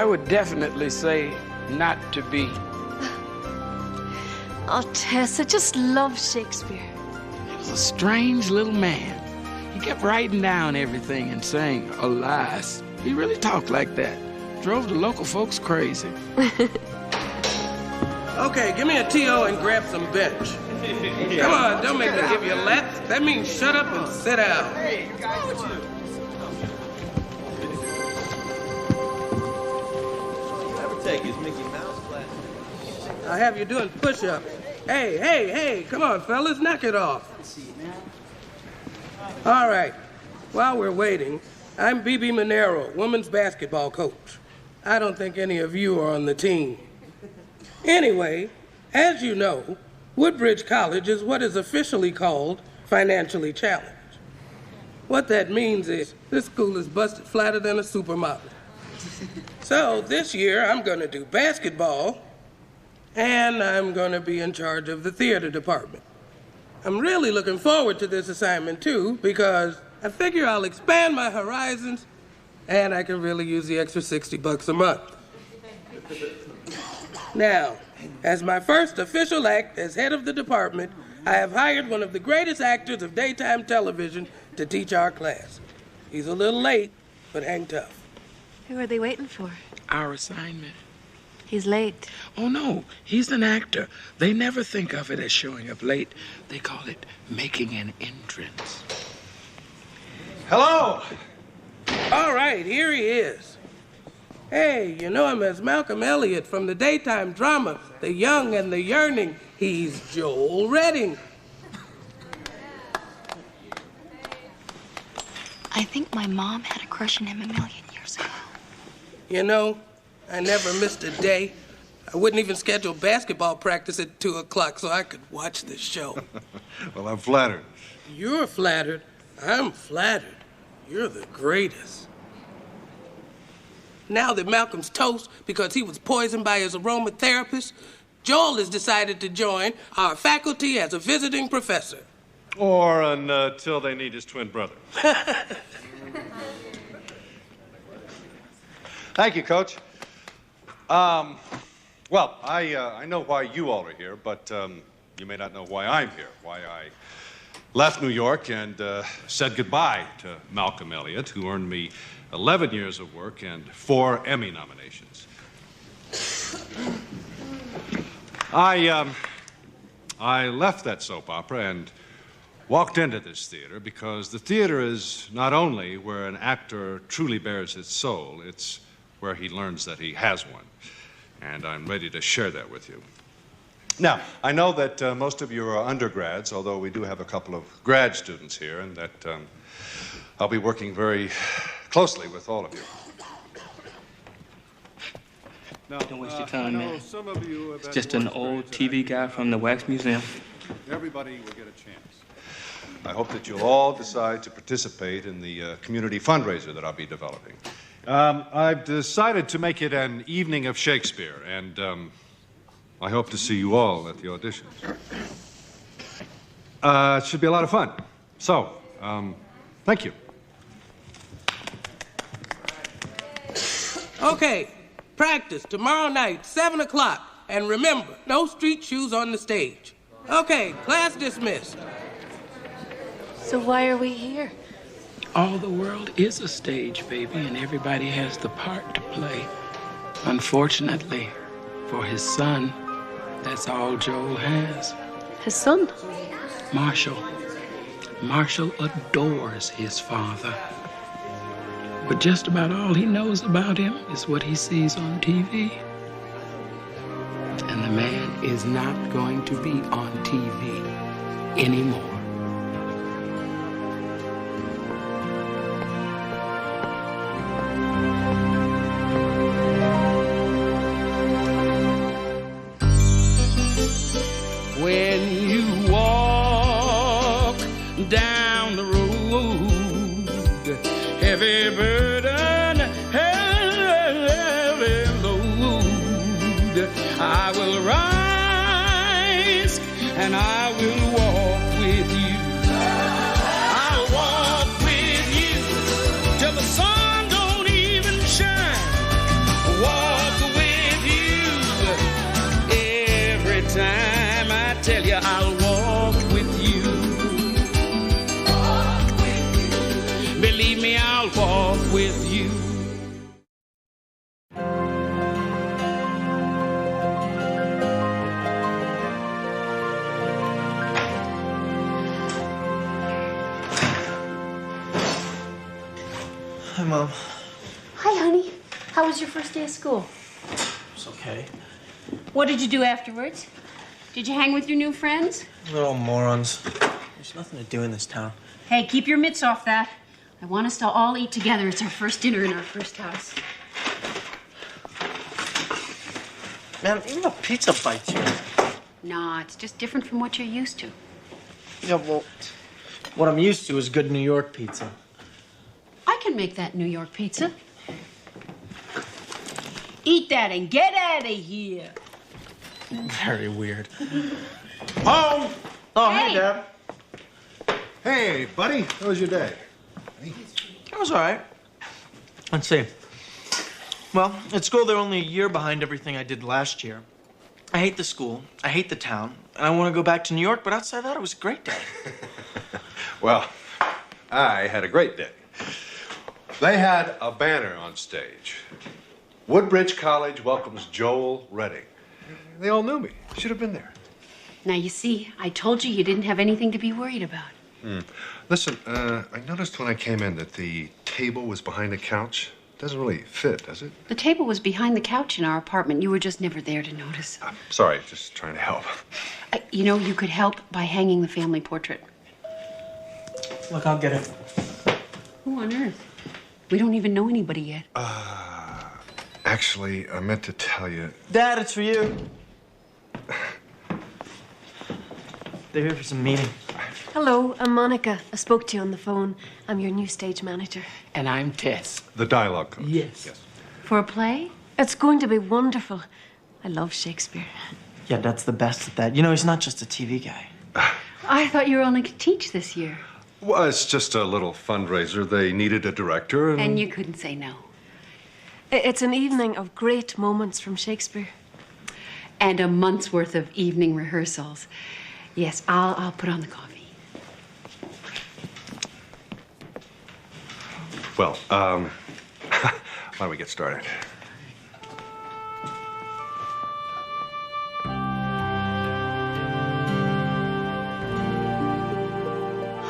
I would definitely say not to be. Oh, Tess, I just love Shakespeare. He was a strange little man. He kept writing down everything and saying alas. He really talked like that. Drove the local folks crazy. Okay, give me a T.O. and grab some bench. Come on, don't make me give you laps. That means shut up and sit down. Hey, what's wrong with you? Never take his Mickey Mouse class. I'll have you doing push-ups. Hey, come on, fellas, knock it off. All right, while we're waiting, I'm BB Monero, women's basketball coach. I don't think any of you are on the team. Anyway, as you know, Woodbridge College is what is officially called financially challenged. What that means is this school is busted flatter than a supermodel. So this year, I'm going to do basketball, and I'm going to be in charge of the theater department. I'm really looking forward to this assignment, too, because I figure I'll expand my horizons, and I can really use the extra $60 a month. Now, as my first official act as head of the department, I have hired one of the greatest actors of daytime television to teach our class. He's a little late, but hang tough. Who are they waiting for? Our assignment. He's late. Oh, no, he's an actor. They never think of it as showing up late. They call it making an entrance. Hello! All right, here he is. Hey, you know him as Malcolm Elliott from the daytime drama, The Young and the Yearning. He's Joel Redding. I think my mom had a crush on him a million years ago. You know, I never missed a day. I wouldn't even schedule basketball practice at 2 o'clock so I could watch this show. Well, I'm flattered. You're flattered. I'm flattered. You're the greatest. Now that Malcolm's toast because he was poisoned by his aromatherapist, Joel has decided to join our faculty as a visiting professor. Or until they need his twin brother. Thank you, Coach. Well, I know why you all are here, but you may not know why I'm here, why I left New York and said goodbye to Malcolm Elliott, who earned me 11 years of work and 4 Emmy nominations. I left that soap opera and walked into this theater because the theater is not only where an actor truly bears his soul, it's where he learns that he has one. And I'm ready to share that with you. Now, I know that most of you are undergrads, although we do have a couple of grad students here, and that I'll be working very closely with all of you. Now, don't waste your time, man. It's just an old TV guy from the Wax Museum. Everybody will get a chance. I hope that you'll all decide to participate in the community fundraiser that I'll be developing. I've decided to make it an evening of Shakespeare, and I hope to see you all at the auditions. It should be a lot of fun. So, thank you. Okay, practice tomorrow night, 7 o'clock. And remember, no street shoes on the stage. Okay, class dismissed. So why are we here? All the world is a stage, baby, and everybody has the part to play. Unfortunately, for his son, that's all Joel has. His son? Marshall. Marshall adores his father. But just about all he knows about him is what he sees on TV. And the man is not going to be on TV anymore. When you walk down the road, heavy burden, heavy load, I will rise and I will walk with you. I'll walk with you till the sun don't even shine. Walk Mom. Hi, honey. How was your first day of school? It's okay. What did you do afterwards? Did you hang with your new friends? Little morons. There's nothing to do in this town. Hey, keep your mitts off that. I want us to all eat together. It's our first dinner in our first house. Man, even a pizza bites you. Nah, it's just different from what you're used to. Yeah, well, what I'm used to is good New York pizza. I can make that New York pizza. Eat that and get out of here. Very weird. Home! Oh, hey, Dad. Hey, buddy, how was your day? It was all right. Let's see. Well, at school, they're only a year behind everything I did last year. I hate the school, I hate the town, and I want to go back to New York, but outside that, it was a great day. Well, I had a great day. They had a banner on stage. Woodbridge College welcomes Joel Redding. They all knew me. Should have been there. Now, you see, I told you you didn't have anything to be worried about. Listen, I noticed when I came in that the table was behind the couch. Doesn't really fit, does it? The table was behind the couch in our apartment. You were just never there to notice. Sorry, just trying to help. You know, you could help by hanging the family portrait. Look, I'll get it. Who on earth? We don't even know anybody yet. Actually, I meant to tell you. Dad, it's for you. They're here for some meeting. Hello, I'm Monica. I spoke to you on the phone. I'm your new stage manager. And I'm Tess. The dialogue coach. Yes. For a play? It's going to be wonderful. I love Shakespeare. Yeah, Dad's the best at that. You know, he's not just a TV guy. I thought you were only going to teach this year. Well, it's just a little fundraiser. They needed a director, And you couldn't say no. It's an evening of great moments from Shakespeare. And a month's worth of evening rehearsals. Yes, I'll put on the coffee. Well, why don't we get started?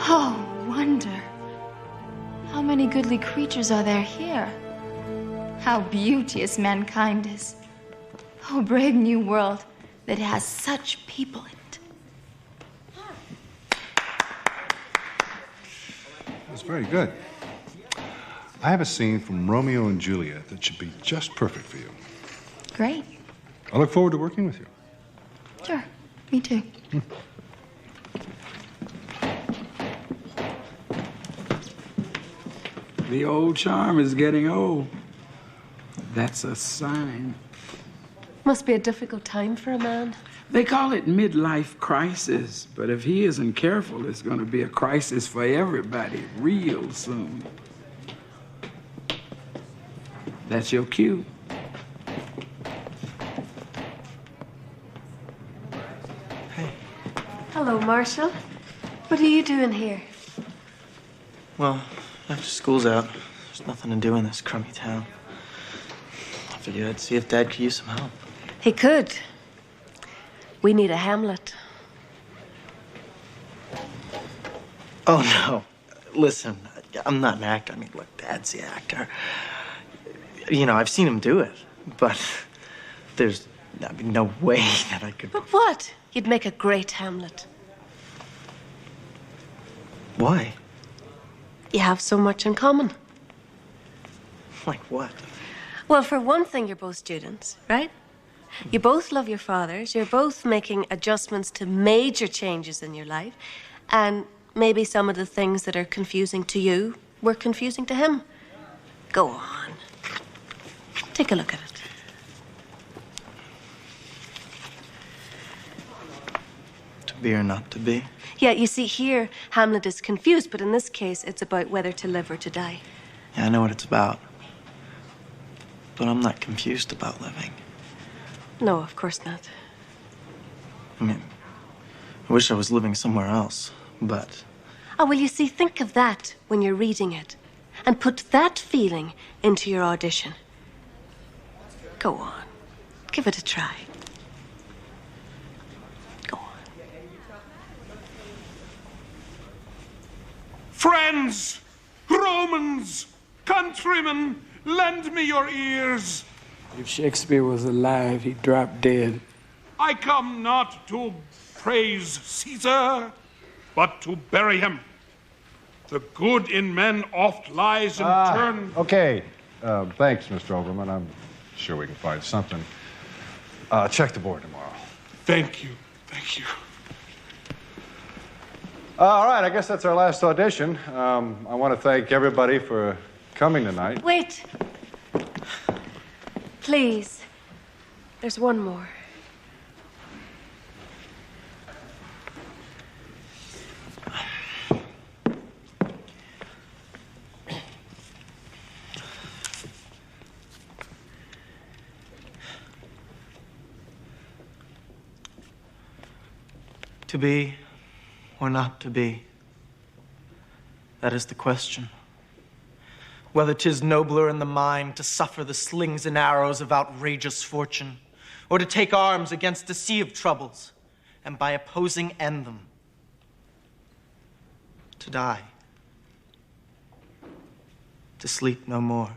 Oh, wonder. How many goodly creatures are there here? How beauteous mankind is. Oh, brave new world that has such people in it. That's very good. I have a scene from Romeo and Juliet that should be just perfect for you. Great. I look forward to working with you. Sure. Me too. The old charm is getting old. That's a sign. Must be a difficult time for a man. They call it midlife crisis, but if he isn't careful, it's going to be a crisis for everybody real soon. That's your cue. Hey. Hello, Marshall. What are you doing here? Well, after school's out, there's nothing to do in this crummy town. I figured I'd see if Dad could use some help. He could. We need a Hamlet. Oh, no. Listen, I'm not an actor. I mean, look, Dad's the actor. You know, I've seen him do it, but there's no way that I could... But what? You'd make a great Hamlet. Why? You have so much in common. Like what? Well, for one thing, you're both students, right? You both love your fathers. You're both making adjustments to major changes in your life. And maybe some of the things that are confusing to you were confusing to him. Go on. Take a look at it. To be or not to be? Yeah, you see, here, Hamlet is confused, but in this case, it's about whether to live or to die. Yeah, I know what it's about. But I'm not confused about living. No, of course not. I mean, I wish I was living somewhere else, but... Oh, well, you see, think of that when you're reading it. And put that feeling into your audition. Go on. Give it a try. Go on. Friends! Romans! Countrymen, lend me your ears. If Shakespeare was alive, he'd drop dead. I come not to praise Caesar, but to bury him. The good in men oft lies in turn. Okay. Thanks, Mr. Overman. I'm sure we can find something. Check the board tomorrow. Thank you. Thank you. All right, I guess that's our last audition. I want to thank everybody for coming tonight. Wait. Please. There's one more. To be or not to be? That is the question. Whether 'tis nobler in the mind to suffer the slings and arrows of outrageous fortune, or to take arms against a sea of troubles, and by opposing end them. To die. To sleep no more.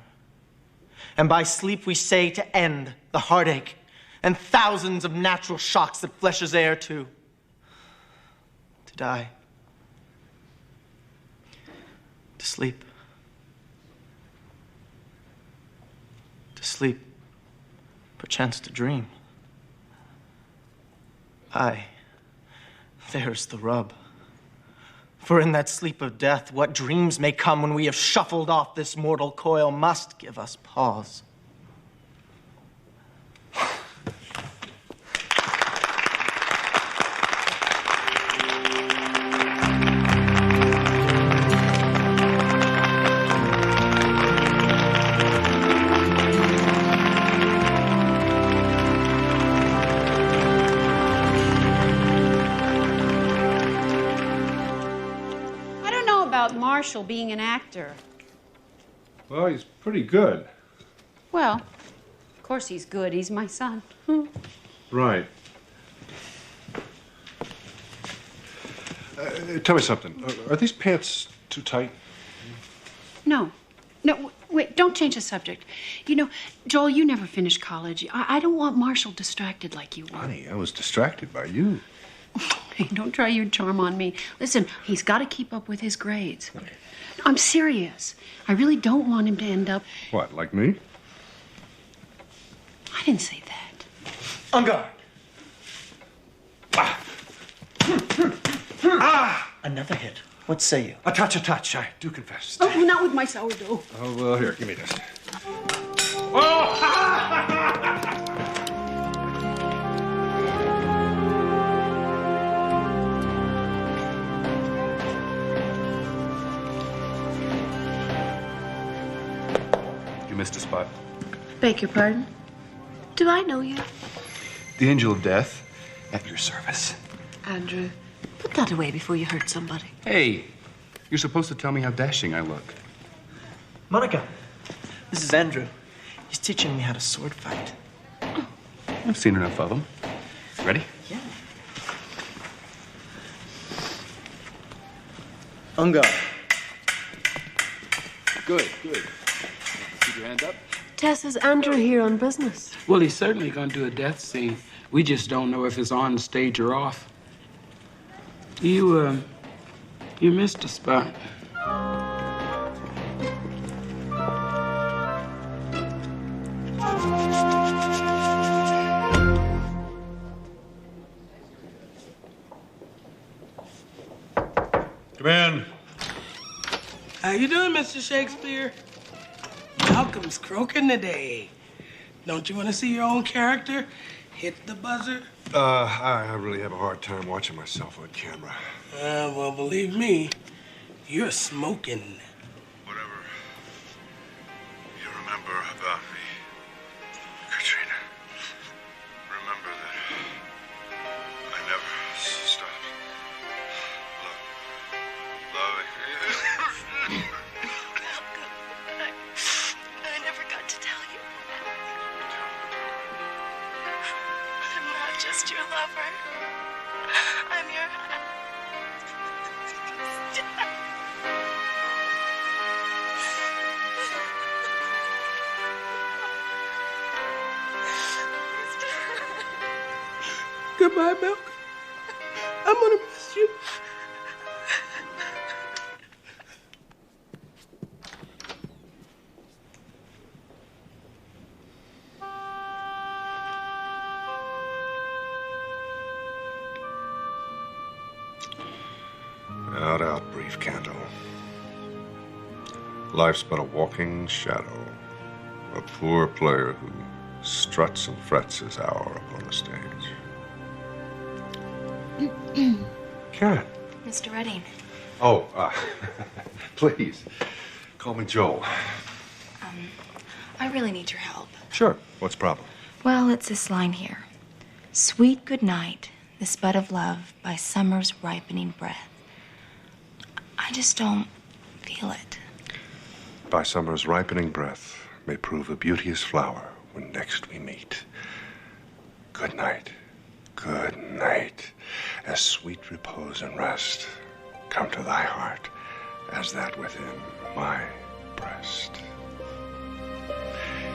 And by sleep we say to end the heartache and thousands of natural shocks that flesh is heir to. To die. To sleep. To sleep. Perchance to dream. Aye, there's the rub. For in that sleep of death, what dreams may come when we have shuffled off this mortal coil must give us pause. Marshall being an actor. Well, he's pretty good. Well, of course he's good. He's my son. Right. Tell me something. Are these pants too tight? No. No, wait, don't change the subject. You know, Joel, you never finished college. I don't want Marshall distracted like you were. Honey, I was distracted by you. Hey, don't try your charm on me. Listen, he's got to keep up with his grades. I'm serious. I really don't want him to end up... What, like me? I didn't say that. On guard. Another hit. What say you? A touch, I do confess. Oh, not with my sourdough. Oh, well, here, give me this. You missed a spot. Beg your pardon? Do I know you? The Angel of Death, at your service. Andrew, put that away before you hurt somebody. Hey, you're supposed to tell me how dashing I look. Monica, this is Andrew. He's teaching me how to sword fight. I've seen enough of them. Ready? Yeah. On guard. Good. Keep your hands up. Tess, is Andrew here on business? Well, he's certainly going to do a death scene. We just don't know if it's on stage or off. You missed a spot. Come in. How you doing, Mr. Shakespeare? Malcolm's croaking today. Don't you want to see your own character hit the buzzer? I really have a hard time watching myself on camera. Well, believe me, you're smoking. Whatever you remember about me, Katrina, remember that I never stopped loving you. I never got to tell you. I'm not just your lover. I'm your... Goodbye, Milk. I'm gonna miss you. Out, out, brief candle. Life's but a walking shadow, a poor player who struts and frets his hour upon the stage. Karen. Mr. Redding. Oh, please, call me Joel. I really need your help. Sure. What's the problem? Well, it's this line here. Sweet good night, this bud of love by summer's ripening breath. I just don't feel it. By summer's ripening breath may prove a beauteous flower when next we meet. Good night, good night, as sweet repose and rest come to thy heart as that within my breast.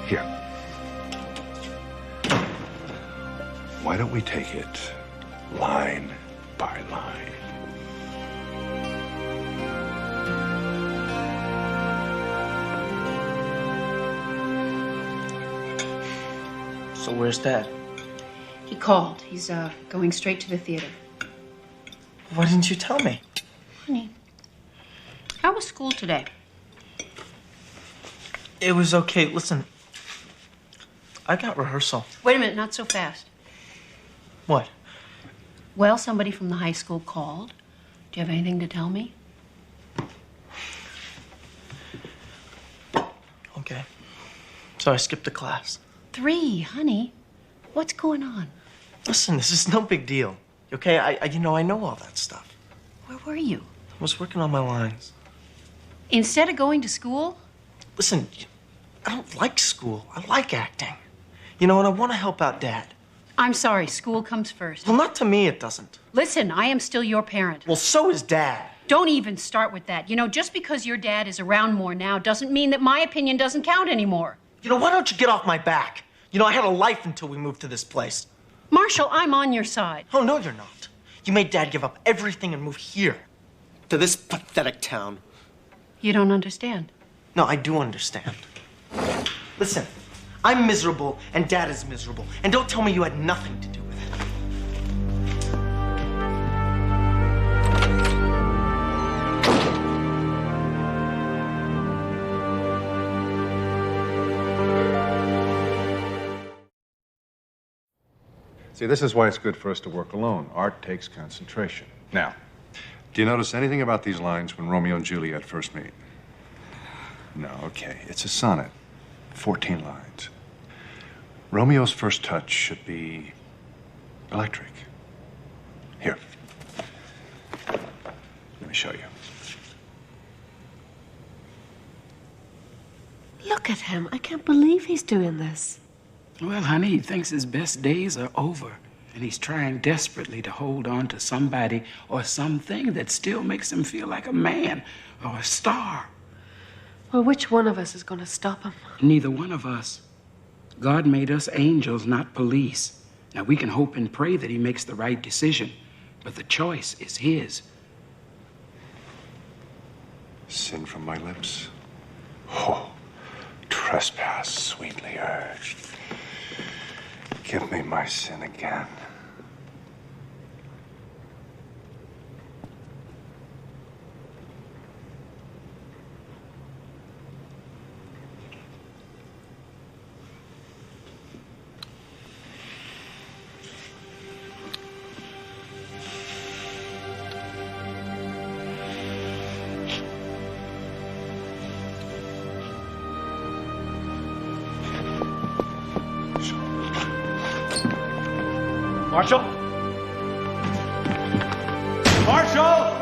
Here. Why don't we take it line by line? So where's Dad? He called. He's going straight to the theater. Why didn't you tell me? Honey, how was school today? It was okay. Listen, I got rehearsal. Wait a minute, not so fast. What? Well, somebody from the high school called. Do you have anything to tell me? Okay. So I skipped the class. 3, honey. What's going on? Listen, this is no big deal. Okay, I know all that stuff. Where were you? I was working on my lines. Instead of going to school? Listen, I don't like school. I like acting. You know, and I want to help out Dad. I'm sorry, school comes first. Well, not to me, it doesn't. Listen, I am still your parent. Well, so is Dad. Don't even start with that. You know, just because your dad is around more now doesn't mean that my opinion doesn't count anymore. You know, why don't you get off my back? You know, I had a life until we moved to this place. Marshall, I'm on your side. Oh, no, you're not. You made Dad give up everything and move here. To this pathetic town. You don't understand. No, I do understand. Listen, I'm miserable and Dad is miserable. And don't tell me you had nothing to do with it. See, this is why it's good for us to work alone. Art takes concentration. Now, do you notice anything about these lines when Romeo and Juliet first meet? No, okay. It's a sonnet. 14 lines. Romeo's first touch should be electric. Here. Let me show you. Look at him. I can't believe he's doing this. Well, honey, he thinks his best days are over, and he's trying desperately to hold on to somebody or something that still makes him feel like a man or a star. Well, which one of us is going to stop him? Neither one of us. God made us angels, not police. Now, we can hope and pray that he makes the right decision, but the choice is his. Sin from my lips? Oh, trespass sweetly urged. Give me my sin again. Marshall? Marshall!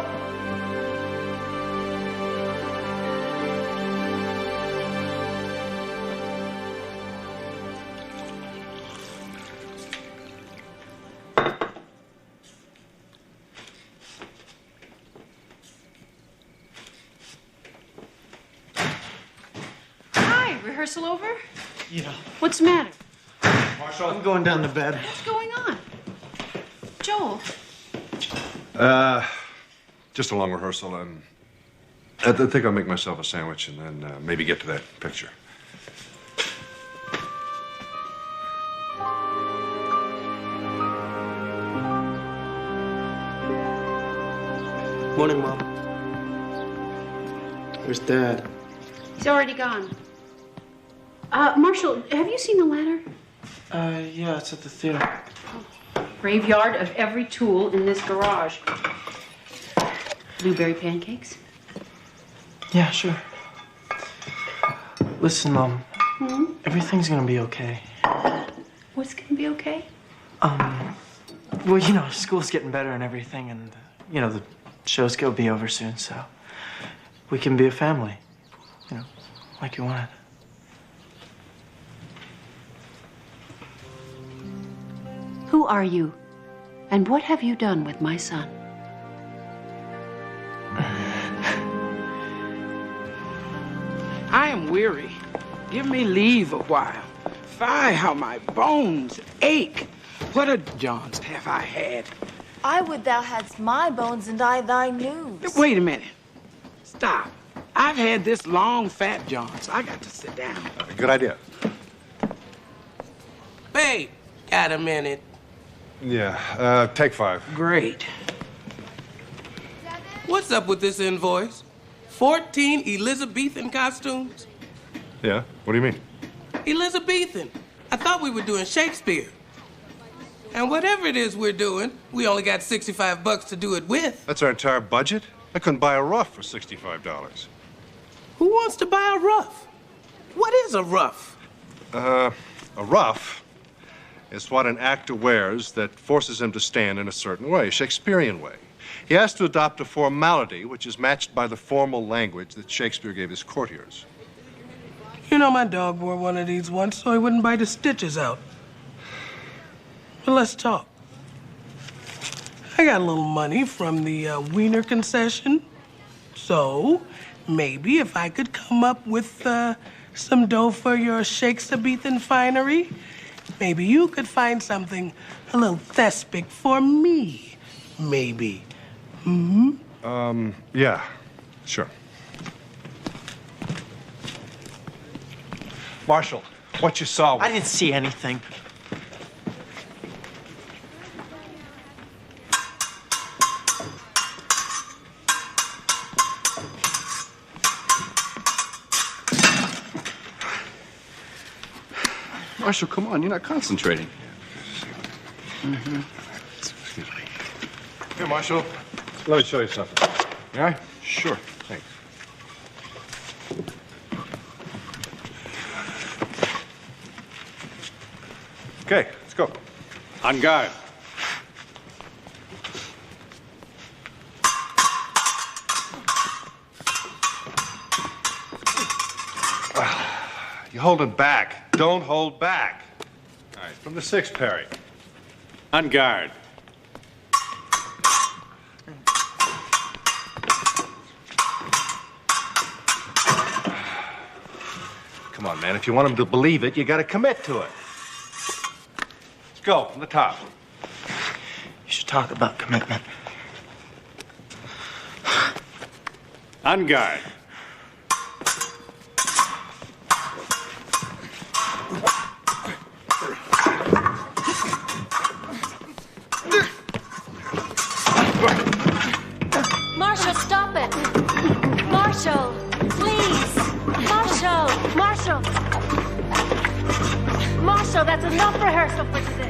Hi, rehearsal over? Yeah. What's the matter? Marshall, I'm going down to bed. What's going on? Joel. Just a long rehearsal, and I think I'll make myself a sandwich and then maybe get to that picture. Morning, Mom. Where's Dad? He's already gone. Marshall, have you seen the ladder? Yeah, it's at the theater. Graveyard of every tool in this garage. Blueberry pancakes? Yeah, sure. Listen, Mom. Everything's gonna be okay. What's gonna be okay? Well, you know, school's getting better and everything, and, you know, the show's gonna be over soon, so we can be a family, you know, like you wanted. Who are you? And what have you done with my son? I am weary. Give me leave a while. Fie, how my bones ache. What a jaunt have I had. I would thou hadst my bones and I thy news. Wait a minute. Stop. I've had this long, fat jaunt, so I got to sit down. Good idea. Babe, got a minute? Yeah, take 5. Great. What's up with this invoice? 14 Elizabethan costumes? Yeah? What do you mean? Elizabethan. I thought we were doing Shakespeare. And whatever it is we're doing, we only got $65 to do it with. That's our entire budget? I couldn't buy a ruff for $65. Who wants to buy a ruff? What is a ruff? A ruff is what an actor wears that forces him to stand in a certain way, a Shakespearean way. He has to adopt a formality which is matched by the formal language that Shakespeare gave his courtiers. You know, my dog wore one of these once so he wouldn't bite his stitches out. But let's talk. I got a little money from the Wiener concession. So maybe if I could come up with some dough for your Shakespearean finery, maybe you could find something a little thespic for me. Maybe. Yeah, sure. Marshall, what you saw was... I didn't see anything. Marshall, come on, you're not concentrating. Excuse me. Here, Marshall. Let me show you something. Yeah? Sure. Thanks. Okay, let's go. On guard. You hold it back. Don't hold back. All right, from the 6th, Perry. On guard. Come on, man. If you want him to believe it, you got to commit to it. Let's go from the top. You should talk about commitment. On guard. Marshall, stop it! Marshall, please! Marshall! Marshall! Marshall, that's enough rehearsal for today.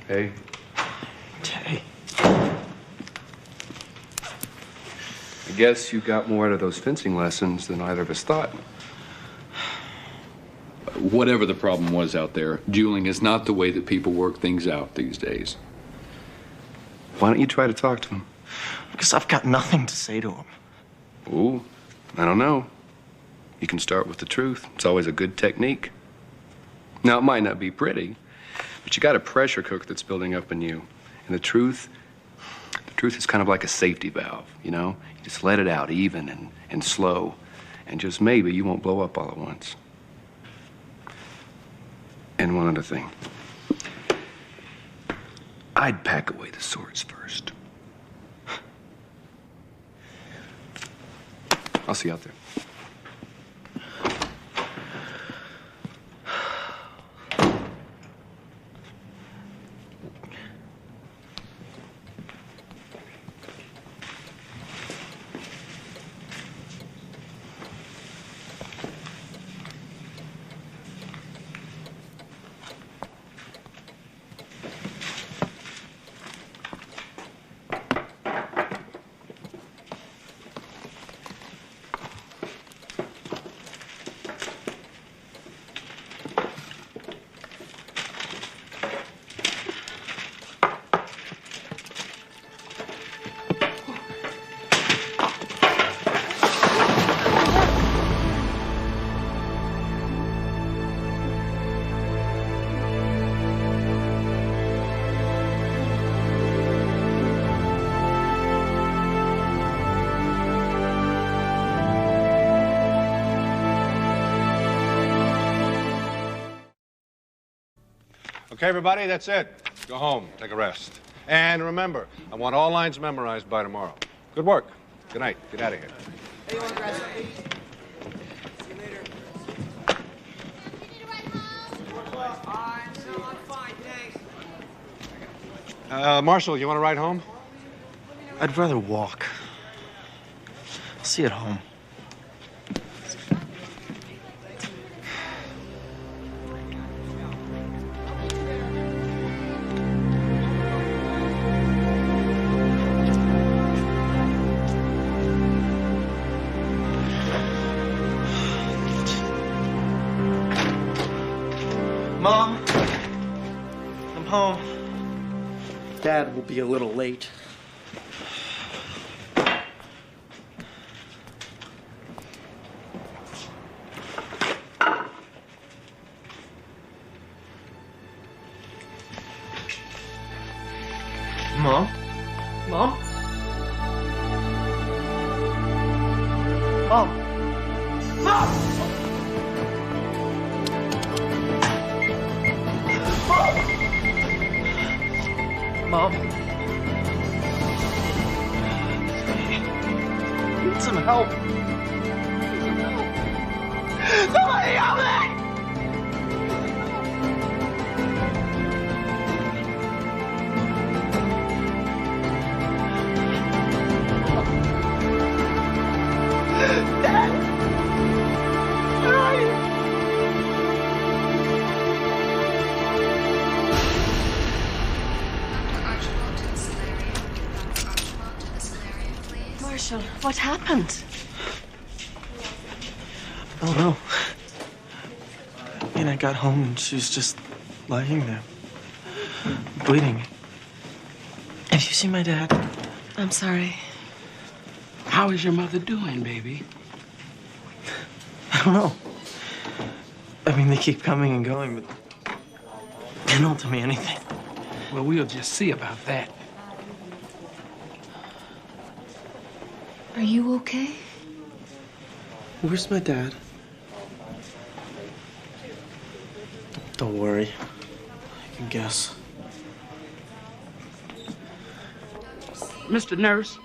Hey. Tay. I guess you got more out of those fencing lessons than either of us thought. Whatever the problem was out there, dueling is not the way that people work things out these days. Why don't you try to talk to him? Because I've got nothing to say to him. Ooh, I don't know. You can start with the truth. It's always a good technique. Now, it might not be pretty, but you got a pressure cooker that's building up in you. And the truth is kind of like a safety valve, you know? You just let it out even and slow, and just maybe you won't blow up all at once. And one other thing. I'd pack away the swords first. I'll see you out there. Okay, everybody, that's it. Go home, take a rest. And remember, I want all lines memorized by tomorrow. Good work. Good night. Get out of here. Hey, you want to grab something? See you later. I'm fine, thanks. Marshall, you want to ride home? I'd rather walk. I'll see you at home. Mom, I'm home. Dad will be a little late. Mom? Mom? Mom? Mom! Mom? I need some help. Somebody help me! Dad! Where are you? Marshall, what happened? I don't know. I got home and she was just lying there, bleeding. Have you seen my dad? I'm sorry. How is your mother doing, baby? I don't know. I mean, they keep coming and going, but they don't tell me anything. Well, we'll just see about that. Are you okay? Where's my dad? Don't worry. I can guess. Mr. Nurse,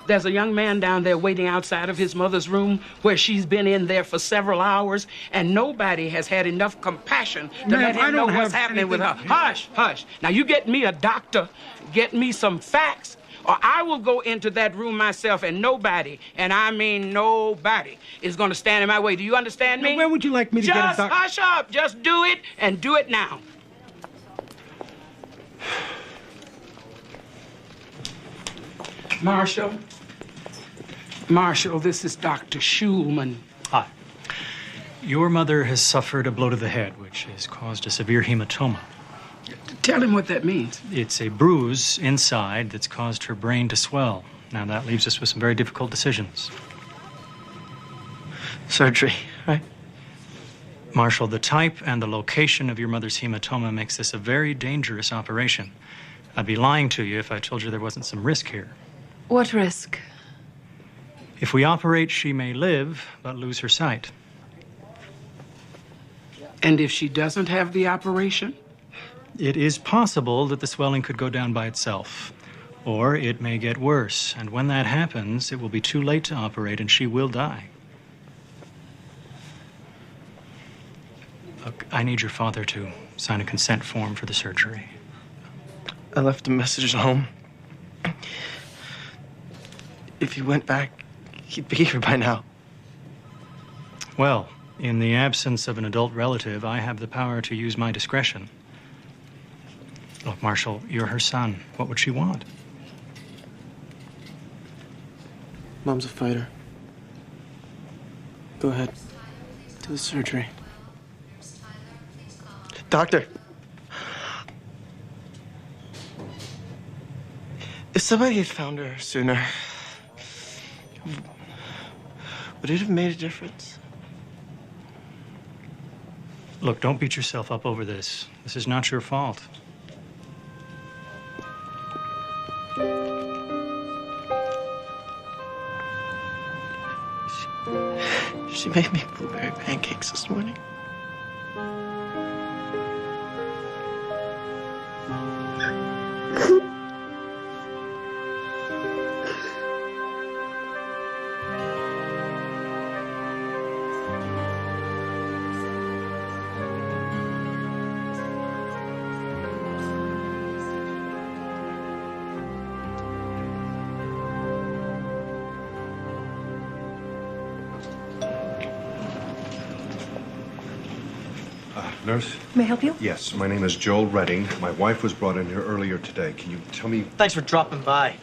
there's a young man down there waiting outside of his mother's room where she's been in there for several hours, and nobody has had enough compassion to let him know what's happening with her. Hush, hush. Now, you get me a doctor, get me some facts, or I will go into that room myself, and nobody, and I mean nobody, is going to stand in my way. Do you understand me? Where would you like me to get a doctor? Just hush up. Just do it, and do it now. Marshall. Marshall, this is Dr. Schulman. Hi. Your mother has suffered a blow to the head, which has caused a severe hematoma. Tell him what that means. It's a bruise inside that's caused her brain to swell. Now, that leaves us with some very difficult decisions. surgery, right? Marshall, the type and the location of your mother's hematoma makes this a very dangerous operation. I'd be lying to you if I told you there wasn't some risk here. What risk? If we operate, she may live, but lose her sight. And if she doesn't have the operation? It is possible that the swelling could go down by itself, or it may get worse. And when that happens, it will be too late to operate and she will die. Look, I need your father to sign a consent form for the surgery. I left a message at home. If he went back, he'd be here by now. Well, in the absence of an adult relative, I have the power to use my discretion. Look, Marshall, you're her son. What would she want? Mom's a fighter. Go ahead. Do the surgery. Doctor. If somebody had found her sooner, would it have made a difference? Look, don't beat yourself up over this. This is not your fault. She made me blueberry pancakes this morning. Nurse? May I help you? Yes, my name is Joel Redding. My wife was brought in here earlier today. Can you tell me Thanks for dropping by.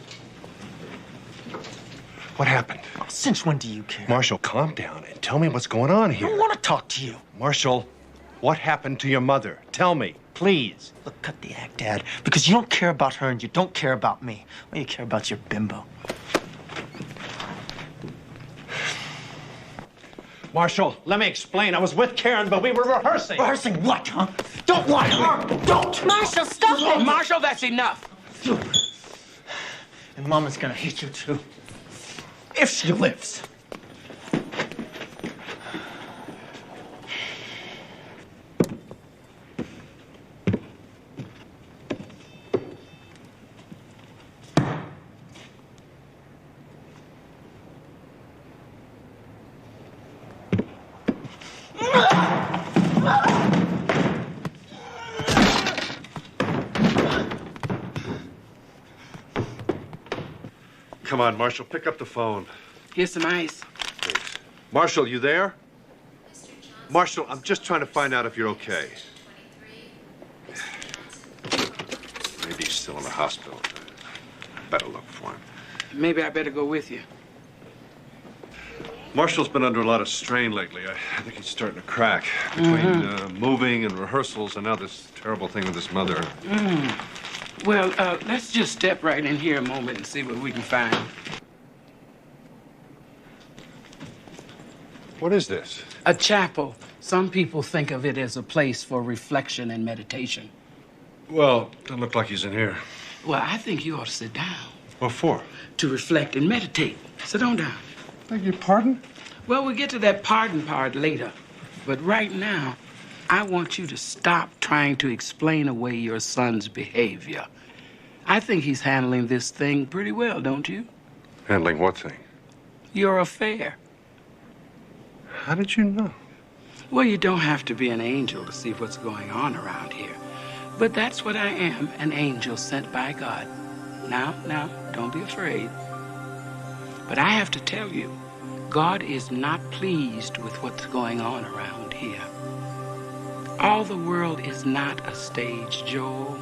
what happened? Since when do you care? Marshall, calm down and tell me what's going on I here. don't want to talk to you. Marshall, what happened to your mother? Tell me, please. Look, cut the act, Dad. Because you don't care about her and you don't care about me. Well, you care about your bimbo. Marshall, let me explain. I was with Karen, but we were rehearsing. Rehearsing what, huh? Don't lie to her! Don't! Marshall, stop it! Marshall, that's enough. And Mama's gonna hate you, too. If she lives. Come on, Marshall, pick up the phone. Here's some ice. Please. Marshall, you there? Marshall, I'm just trying to find out if you're okay. Maybe he's still in the hospital. Better look for him. Maybe I better go with you. Marshall's been under a lot of strain lately. I think he's starting to crack between moving and rehearsals and now this terrible thing with his mother. Well, let's just step right in here a moment and see what we can find. What is this? A chapel. Some people think of it as a place for reflection and meditation. Well, doesn't look like he's in here. Well, I think you ought to sit down. What for? To reflect and meditate. Sit on down. Beg your pardon? Well, we'll get to that pardon part later. But right now, I want you to stop trying to explain away your son's behavior. I think he's handling this thing pretty well, don't you? Handling what thing? Your affair. How did you know? Well, you don't have to be an angel to see what's going on around here. But that's what I am, an angel sent by God. Now, don't be afraid. But I have to tell you, God is not pleased with what's going on around here. All the world is not a stage, Joel.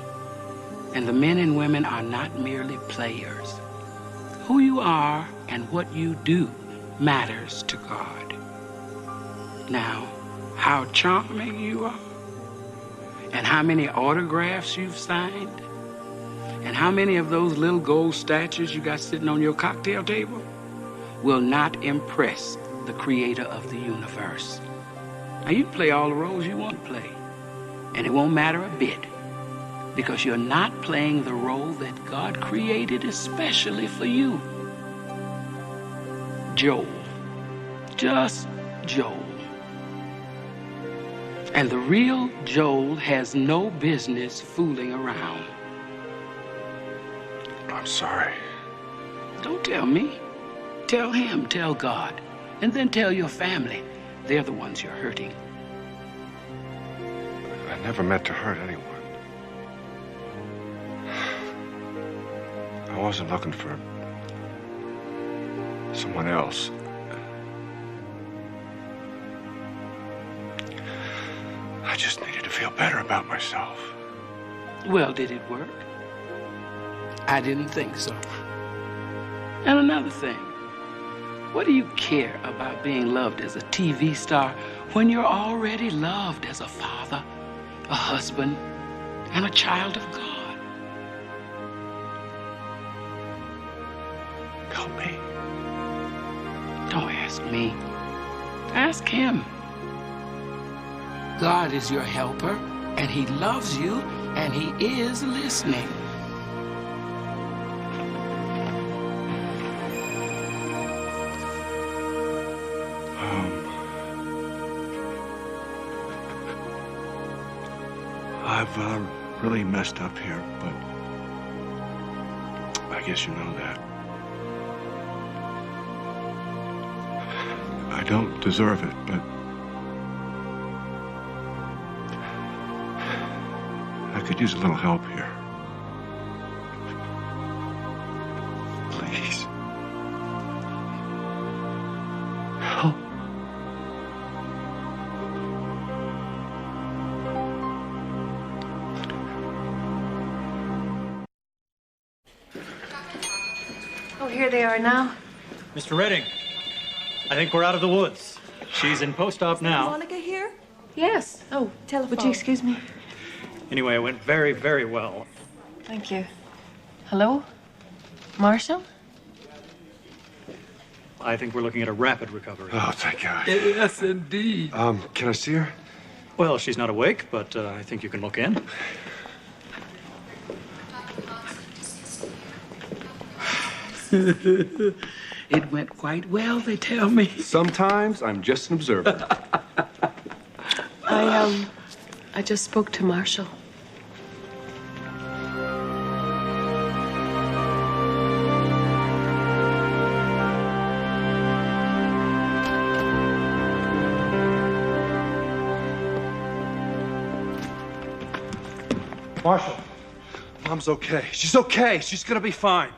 And the men and women are not merely players. Who you are and what you do matters to God. Now, how charming you are, and how many autographs you've signed, and how many of those little gold statues you got sitting on your cocktail table will not impress the creator of the universe. Now, you play all the roles you want to play, and it won't matter a bit, because you're not playing the role that God created especially for you. Joel. Just Joel. And the real Joel has no business fooling around. I'm sorry. Don't tell me. Tell him, tell God, and then tell your family. They're the ones you're hurting. I never meant to hurt anyone. I wasn't looking for someone else. I just needed to feel better about myself. Well, did it work? I didn't think so. And another thing, what do you care about being loved as a TV star when you're already loved as a father, a husband, and a child of God? Help me. Don't ask me. Ask him. God is your helper, and he loves you, and he is listening. I've really messed up here, but I guess you know that. I don't deserve it, but I could use a little help here. Please. Help. Oh, here they are now. Mr. Redding, I think we're out of the woods. She's in post-op now. Monica here? Yes. Oh, telephone. Would you excuse me? Anyway, it went very, very well. Thank you. Hello? Marshall? I think we're looking at a rapid recovery. Oh, thank God. Yes, indeed. Can I see her? Well, she's not awake, but I think you can look in. It went quite well, they tell me. Sometimes I'm just an observer. I just spoke to Marshall. Marshall. Mom's okay. She's okay. She's gonna be fine.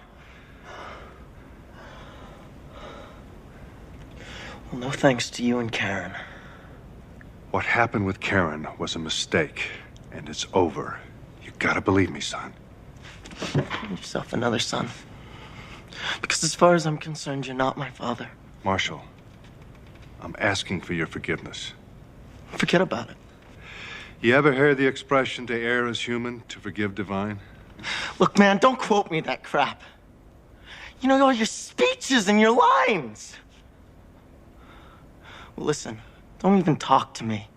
Well, no thanks to you and Karen. What happened with Karen was a mistake, and it's over. You gotta believe me, son. Find yourself another son. Because as far as I'm concerned, you're not my father. Marshall, I'm asking for your forgiveness. Forget about it. You ever hear the expression, to err is human, to forgive divine? Look, man, don't quote me that crap. You know, all your speeches and your lines. Well, listen, don't even talk to me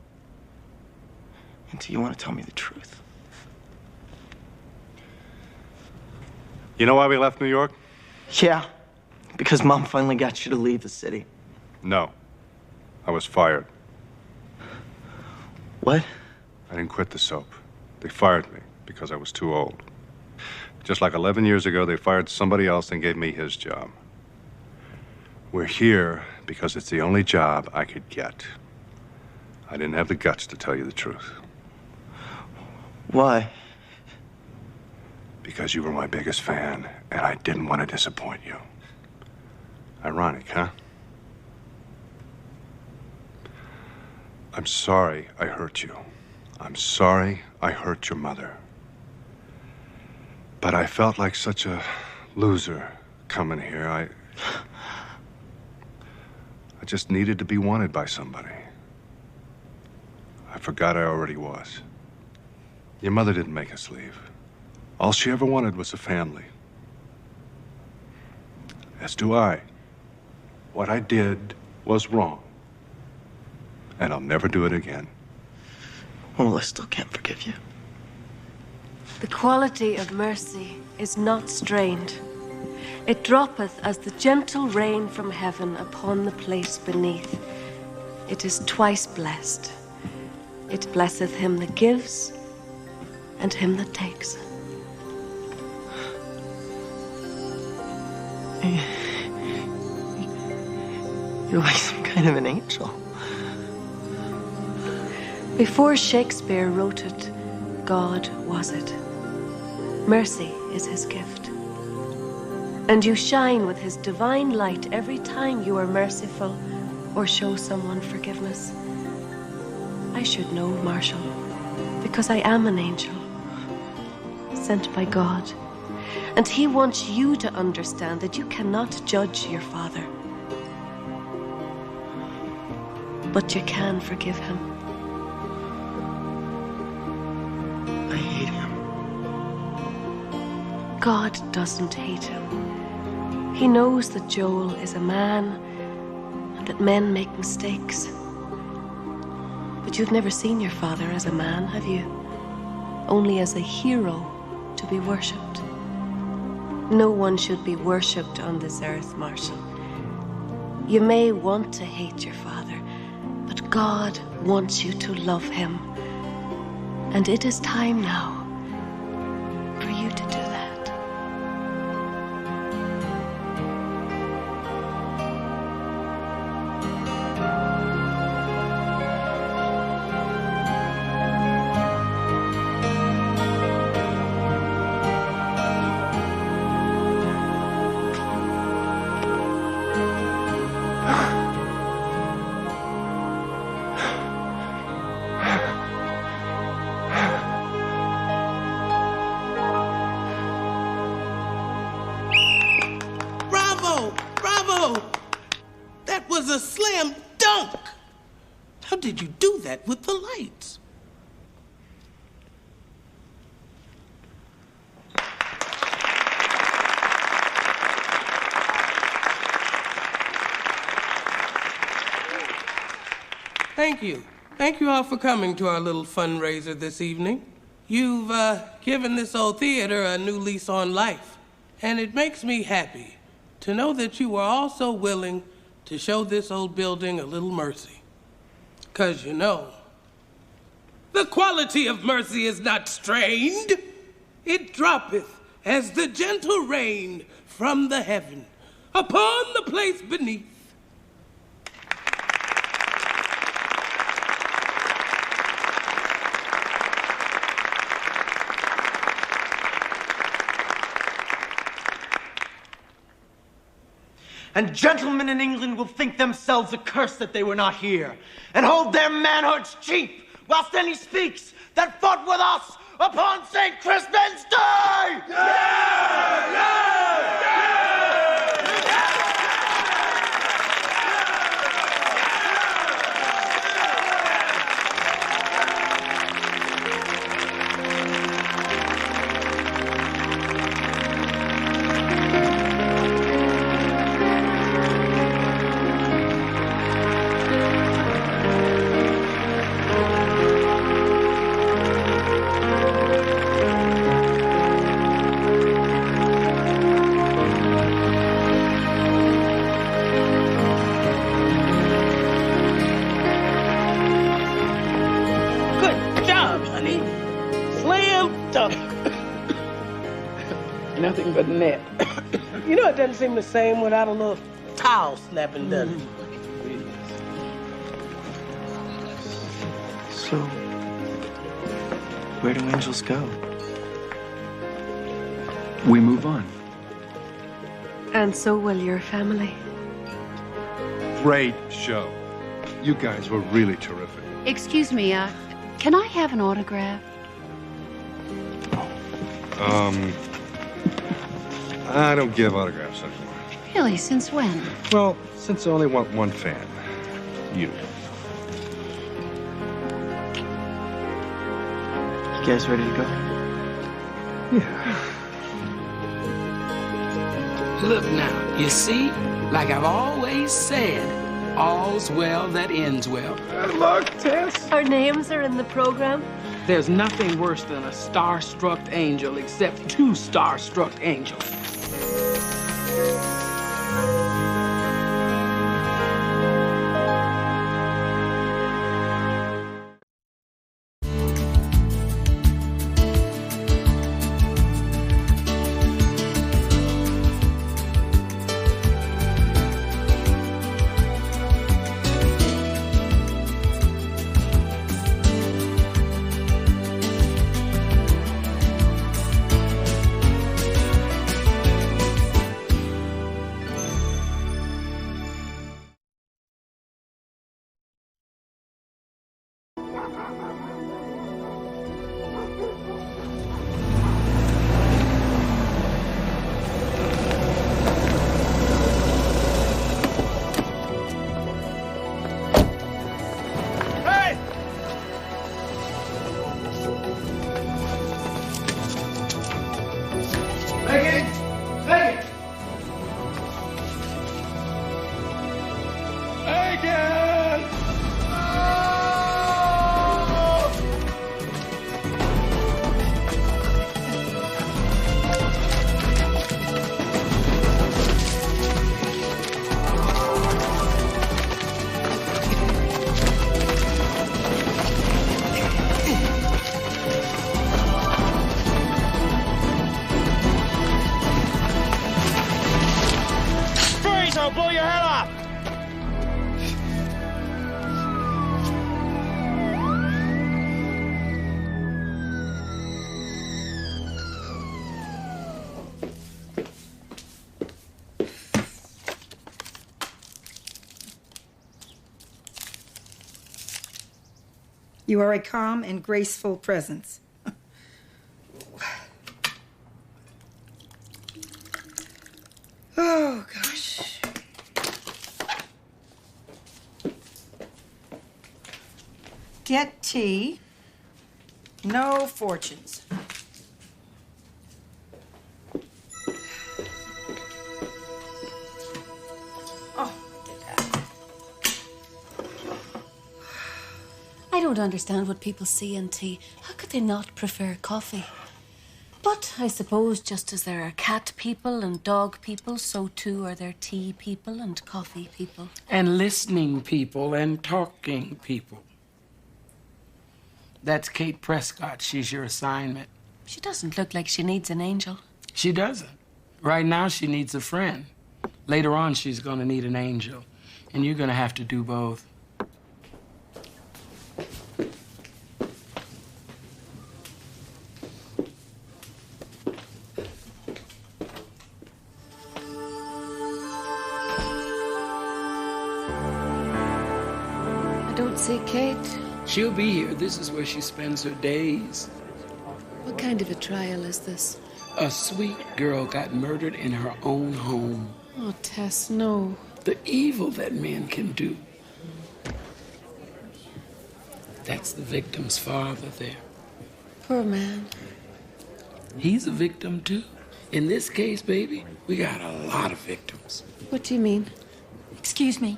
until you want to tell me the truth. You know why we left New York? Yeah, because Mom finally got you to leave the city. No. I was fired. What? I didn't quit the soap. They fired me because I was too old. Just like 11 years ago, they fired somebody else and gave me his job. We're here because it's the only job I could get. I didn't have the guts to tell you the truth. Why? Because you were my biggest fan, and I didn't want to disappoint you. Ironic, huh? I'm sorry I hurt you. I'm sorry I hurt your mother. But I felt like such a loser coming here. I just needed to be wanted by somebody. I forgot I already was. Your mother didn't make us leave. All she ever wanted was a family. As do I. What I did was wrong. And I'll never do it again. Well, I still can't forgive you. The quality of mercy is not strained. It droppeth as the gentle rain from heaven upon the place beneath. It is twice blessed. It blesseth him that gives and him that takes. You're like some kind of an angel. Before Shakespeare wrote it, God was it. Mercy is his gift. And you shine with his divine light every time you are merciful or show someone forgiveness. I should know, Marshall, because I am an angel, sent by God. And he wants you to understand that you cannot judge your father, but you can forgive him. I hate him. God doesn't hate him. He knows that Joel is a man and that men make mistakes. But you've never seen your father as a man, have you? Only as a hero to be worshipped. No one should be worshipped on this earth, Marshall. You may want to hate your father, but God wants you to love him. And it is time now for you to do that. A slam dunk! How did you do that with the lights? Thank you. Thank you all for coming to our little fundraiser this evening. You've given this old theater a new lease on life, and it makes me happy to know that you are all so willing to show this old building a little mercy. 'Cause you know, the quality of mercy is not strained. It droppeth as the gentle rain from the heaven upon the place beneath. And gentlemen in England will think themselves accursed that they were not here, and hold their manhoods cheap, whilst any speaks that fought with us upon St. Crispin's Day! Nothing but net. You know, it doesn't seem the same without a little towel snapping done. So, where do angels go? We move on. And so will your family. Great show. You guys were really terrific. Excuse me, can I have an autograph? I don't give autographs anymore. Really, since when? Well, since I only want one fan. You. You guys ready to go? Yeah. Look now, you see, like I've always said, All's well that ends well. Look, Tess. Our names are in the program. There's nothing worse than a star-struck angel except two star-struck angels. I'll blow your head off! You are a calm and graceful presence. Oh, gosh. Get tea. No fortunes. Oh, I don't understand what people see in tea. How could they not prefer coffee? But I suppose just as there are cat people and dog people, so too are there tea people and coffee people. And listening people and talking people. That's Kate Prescott. She's your assignment. She doesn't look like she needs an angel. She doesn't. Right now, she needs a friend. Later on, she's going to need an angel. And you're going to have to do both. I don't see Kate. She'll be here. This is where she spends her days. What kind of a trial is this? A sweet girl got murdered in her own home. Oh, Tess, no. The evil that men can do. That's the victim's father there. Poor man. He's a victim, too. In this case, baby, we got a lot of victims. What do you mean? Excuse me.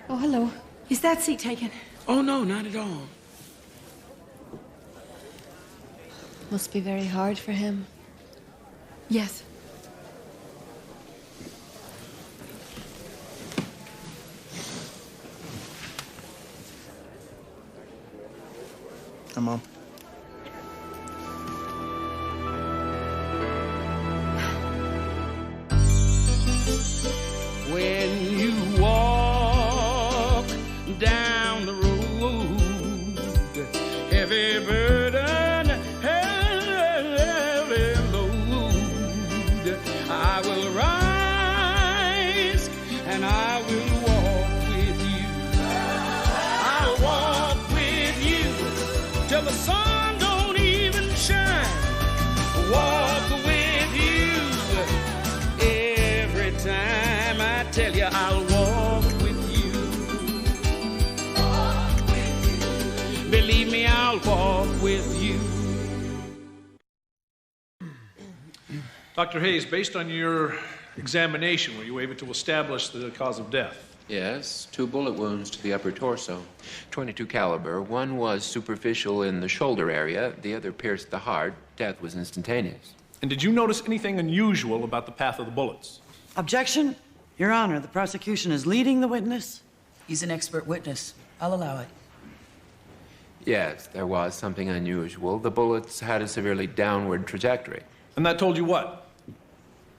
Oh, hello. Is that seat taken? Oh, no, not at all. Must be very hard for him. Yes. Come on. When you walk down the road, heavy burden, heavy load, I will rise and I will walk with you. I'll walk with you till the sun don't even shine. Walk with you every time. I tell you, I'll walk with you. Walk with you. Believe me, I'll walk with you. Dr. Hayes, based on your examination, were you able to establish the cause of death? Yes, 2 bullet wounds to the upper torso. .22 caliber. One was superficial in the shoulder area. The other pierced the heart. Death was instantaneous. And did you notice anything unusual about the path of the bullets? Objection. Your Honor, the prosecution is leading the witness. He's an expert witness. I'll allow it. Yes, there was something unusual. The bullets had a severely downward trajectory. And that told you what?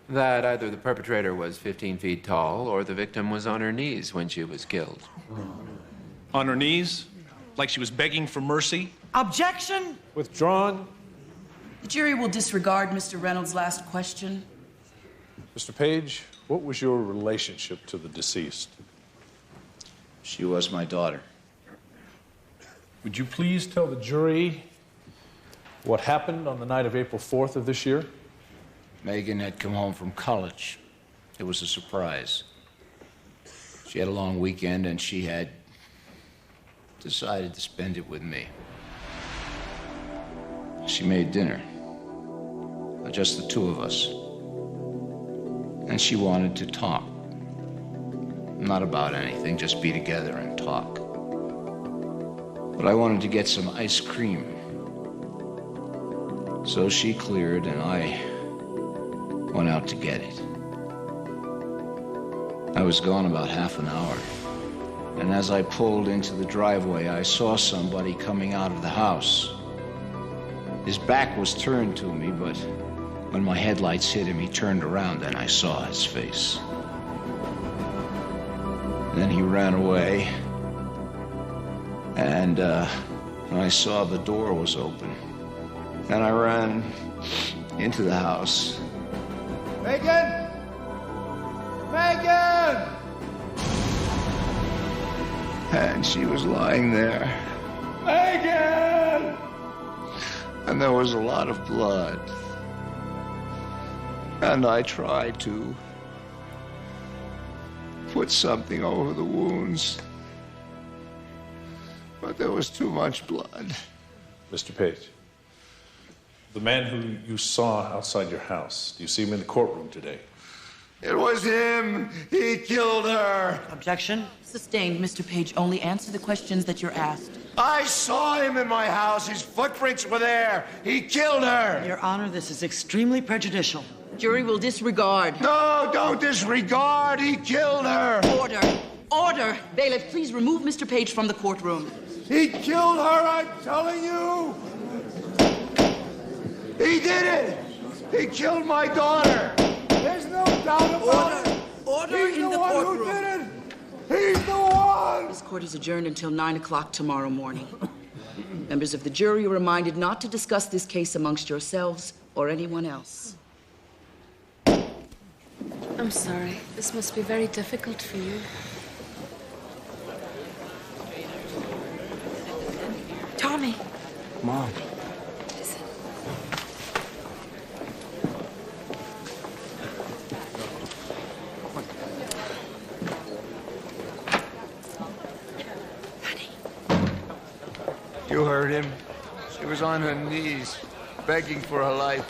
That either the perpetrator was 15 feet tall or the victim was on her knees when she was killed. On her knees? Like she was begging for mercy? Objection! Withdrawn. The jury will disregard Mr. Reynolds' last question. Mr. Page, what was your relationship to the deceased? She was my daughter. Would you please tell the jury what happened on the night of April 4th of this year? Megan had come home from college. It was a surprise. She had a long weekend and she had decided to spend it with me. She made dinner. Just the 2 of us. And she wanted to talk. Not about anything, just be together and talk. But I wanted to get some ice cream. So she cleared and I went out to get it. I was gone about half an hour. And as I pulled into the driveway, I saw somebody coming out of the house. His back was turned to me, but when my headlights hit him, he turned around and I saw his face. Then he ran away. And I saw the door was open. And I ran into the house. Megan! Megan! And she was lying there. Megan! And there was a lot of blood. And I tried to put something over the wounds. But there was too much blood. Mr. Page, the man who you saw outside your house, do you see him in the courtroom today? It was him. He killed her. Objection. Sustained. Mr. Page, only answer the questions that you're asked. I saw him in my house. His footprints were there. He killed her. Your Honor, this is extremely prejudicial. Jury will disregard. No, don't disregard. He killed her. Order. Order. Bailiff, please remove Mr. Page from the courtroom. He killed her, I'm telling you. He did it. He killed my daughter. There's no doubt about it. Order He's in the one who did it. He's the one. This court is adjourned until 9 o'clock tomorrow morning. Members of the jury are reminded not to discuss this case amongst yourselves or anyone else. I'm sorry. This must be very difficult for you. Tommy. Mom. You heard him. She was on her knees, begging for her life.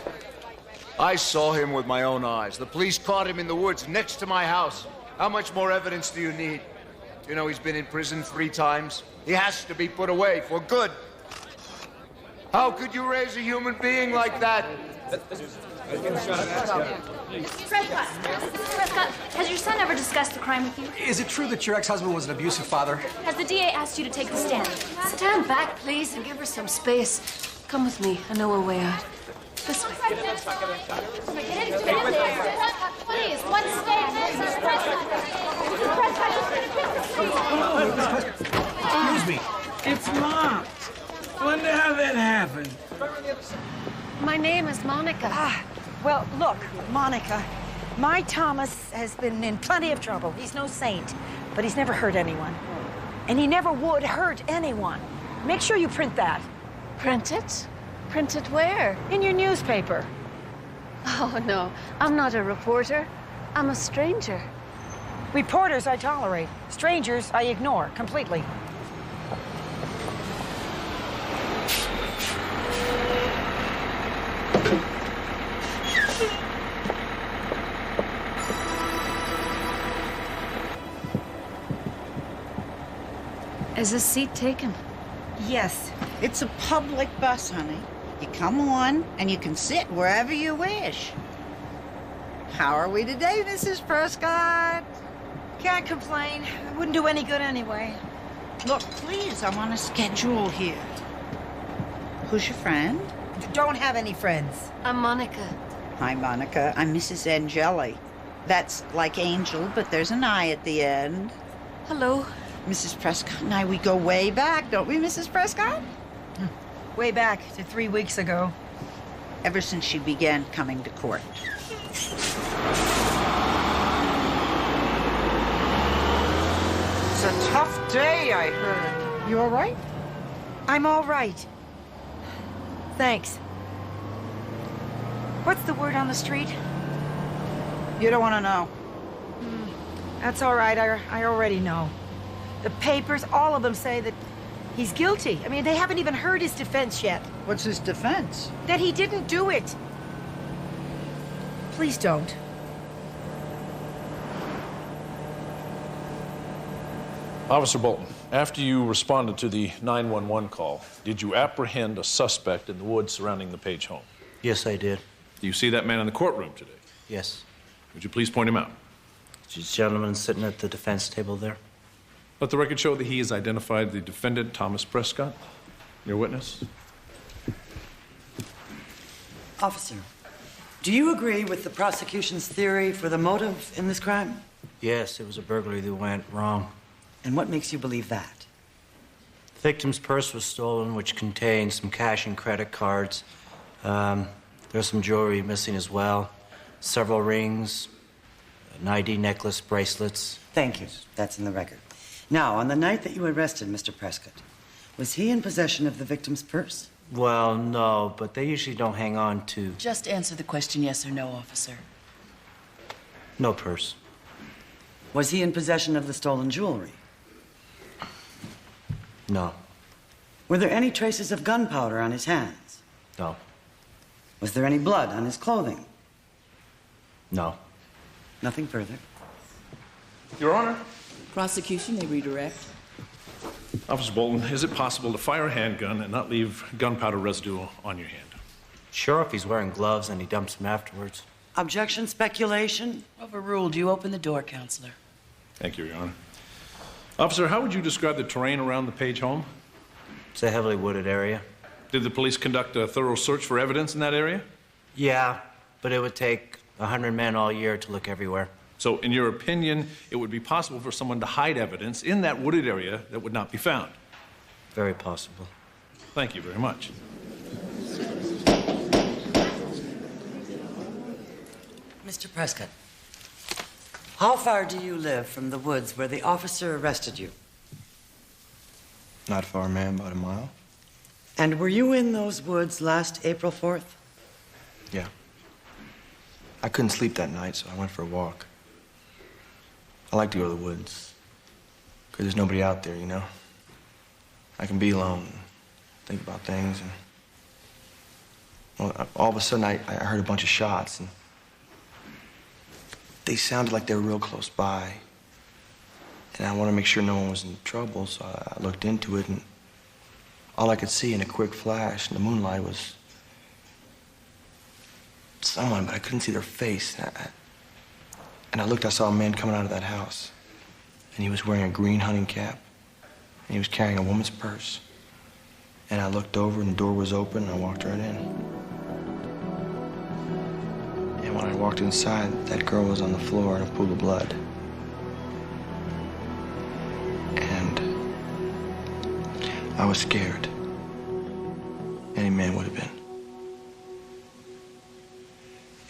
I saw him with my own eyes. The police caught him in the woods next to my house. How much more evidence do you need? You know he's been in prison 3 times. He has to be put away for good. How could you raise a human being like that? Prescott, has your son ever discussed the crime with you? Is it true that your ex-husband was an abusive father? Has the DA asked you to take the stand? Stand back, please, and give her some space. Come with me. I know a way out. This way. Please, one statement. Excuse me. It's locked. Wonder how that happened. My name is Monica. Well, look, Monica, my Thomas has been in plenty of trouble. He's no saint, but he's never hurt anyone. And he never would hurt anyone. Make sure you print that. Print it? Print it where? In your newspaper. Oh, no. I'm not a reporter. I'm a stranger. Reporters I tolerate. Strangers I ignore completely. Is this seat taken? Yes. It's a public bus, honey. You come on, and you can sit wherever you wish. How are we today, Mrs. Prescott? Can't complain. It wouldn't do any good anyway. Look, please, I'm on a schedule here. Who's your friend? Don't have any friends. I'm Monica. Hi, Monica. I'm Mrs. Angeli. That's like Angel, but there's an I at the end. Hello. Mrs. Prescott and I, we go way back, don't we, Mrs. Prescott? Way back to 3 weeks ago. Ever since she began coming to court. It's a tough day, I heard. You all right? I'm all right. Thanks. What's the word on the street? You don't want to know. That's all right. I already know. The papers, all of them say that he's guilty. I mean, they haven't even heard his defense yet. What's his defense? That he didn't do it. Please don't. Officer Bolton, after you responded to the 911 call, did you apprehend a suspect in the woods surrounding the Page home? Yes, I did. Do you see that man in the courtroom today? Yes. Would you please point him out? This gentleman sitting at the defense table there. Let the record show that he has identified the defendant, Thomas Prescott. Your witness? Officer, do you agree with the prosecution's theory for the motive in this crime? Yes, it was a burglary that went wrong. And what makes you believe that? The victim's purse was stolen, which contained some cash and credit cards. There's some jewelry missing as well. Several rings, an ID necklace, bracelets. Thank you. That's in the record. Now, on the night that you arrested Mr. Prescott, was he in possession of the victim's purse? Well, no, but they usually don't hang on to... Just answer the question yes or no, officer. No purse. Was he in possession of the stolen jewelry? No. Were there any traces of gunpowder on his hands? No. Was there any blood on his clothing? No. Nothing further. Your Honor. Prosecution may redirect. Officer Bolton, is it possible to fire a handgun and not leave gunpowder residue on your hand? Sure, if he's wearing gloves and he dumps them afterwards. Objection, speculation? Overruled. You open the door, Counselor. Thank you, Your Honor. Officer, how would you describe the terrain around the Page home? It's a heavily wooded area. Did the police conduct a thorough search for evidence in that area? Yeah, but it would take 100 men all year to look everywhere. So, in your opinion, it would be possible for someone to hide evidence in that wooded area that would not be found? Very possible. Thank you very much. Mr. Prescott, how far do you live from the woods where the officer arrested you? Not far, ma'am, about a mile. And were you in those woods last April 4th? Yeah. I couldn't sleep that night, so I went for a walk. I like to go to the woods, because there's nobody out there, you know? I can be alone and think about things, and... Well, all of a sudden, I heard a bunch of shots, and... They sounded like they were real close by. And I wanted to make sure no one was in trouble, so I looked into it, and... all I could see in a quick flash in the moonlight was... someone, but I couldn't see their face. And I looked, I saw a man coming out of that house. And he was wearing a green hunting cap. And he was carrying a woman's purse. And I looked over, and the door was open, and I walked right in. And when I walked inside, that girl was on the floor in a pool of blood. And I was scared. Any man would have been.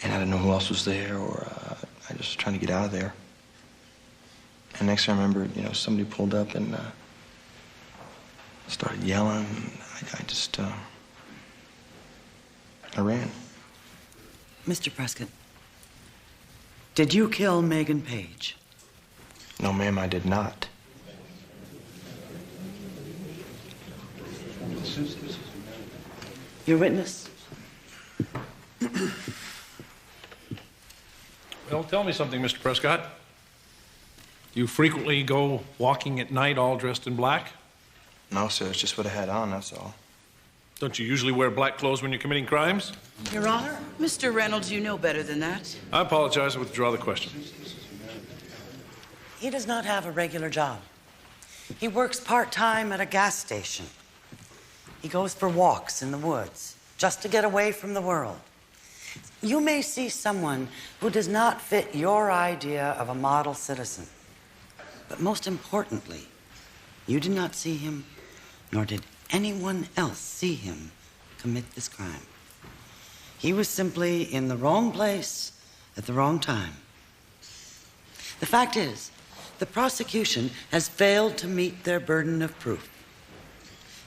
And I didn't know who else was there, or I just was trying to get out of there. And next thing I remember, you know, somebody pulled up and started yelling. I ran. Mr. Prescott, did you kill Megan Page? No, ma'am, I did not. Your witness? Well, tell me something, Mr. Prescott. You frequently go walking at night all dressed in black? No, sir. It's just what I had on, that's all. Don't you usually wear black clothes when you're committing crimes? Your Honor, Mr. Reynolds, you know better than that. I apologize. I withdraw the question. He does not have a regular job. He works part-time at a gas station. He goes for walks in the woods, just to get away from the world. You may see someone who does not fit your idea of a model citizen. But most importantly, you did not see him, nor did anyone else see him commit this crime. He was simply in the wrong place at the wrong time. The fact is, the prosecution has failed to meet their burden of proof.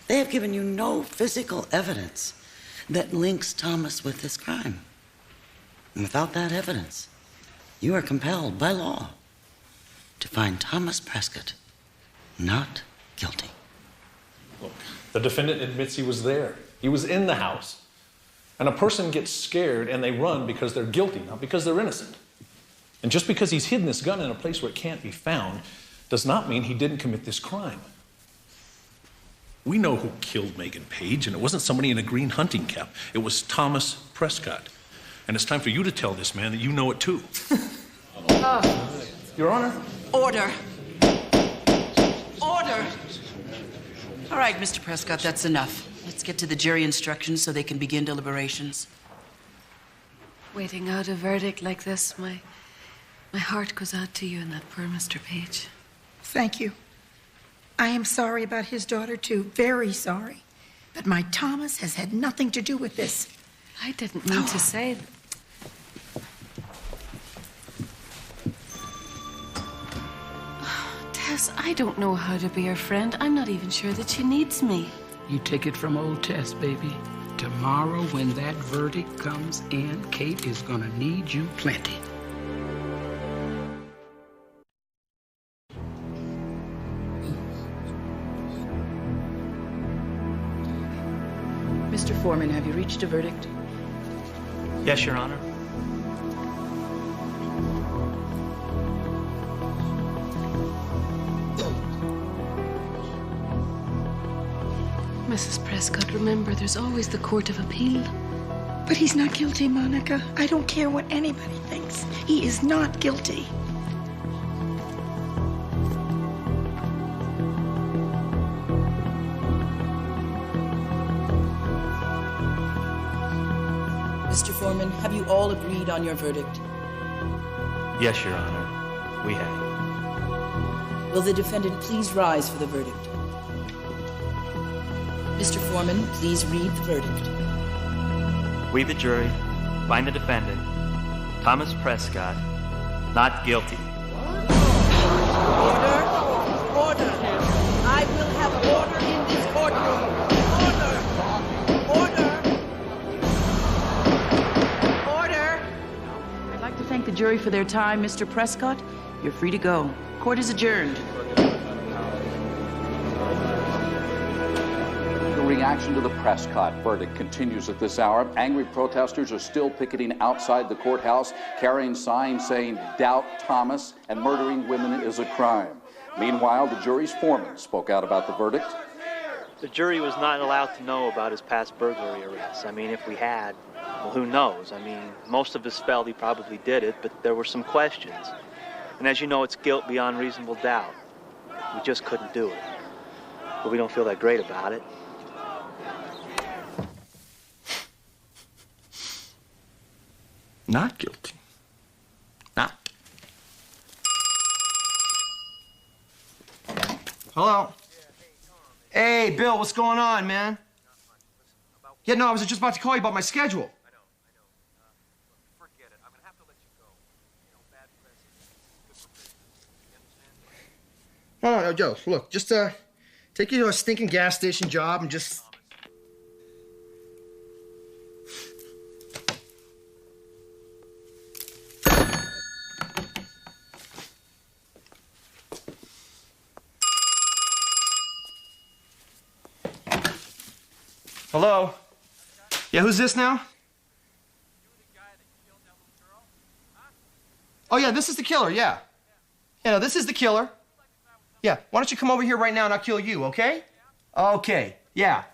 They have given you no physical evidence that links Thomas with this crime. And without that evidence, you are compelled by law to find Thomas Prescott not guilty. Look, the defendant admits he was there. He was in the house. And a person gets scared and they run because they're guilty, not because they're innocent. And just because he's hidden this gun in a place where it can't be found does not mean he didn't commit this crime. We know who killed Megan Page, and it wasn't somebody in a green hunting cap. It was Thomas Prescott. And it's time for you to tell this man that you know it too. Your Honor. Order. Order. All right, Mr. Prescott, that's enough. Let's get to the jury instructions so they can begin deliberations. Waiting out a verdict like this, my heart goes out to you and that poor Mr. Page. Thank you. I am sorry about his daughter, too. Very sorry. But my Thomas has had nothing to do with this. I didn't mean to say that. Tess, I don't know how to be her friend. I'm not even sure that she needs me. You take it from old Tess, baby. Tomorrow, when that verdict comes in, Kate is gonna need you plenty. Mr. Foreman, have you reached a verdict? Yes, Your Honor. Mrs. Prescott, remember, there's always the Court of Appeal. But he's not guilty, Monica. I don't care what anybody thinks. He is not guilty. Mr. Foreman, have you all agreed on your verdict? Yes, Your Honor. We have. Will the defendant please rise for the verdict? Mr. Foreman, please read the verdict. We, the jury, find the defendant, Thomas Prescott, not guilty. Order! Order! I will have order in this courtroom. Order! Order! I'd like to thank the jury for their time. Mr. Prescott, you're free to go. Court is adjourned. Reaction to the Prescott verdict continues at this hour. Angry protesters are still picketing outside the courthouse, carrying signs saying, "Doubt Thomas," and "Murdering women is a crime." Meanwhile, the jury's foreman spoke out about the verdict. The jury was not allowed to know about his past burglary arrests. I mean, if we had, well, who knows? I mean, most of us felt he probably did it, but there were some questions. And as you know, it's guilt beyond reasonable doubt. We just couldn't do it. But we don't feel that great about it. Not guilty. Not. Hello? Hey, Bill, what's going on, man? Yeah, no, I was just about to call you about my schedule. No, Joe, look, just take you to a stinking gas station job and just... Hello? Yeah, who's this now? Oh, yeah, this is the killer, yeah. Yeah, no, this is the killer. Yeah, why don't you come over here right now and I'll kill you, okay? Okay, yeah,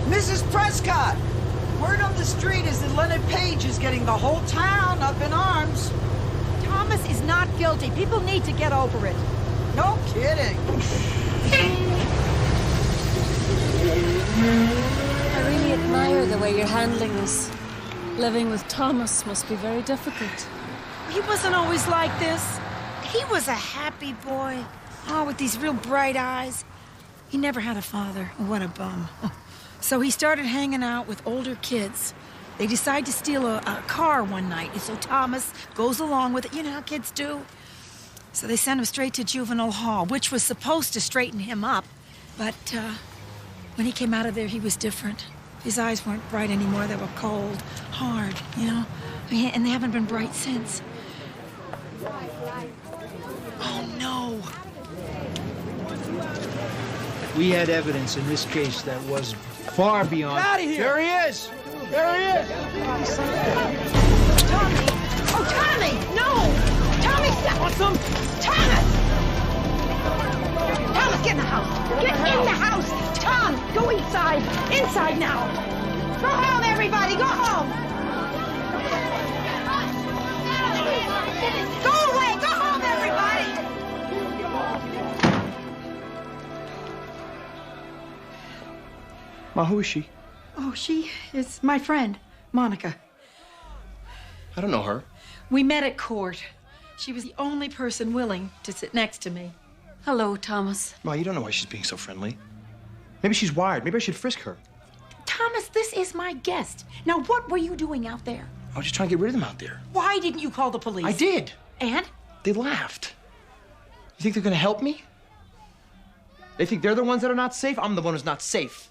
Mrs. Prescott! Word on the street is that Leonard Page is getting the whole town up in arms. Thomas is not guilty. People need to get over it. No kidding. I really admire the way you're handling this. Living with Thomas must be very difficult. He wasn't always like this. He was a happy boy. Oh, with these real bright eyes. He never had a father. What a bum. So he started hanging out with older kids. They decide to steal a car one night, and so Thomas goes along with it. You know how kids do. So they send him straight to juvenile hall, which was supposed to straighten him up. But when he came out of there, he was different. His eyes weren't bright anymore. They were cold, hard, you know? And they haven't been bright since. Oh, no. We had evidence in this case that was far beyond... Get out of here! There he is! There he is! Tommy! Oh, Tommy! No! Tommy, stop! Want some? Thomas! Thomas, get in the house! Get in the house! Tom, go inside! Inside now! Go home, everybody! Go home! Go away! Go home, everybody! Ma, who is she? Oh, she is my friend, Monica. I don't know her. We met at court. She was the only person willing to sit next to me. Hello, Thomas. Ma, you don't know why she's being so friendly. Maybe she's wired. Maybe I should frisk her. Thomas, this is my guest. Now, what were you doing out there? I was just trying to get rid of them out there. Why didn't you call the police? I did. And? They laughed. You think they're gonna help me? They think they're the ones that are not safe? I'm the one who's not safe.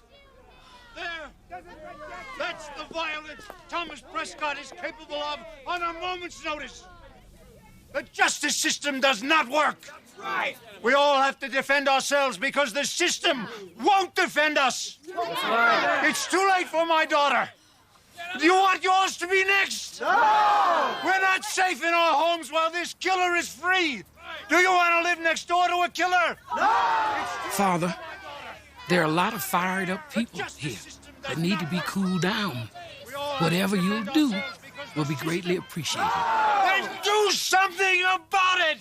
That's the violence Thomas Prescott is capable of on a moment's notice. The justice system does not work. That's right. We all have to defend ourselves because the system won't defend us. That's right. It's too late for my daughter. Do you want yours to be next? No! We're not safe in our homes while this killer is free. Do you want to live next door to a killer? No! Father, there are a lot of fired up people here that need to be cooled down. Whatever you'll do will be greatly appreciated. Then do something about it!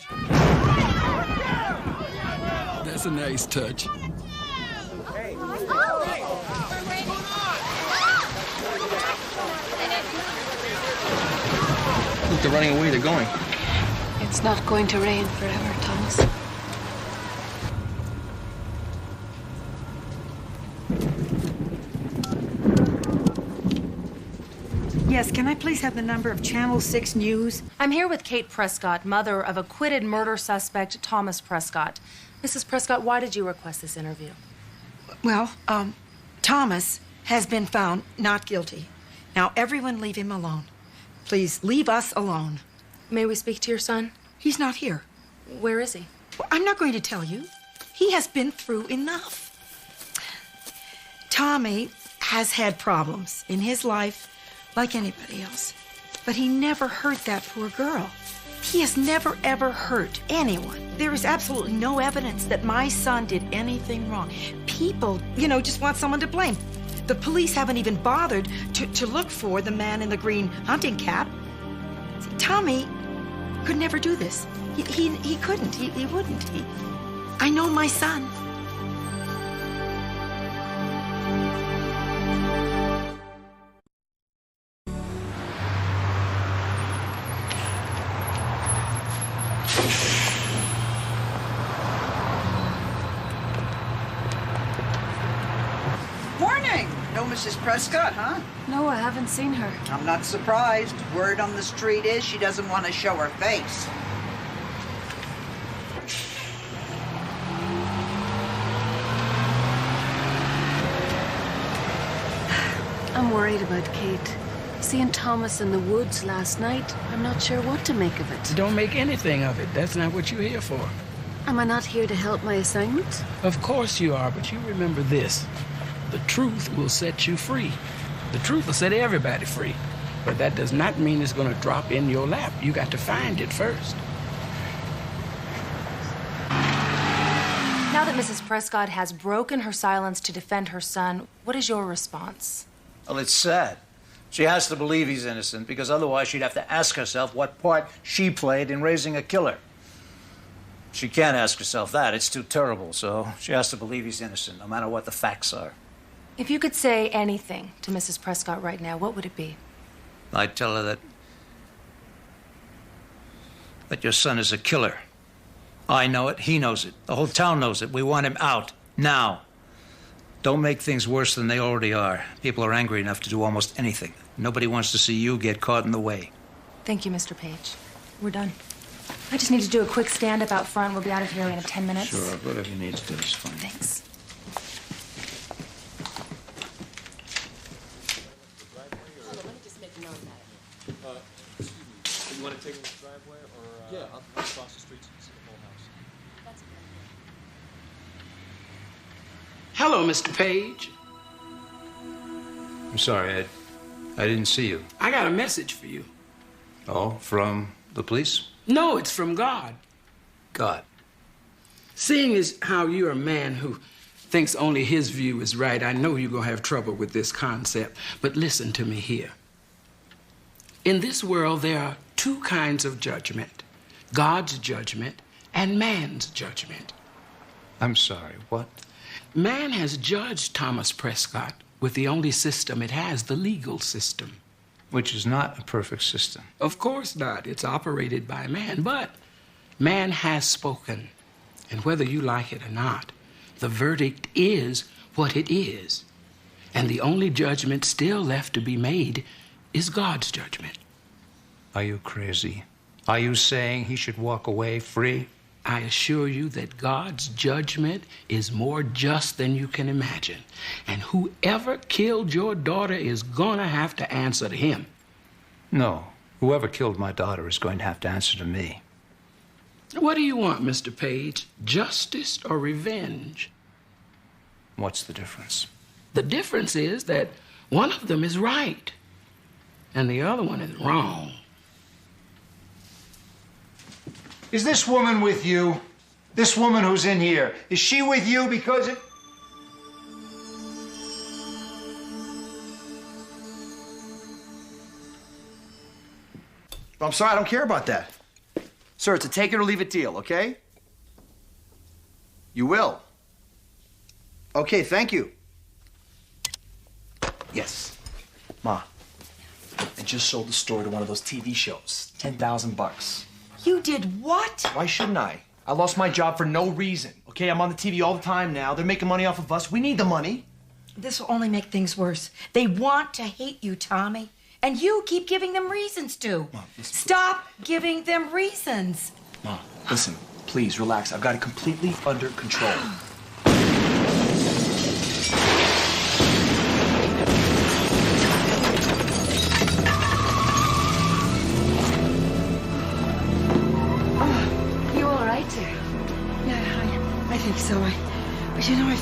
That's a nice touch. Look, they're running away. They're going. It's not going to rain forever, Thomas. Yes, can I please have the number of Channel 6 News? I'm here with Kate Prescott, mother of acquitted murder suspect Thomas Prescott. Mrs. Prescott, why did you request this interview? Well, Thomas has been found not guilty. Now, everyone leave him alone. Please, leave us alone. May we speak to your son? He's not here. Where is he? Well, I'm not going to tell you. He has been through enough. Tommy has had problems in his life like anybody else. But he never hurt that poor girl. He has never, ever hurt anyone. There is absolutely no evidence that my son did anything wrong. People, just want someone to blame. The police haven't even bothered to look for the man in the green hunting cap. See, Tommy could never do this. He couldn't. He wouldn't. I know my son. Morning! No Mrs. Prescott, huh? No, I haven't seen her. I'm not surprised. Word on the street is she doesn't want to show her face. I'm worried about Kate. Seeing Thomas in the woods last night, I'm not sure what to make of it. Don't make anything of it. That's not what you're here for. Am I not here to help my assignment? Of course you are, but you remember this. The truth will set you free. The truth will set everybody free. But that does not mean it's going to drop in your lap. You got to find it first. Now that Mrs. Prescott has broken her silence to defend her son, what is your response? Well, it's sad. She has to believe he's innocent because otherwise she'd have to ask herself what part she played in raising a killer. She can't ask herself that. It's too terrible, so she has to believe he's innocent, no matter what the facts are. If you could say anything to Mrs. Prescott right now, what would it be? I'd tell her that your son is a killer. I know it, he knows it, the whole town knows it. We want him out, now. Don't make things worse than they already are. People are angry enough to do almost anything. Nobody wants to see you get caught in the way. Thank you, Mr. Page. We're done. I just need to do a quick stand-up out front. We'll be out of here in 10 minutes. Sure, whatever you need to do is fine. Thanks. You want to take him to the driveway, or yeah, I'll cross the streets and see the whole house. Hello, Mr. Page. I'm sorry, I didn't see you. I got a message for you. Oh, from the police? No, it's from God. God. Seeing as how you're a man who thinks only his view is right, I know you're going to have trouble with this concept, but listen to me here. In this world, there are two kinds of judgment: God's judgment and man's judgment. I'm sorry, what? Man has judged Thomas Prescott with the only system it has, the legal system. Which is not a perfect system. Of course not. It's operated by man, but man has spoken. And whether you like it or not, the verdict is what it is. And the only judgment still left to be made is God's judgment. Are you crazy? Are you saying he should walk away free? I assure you that God's judgment is more just than you can imagine. And whoever killed your daughter is gonna have to answer to him. No. Whoever killed my daughter is going to have to answer to me. What do you want, Mr. Page? Justice or revenge? What's the difference? The difference is that one of them is right, and the other one is wrong. Is this woman with you? This woman who's in here, is she with you because it... I'm sorry, I don't care about that. Sir, it's a take it or leave it deal, okay? You will. Okay, thank you. Yes. Ma, I just sold the store to one of those TV shows. $10,000. You did what? Why shouldn't I? I lost my job for no reason. Okay, I'm on the TV all the time now. They're making money off of us. We need the money. This will only make things worse. They want to hate you, Tommy. And you keep giving them reasons to. Mom, listen. Stop giving them reasons. Mom, listen, please relax. I've got it completely under control. You all right, dear? Yeah, I think so. But you know, I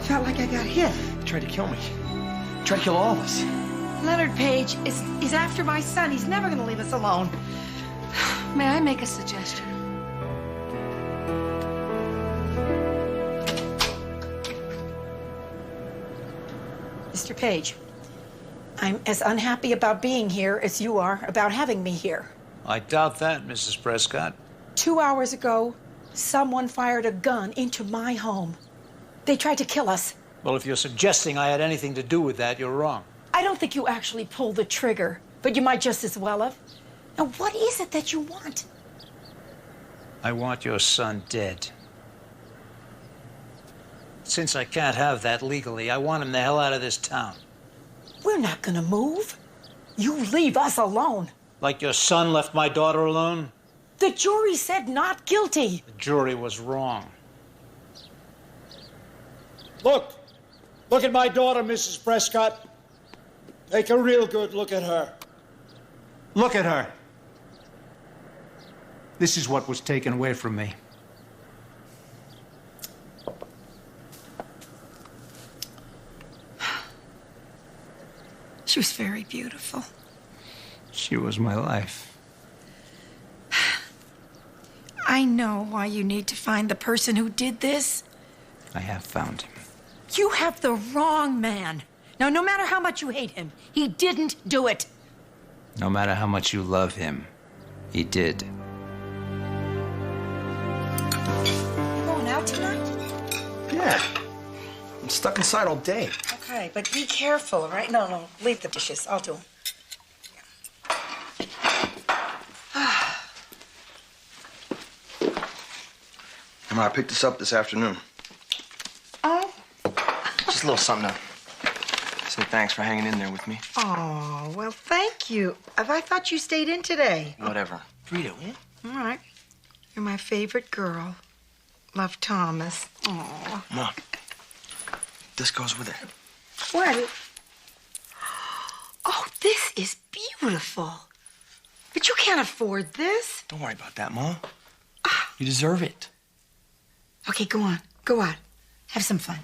felt like I got hit. He tried to kill me. He tried to kill all of us. Leonard Page is after my son. He's never going to leave us alone. May I make a suggestion? Mr. Page, I'm as unhappy about being here as you are about having me here. I doubt that, Mrs. Prescott. 2 hours ago, someone fired a gun into my home. They tried to kill us. Well, if you're suggesting I had anything to do with that, you're wrong. I don't think you actually pulled the trigger, but you might just as well have. Now, what is it that you want? I want your son dead. Since I can't have that legally, I want him the hell out of this town. We're not gonna move. You leave us alone. Like your son left my daughter alone? The jury said not guilty. The jury was wrong. Look at my daughter, Mrs. Prescott. Take a real good look at her. Look at her. This is what was taken away from me. She was very beautiful. She was my life. I know why you need to find the person who did this. I have found him. You have the wrong man. Now, no matter how much you hate him, he didn't do it. No matter how much you love him, he did. Going out tonight? Yeah. I'm stuck inside all day. Okay, but be careful, all right? No, leave the dishes. I'll do them. Emma, I picked this up this afternoon. Oh? Just a little something to say thanks for hanging in there with me. Oh, well, thank you. I thought you stayed in today. Whatever. Rita, All right. You're my favorite girl. Love, Thomas. Aw. Mom, this goes with it. What? Oh, this is beautiful. But you can't afford this. Don't worry about that, Mom. You deserve it. Okay, go on. Go out. Have some fun.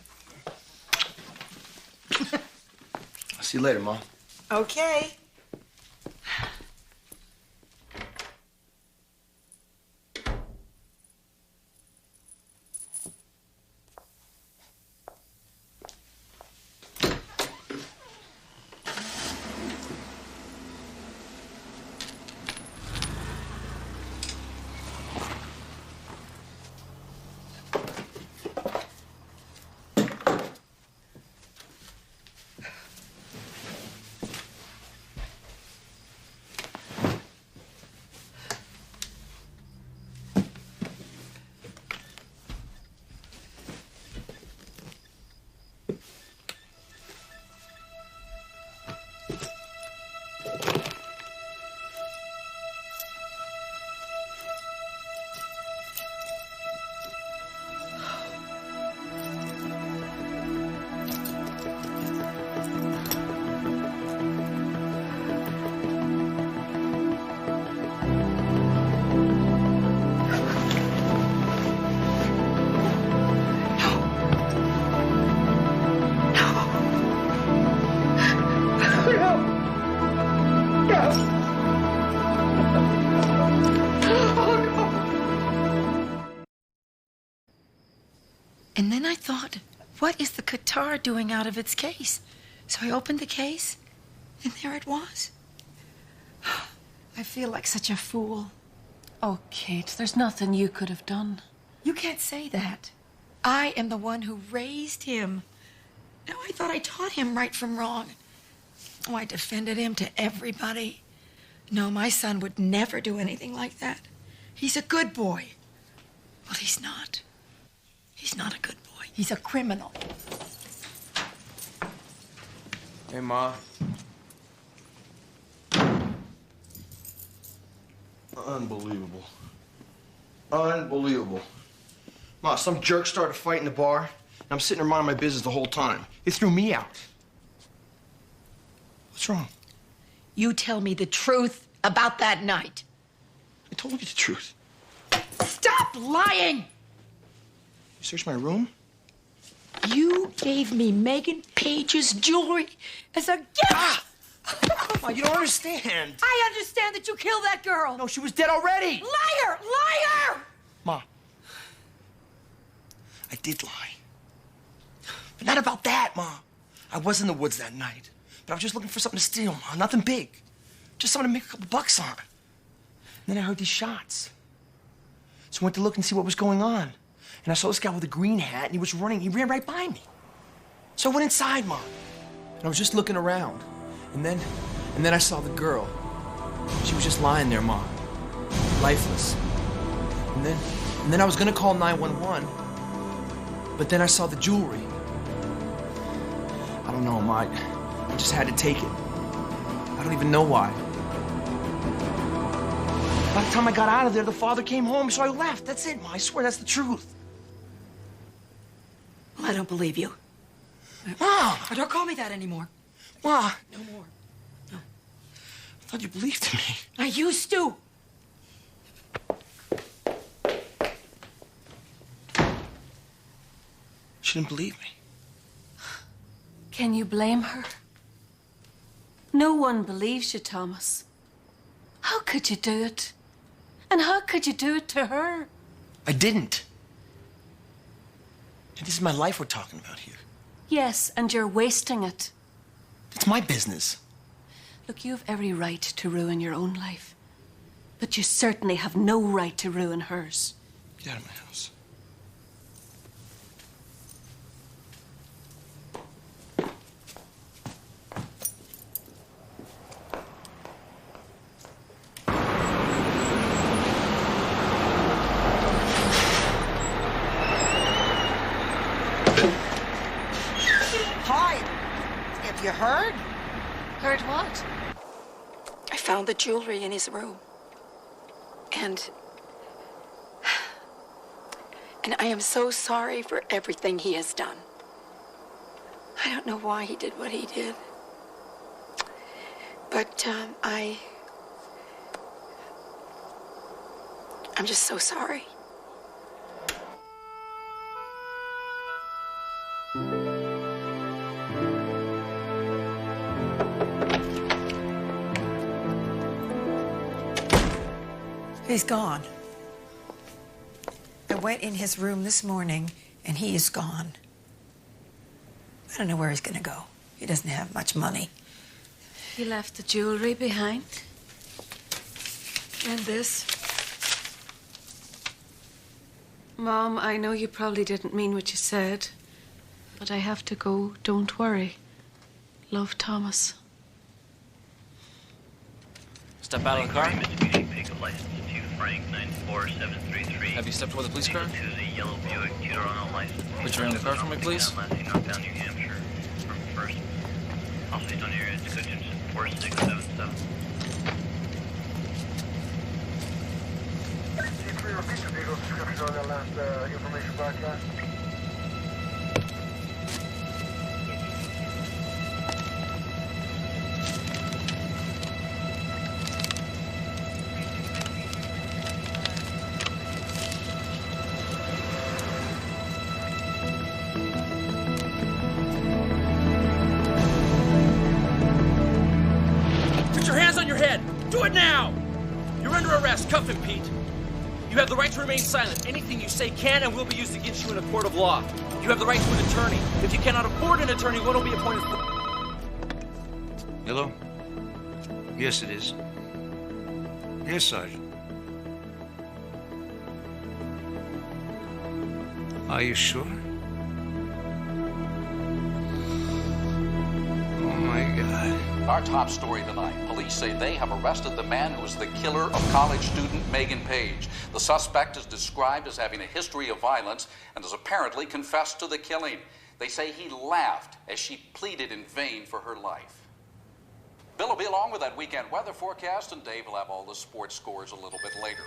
I'll see you later, Mom. Okay. And then I thought, what is the guitar doing out of its case? So I opened the case, and there it was. I feel like such a fool. Oh, Kate, there's nothing you could have done. You can't say that. I am the one who raised him. Now, I thought I taught him right from wrong. Oh, I defended him to everybody. No, my son would never do anything like that. He's a good boy. Well, he's not. He's not a good boy. He's a criminal. Hey, Ma. Unbelievable. Unbelievable. Ma, some jerk started a fight in the bar, and I'm sitting there minding my business the whole time. They threw me out. What's wrong? You tell me the truth about that night. I told you the truth. Stop lying! You searched my room? You gave me Megan Page's jewelry as a gift! Ah! Ma, you don't understand. I understand that you killed that girl! No, she was dead already! Liar! Liar! Ma, I did lie. But not about that, Ma. I was in the woods that night, but I was just looking for something to steal, Ma. Nothing big. Just something to make a couple bucks on. And then I heard these shots. So I went to look and see what was going on. And I saw this guy with a green hat, and he was running. He ran right by me. So I went inside, Ma. And I was just looking around. And then I saw the girl. She was just lying there, Ma. Lifeless. And then I was gonna call 911. But then I saw the jewelry. I don't know, Ma. I just had to take it. I don't even know why. By the time I got out of there, the father came home, so I left. That's it, Ma. I swear that's the truth. Well, I don't believe you. Mom! Don't call me that anymore. Ma, no more. No. I thought you believed in me. I used to. She didn't believe me. Can you blame her? No one believes you, Thomas. How could you do it? And how could you do it to her? I didn't. And this is my life we're talking about here. Yes, and you're wasting it. It's my business. Look, you have every right to ruin your own life. But you certainly have no right to ruin hers. Get out of my house. Hi. Have you heard? Heard what? I found the jewelry in his room. And I am so sorry for everything he has done. I don't know why he did what he did. But I'm just so sorry. He's gone. I went in his room this morning, and he is gone. I don't know where he's gonna go. He doesn't have much money. He left the jewelry behind. And this. Mom, I know you probably didn't mean what you said, but I have to go. Don't worry. Love, Thomas. Step out of the car. Have you stepped toward the police car? Put your hand in the car for me, please. Put your hands on your head! Do it now! You're under arrest. Cuff him, Pete. You have the right to remain silent. Anything you say can and will be used against you in a court of law. You have the right to an attorney. If you cannot afford an attorney, one will be appointed. Hello? Yes, it is. Yes, Sergeant. Are you sure? Oh, my God. Our top story tonight. Police say they have arrested the man who was the killer of college student Megan Page. The suspect is described as having a history of violence and has apparently confessed to the killing. They say he laughed as she pleaded in vain for her life. Bill will be along with that weekend weather forecast, and Dave will have all the sports scores a little bit later.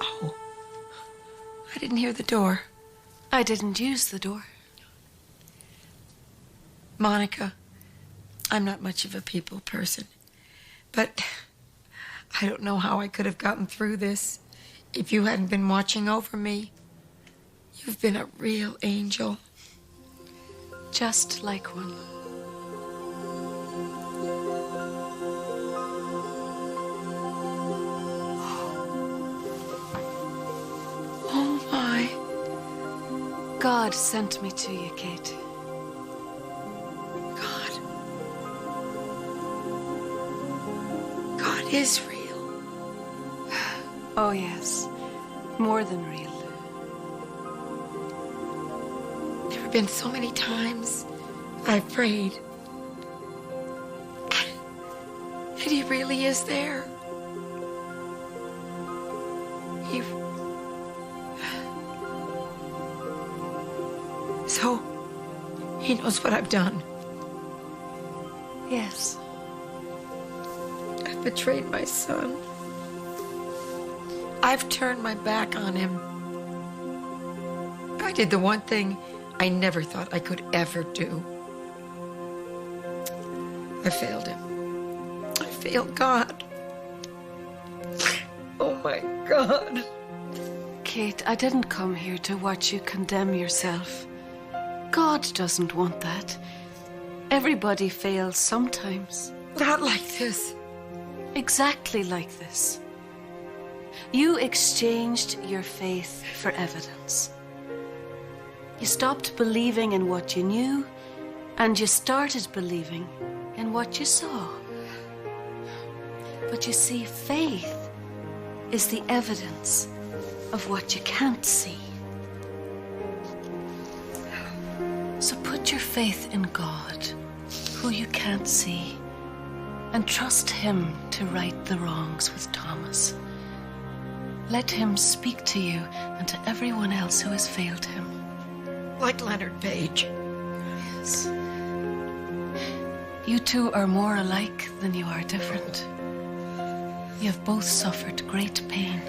Oh. I didn't hear the door. I didn't use the door. Monica, I'm not much of a people person, but I don't know how I could have gotten through this if you hadn't been watching over me. You've been a real angel. Just like one. Oh, my. God sent me to you, Kate. God is real. Oh, yes. More than real. There have been so many times I've prayed. And he really is there. So, he knows what I've done. Yes. I've betrayed my son. I've turned my back on him. I did the one thing I never thought I could ever do. I failed him. I failed God. Oh my God. Kate, I didn't come here to watch you condemn yourself. God doesn't want that. Everybody fails sometimes. Not like this. Exactly like this. You exchanged your faith for evidence. You stopped believing in what you knew, and you started believing in what you saw. But you see, faith is the evidence of what you can't see. So put your faith in God, who you can't see, and trust Him to right the wrongs with Thomas. Let Him speak to you and to everyone else who has failed Him. Like Leonard Page. Yes. You two are more alike than you are different. You have both suffered great pain.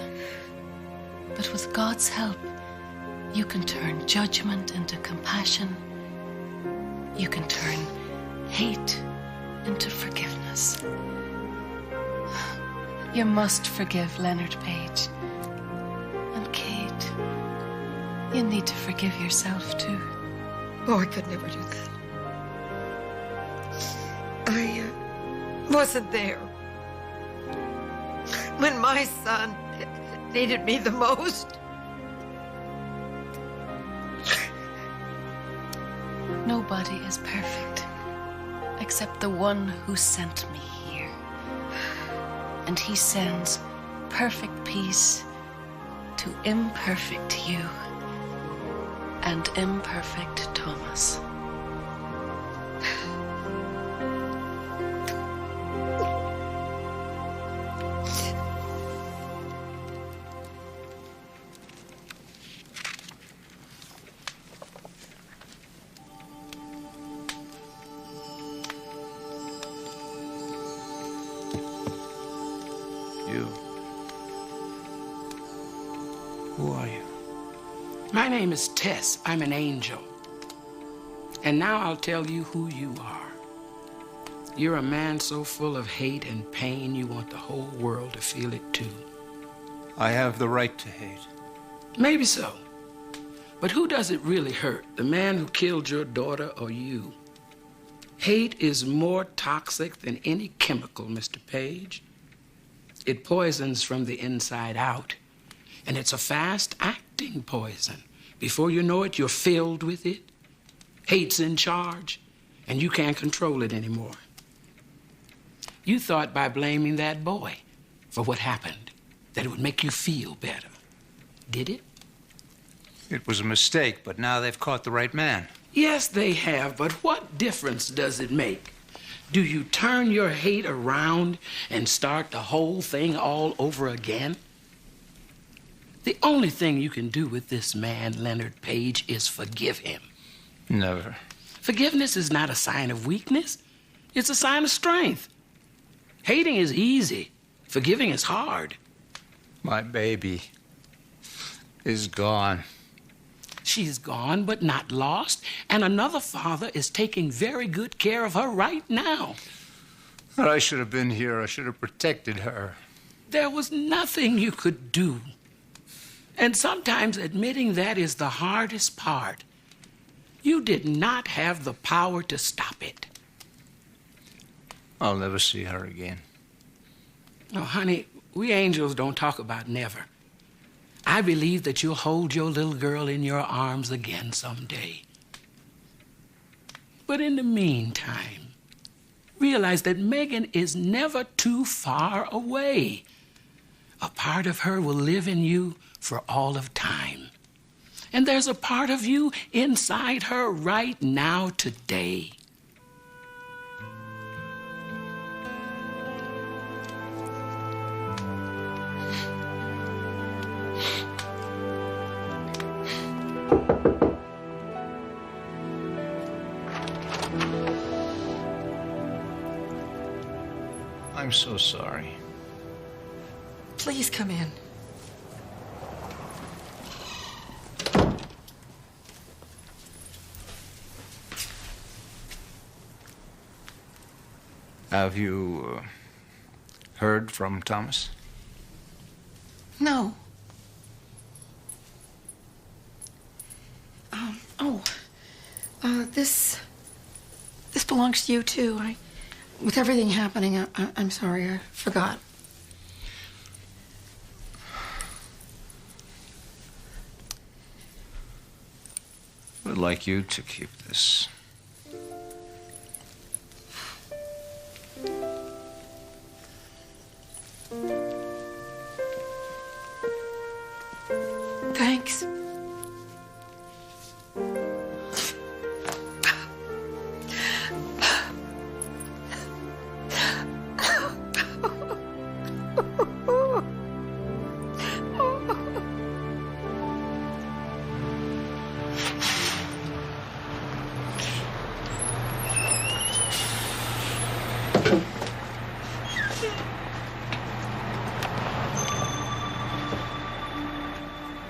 But with God's help, you can turn judgment into compassion. You can turn hate into forgiveness. You must forgive Leonard Page. And Kate, you need to forgive yourself too. Oh, I could never do that. I wasn't there when my son needed me the most. Nobody is perfect except the one who sent me here. And He sends perfect peace to imperfect you and imperfect Thomas. Who are you? My name is Tess. I'm an angel. And now I'll tell you who you are. You're a man so full of hate and pain, you want the whole world to feel it too. I have the right to hate. Maybe so. But who does it really hurt? The man who killed your daughter or you? Hate is more toxic than any chemical, Mr. Page. It poisons from the inside out. And it's a fast-acting poison. Before you know it, you're filled with it. Hate's in charge, and you can't control it anymore. You thought by blaming that boy for what happened that it would make you feel better. Did it? It was a mistake, but now they've caught the right man. Yes, they have, but what difference does it make? Do you turn your hate around and start the whole thing all over again? The only thing you can do with this man, Leonard Page, is forgive him. Never. Forgiveness is not a sign of weakness. It's a sign of strength. Hating is easy. Forgiving is hard. My baby is gone. She's gone, but not lost. And another father is taking very good care of her right now. But I should have been here. I should have protected her. There was nothing you could do. And sometimes admitting that is the hardest part. You did not have the power to stop it. I'll never see her again. Oh, honey, we angels don't talk about never. I believe that you'll hold your little girl in your arms again someday. But in the meantime, realize that Megan is never too far away. A part of her will live in you for all of time. And there's a part of you inside her right now, today. I'm so sorry. Please come in. Have you heard from Thomas? No. This belongs to you too. With everything happening, I'm sorry, I forgot. I would like you to keep this. Thanks.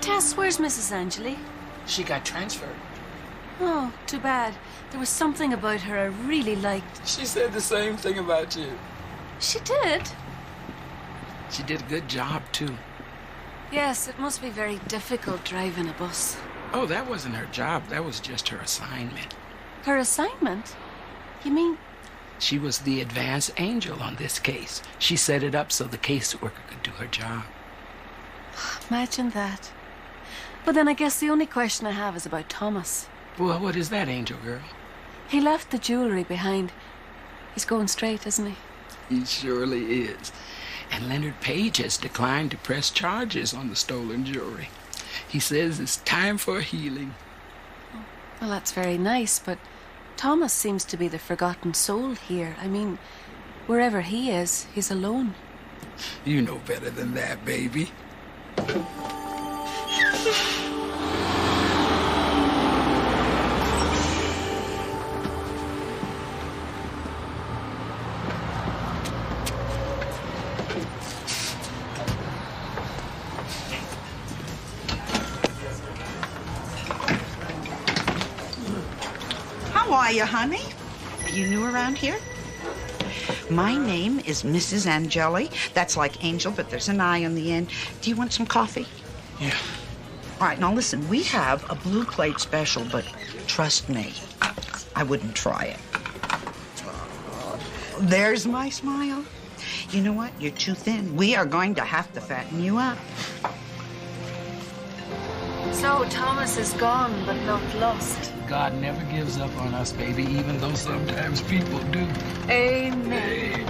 Tess, where's Mrs. Angeli? She got transferred. Oh, too bad. There was something about her I really liked. She said the same thing about you. She did? She did a good job, too. Yes, it must be very difficult driving a bus. Oh, that wasn't her job. That was just her assignment. Her assignment? You mean? She was the advance angel on this case. She set it up so the caseworker could do her job. Imagine that. But then I guess the only question I have is about Thomas. Well, what is that, Angel Girl? He left the jewelry behind. He's going straight, isn't he? He surely is. And Leonard Page has declined to press charges on the stolen jewelry. He says it's time for healing. Well, that's very nice, but Thomas seems to be the forgotten soul here. I mean, wherever he is, he's alone. You know better than that, baby. How are you, honey? Are you new around here? My name is Mrs. Angeli. That's like Angel, but there's an I on the end. Do you want some coffee? Yeah. All right, now listen, we have a blue plate special, but trust me, I wouldn't try it. There's my smile. You know what? You're too thin. We are going to have to fatten you up. So Thomas is gone, but not lost. God never gives up on us, baby, even though sometimes people do. Amen.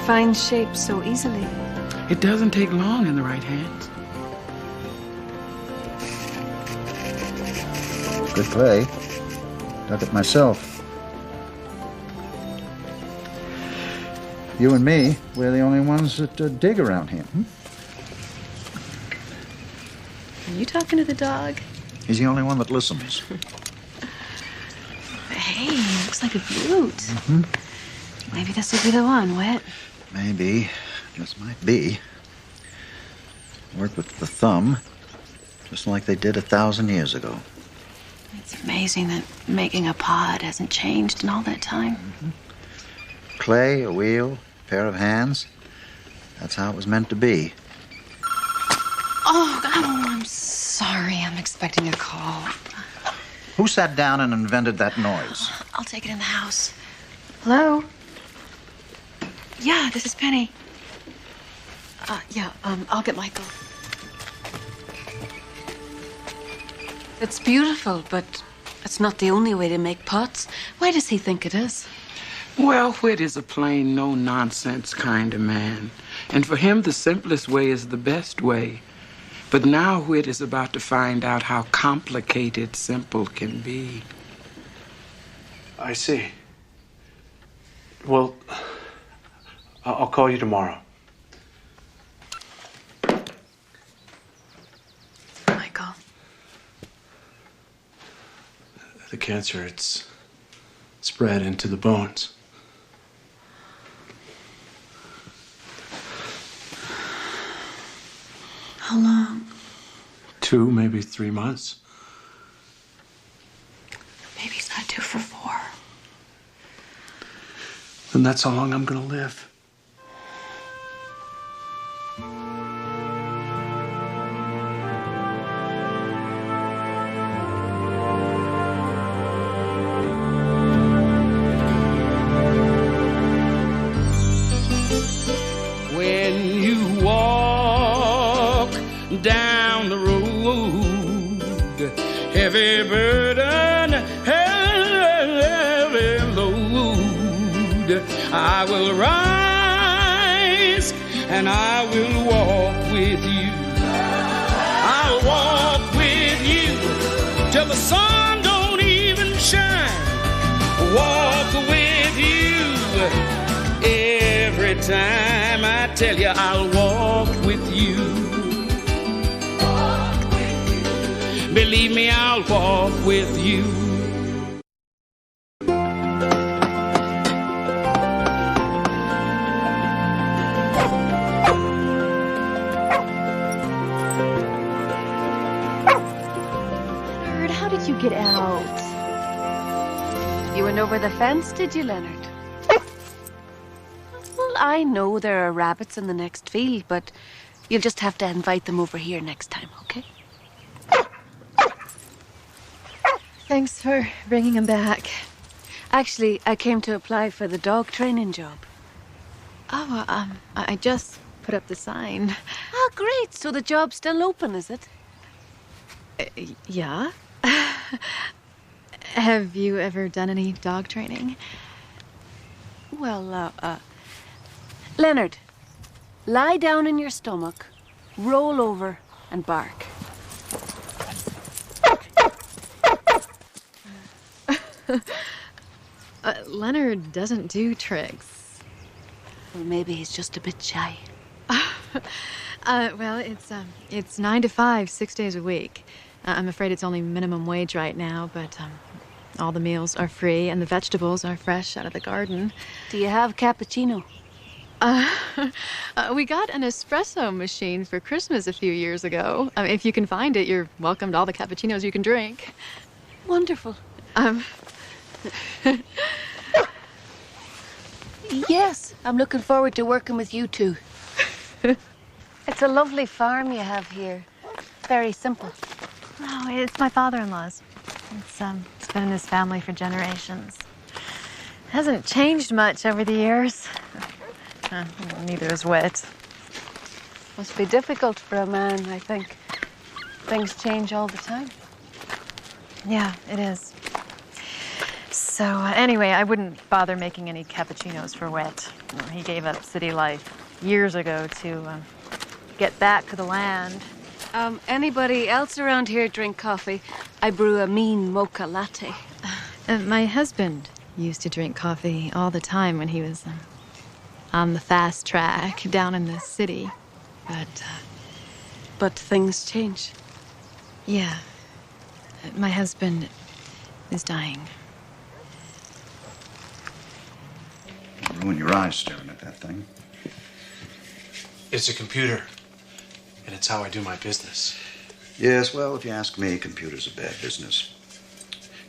Finds shape so easily. It doesn't take long in the right hands. Good play. Dug it myself. You and me, we're the only ones that dig around here. Are you talking to the dog? He's the only one that listens. Hey, looks like a boot. Maybe this will be the one, Whit. Maybe. Just might be. Work with the thumb, just like they did 1,000 years ago. It's amazing that making a pod hasn't changed in all that time. Clay, a wheel, a pair of hands. That's how it was meant to be. Oh, I'm sorry. I'm expecting a call. Who sat down and invented that noise? I'll take it in the house. Hello? Yeah, this is Penny. I'll get Michael. It's beautiful, but it's not the only way to make pots. Why does he think it is? Well, Whit is a plain, no-nonsense kind of man. And for him, the simplest way is the best way. But now Whit is about to find out how complicated simple can be. I see. Well, I'll call you tomorrow. Michael. The cancer, it's spread into the bones. How long? 2, maybe 3 months. Maybe he's not due for 4. And that's how long I'm gonna live. When you walk down the road, heavy burden, heavy load, I will rise and I will walk with you. I'll walk with you till the sun don't even shine. Walk with you every time. I tell you, I'll walk with you. Believe me, I'll walk with you. Leonard, how did you get out? You went over the fence, did you, Leonard? Well, I know there are rabbits in the next field, but you'll just have to invite them over here next time, okay? Thanks for bringing him back. Actually, I came to apply for the dog training job. Oh, I just put up the sign. Oh, great. So the job's still open, is it? Yeah. Have you ever done any dog training? Well, Leonard, lie down in your stomach, roll over, and bark. Leonard doesn't do tricks. Well, maybe he's just a bit shy. Well, it's 9 to 5, 6 days a week. I'm afraid it's only minimum wage right now, but all the meals are free and the vegetables are fresh out of the garden. Do you have cappuccino? We got an espresso machine for Christmas a few years ago. If you can find it, you're welcome to all the cappuccinos you can drink. Wonderful. Yes, I'm looking forward to working with you two. It's a lovely farm you have here. Very simple. Oh, it's my father-in-law's. It's been in his family for generations. Hasn't changed much over the years. Neither is Whit. Must be difficult for a man, I think. Things change all the time. Yeah, it is. So anyway, I wouldn't bother making any cappuccinos for Whit. He gave up city life years ago to get back to the land. Anybody else around here drink coffee? I brew a mean mocha latte. My husband used to drink coffee all the time when he was on the fast track down in the city. But things change. Yeah. My husband is dying. Ruin your eyes staring at that thing. It's a computer, and it's how I do my business. Yes, well, if you ask me, computers are bad business.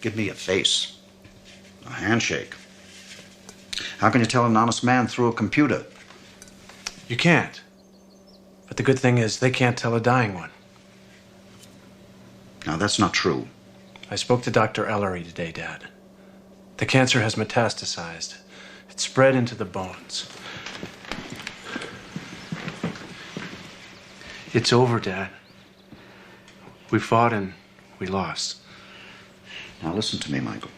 Give me a face, a handshake. How can you tell an honest man through a computer? You can't. But the good thing is, they can't tell a dying one. Now, that's not true. I spoke to Dr. Ellery today, Dad. The cancer has metastasized. It's spread into the bones. It's over, Dad. We fought and we lost. Now listen to me, Michael.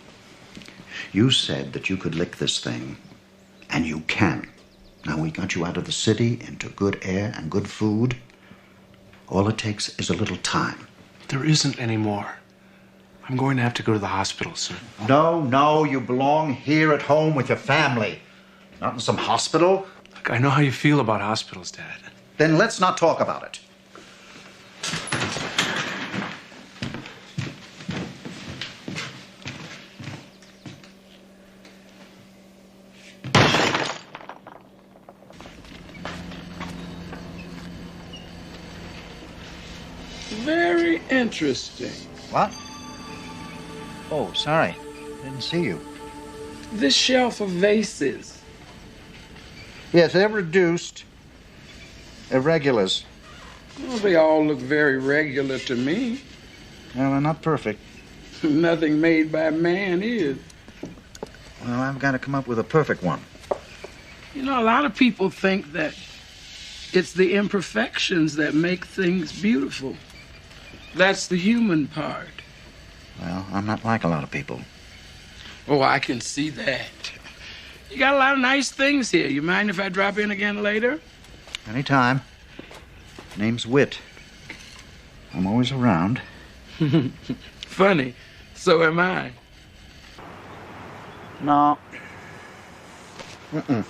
You said that you could lick this thing, and you can. Now we got you out of the city into good air and good food. All it takes is a little time. There isn't any more. I'm going to have to go to the hospital soon. No, you belong here at home with your family. Not in some hospital. Look, I know how you feel about hospitals, Dad. Then let's not talk about it. Very interesting. What? Oh, sorry. Didn't see you. This shelf of vases. Yes, they're reduced. Irregulars. Well, they all look very regular to me. Well, they're not perfect. Nothing made by man is. Well, I've got to come up with a perfect one. You know, a lot of people think that it's the imperfections that make things beautiful. That's the human part. Well, I'm not like a lot of people. Oh, I can see that. You got a lot of nice things here. You mind if I drop in again later? Anytime. Name's Whit. I'm always around. Funny. So am I. No. Mm-mm.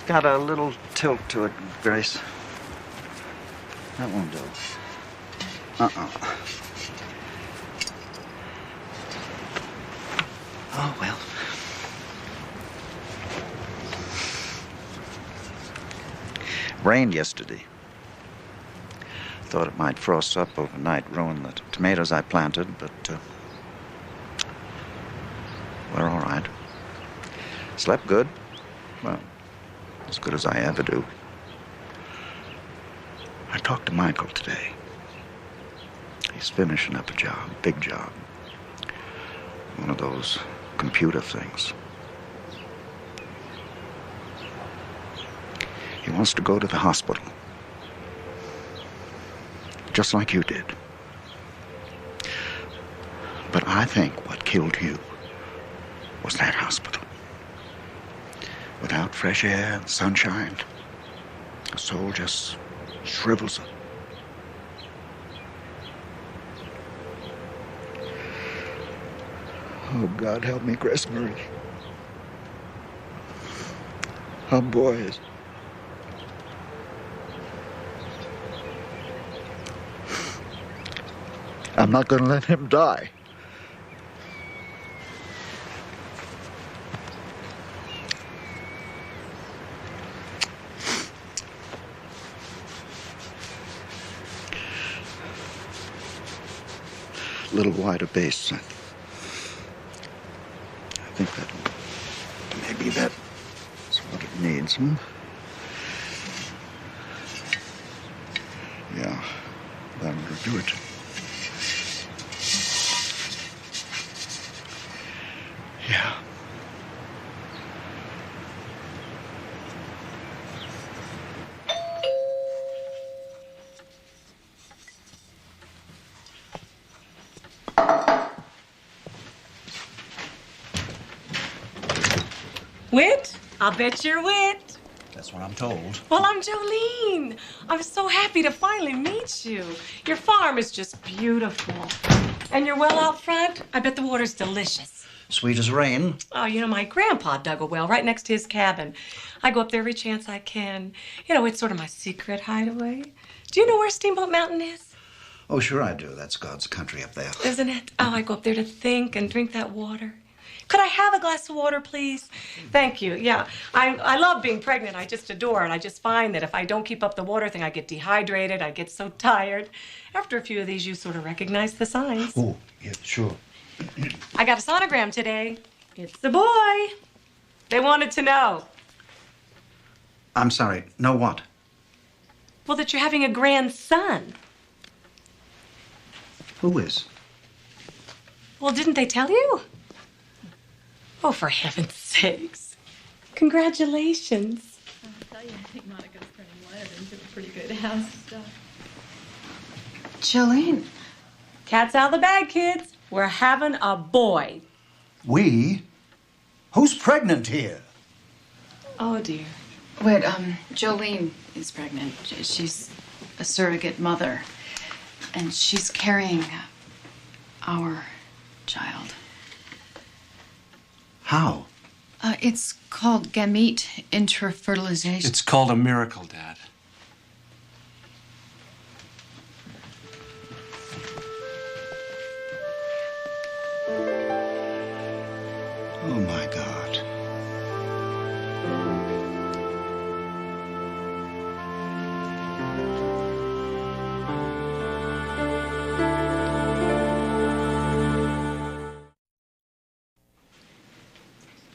Got a little tilt to it, Grace. That won't do. Oh, well. Rained yesterday. Thought it might frost up overnight, ruin the tomatoes I planted, but we're all right. Slept good. Well, as good as I ever do. I talked to Michael today. He's finishing up a job, big job. One of those computer things. He wants to go to the hospital. Just like you did. But I think what killed you was that hospital. Without fresh air and sunshine, the soul just shrivels up. Oh, God, help me, Grace Marie. Our boy is... I'm not going to let him die. A little wider base. I think that maybe that's what it needs, hmm? Yeah, that'll do it. Yeah. Whit? I'll bet you're Whit. That's what I'm told. Well, I'm Jolene. I'm so happy to finally meet you. Your farm is just beautiful. And your well out front, I bet the water's delicious. Sweet as rain. Oh, you know, my grandpa dug a well right next to his cabin. I go up there every chance I can. You know, it's sort of my secret hideaway. Do you know where Steamboat Mountain is? Oh, sure I do. That's God's country up there. Isn't it? Oh, I go up there to think and drink that water. Could I have a glass of water, please? Thank you. Yeah, I love being pregnant. I just adore it. I just find that if I don't keep up the water thing, I get dehydrated. I get so tired. After a few of these, you sort of recognize the signs. Oh, yeah, sure. I got a sonogram today. It's the boy. They wanted to know. I'm sorry. Know what? Well, that you're having a grandson. Who is? Well, didn't they tell you? Oh, for heaven's sakes. Congratulations. I'll tell you, I think Monica's turning Leonard into a pretty good house stuff. Jolene. Cat's out of the bag, kids. We're having a boy. We? Who's pregnant here? Oh, dear. Wait, Jolene is pregnant. She's a surrogate mother. And she's carrying our child. How? It's called gamete intrafertilization. It's called a miracle, Dad. Oh, my God.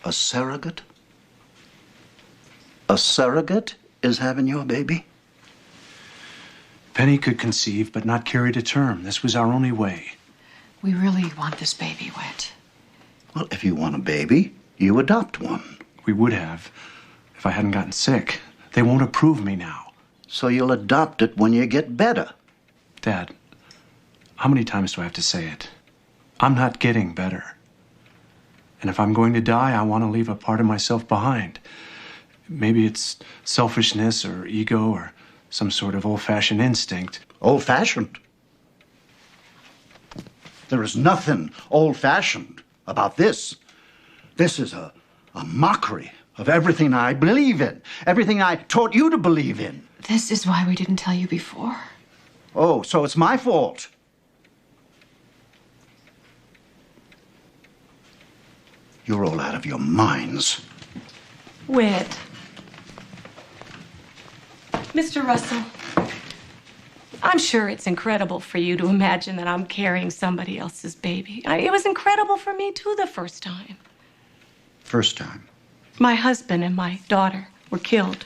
A surrogate? A surrogate is having your baby? Penny could conceive, but not carry to term. This was our only way. We really want this baby, Wet. Well, if you want a baby, you adopt one. We would have, if I hadn't gotten sick. They won't approve me now. So you'll adopt it when you get better. Dad, how many times do I have to say it? I'm not getting better. And if I'm going to die, I want to leave a part of myself behind. Maybe it's selfishness or ego or some sort of old-fashioned instinct. Old-fashioned? There is nothing old-fashioned about this. This is a mockery of everything I believe in, everything I taught you to believe in. This is why we didn't tell you before. Oh, so it's my fault. You're all out of your minds. Wit. Mr. Russell, I'm sure it's incredible for you to imagine that I'm carrying somebody else's baby. It was incredible for me, too, the first time. First time? My husband and my daughter were killed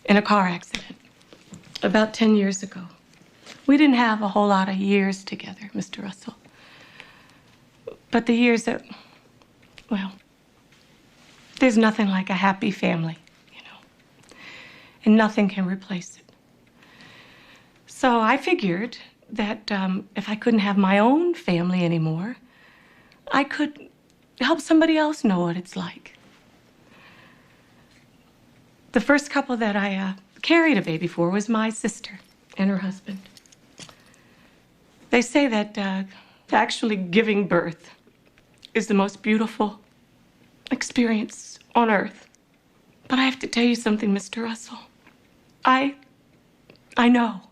in a car accident about 10 years ago. We didn't have a whole lot of years together, Mr. Russell. But the years that, well, there's nothing like a happy family, you know, and nothing can replace it. So I figured that if I couldn't have my own family anymore, I could help somebody else know what it's like. The first couple that I carried a baby for was my sister and her husband. They say that actually giving birth is the most beautiful experience on earth. But I have to tell you something, Mr. Russell. I know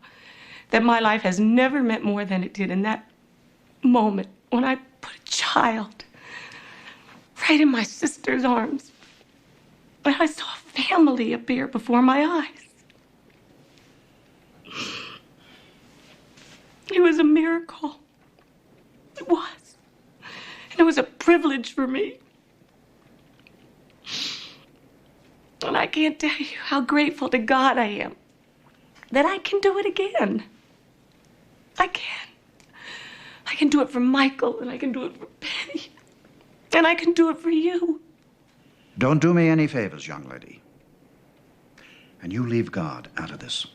that my life has never meant more than it did in that moment when I put a child right in my sister's arms. And I saw a family appear before my eyes. It was a miracle. It was. And it was a privilege for me. And I can't tell you how grateful to God I am that I can do it again. I can. I can do it for Michael, and I can do it for Penny. And I can do it for you. Don't do me any favors, young lady. And you leave God out of this.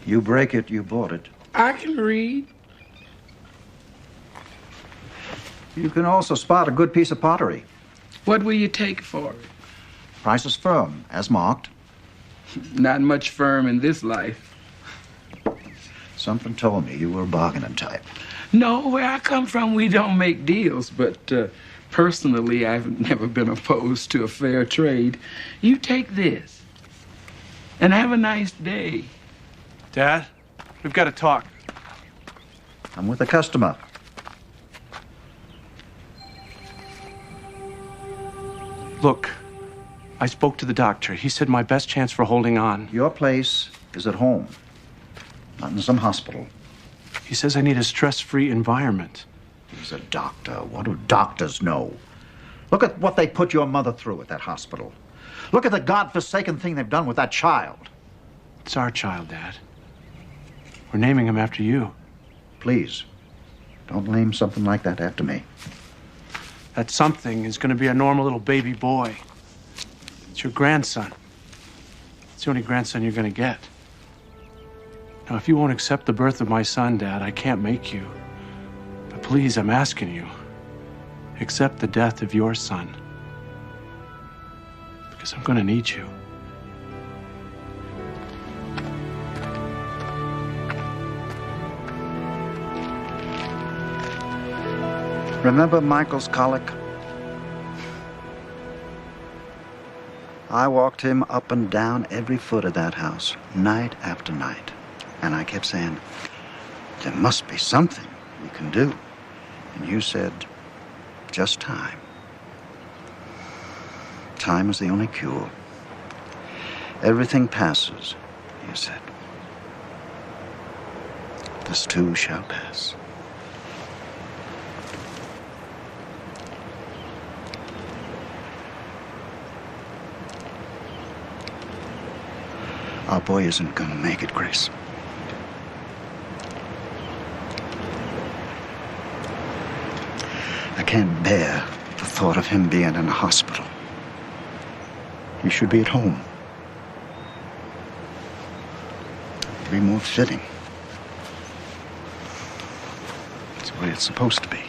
You break it, you bought it. I can read. You can also spot a good piece of pottery. What will you take for it? Price is firm, as marked. Not much firm in this life. Something told me you were a bargaining type. No, where I come from, we don't make deals, but personally, I've never been opposed to a fair trade. You take this, and have a nice day. Dad, we've got to talk. I'm with a customer. Look, I spoke to the doctor. He said my best chance for holding on. Your place is at home, not in some hospital. He says I need a stress-free environment. He's a doctor. What do doctors know? Look at what they put your mother through at that hospital. Look at the godforsaken thing they've done with that child. It's our child, Dad. We're naming him after you. Please, don't name something like that after me. That something is going to be a normal little baby boy. It's your grandson. It's the only grandson you're going to get. Now, if you won't accept the birth of my son, Dad, I can't make you. But please, I'm asking you, accept the death of your son. Because I'm going to need you. Remember Michael's colic? I walked him up and down every foot of that house, night after night. And I kept saying, there must be something we can do. And you said, just time. Time is the only cure. Everything passes, you said. This too shall pass. Our boy isn't gonna make it, Grace. I can't bear the thought of him being in a hospital. He should be at home. It'd be more fitting. It's the way it's supposed to be.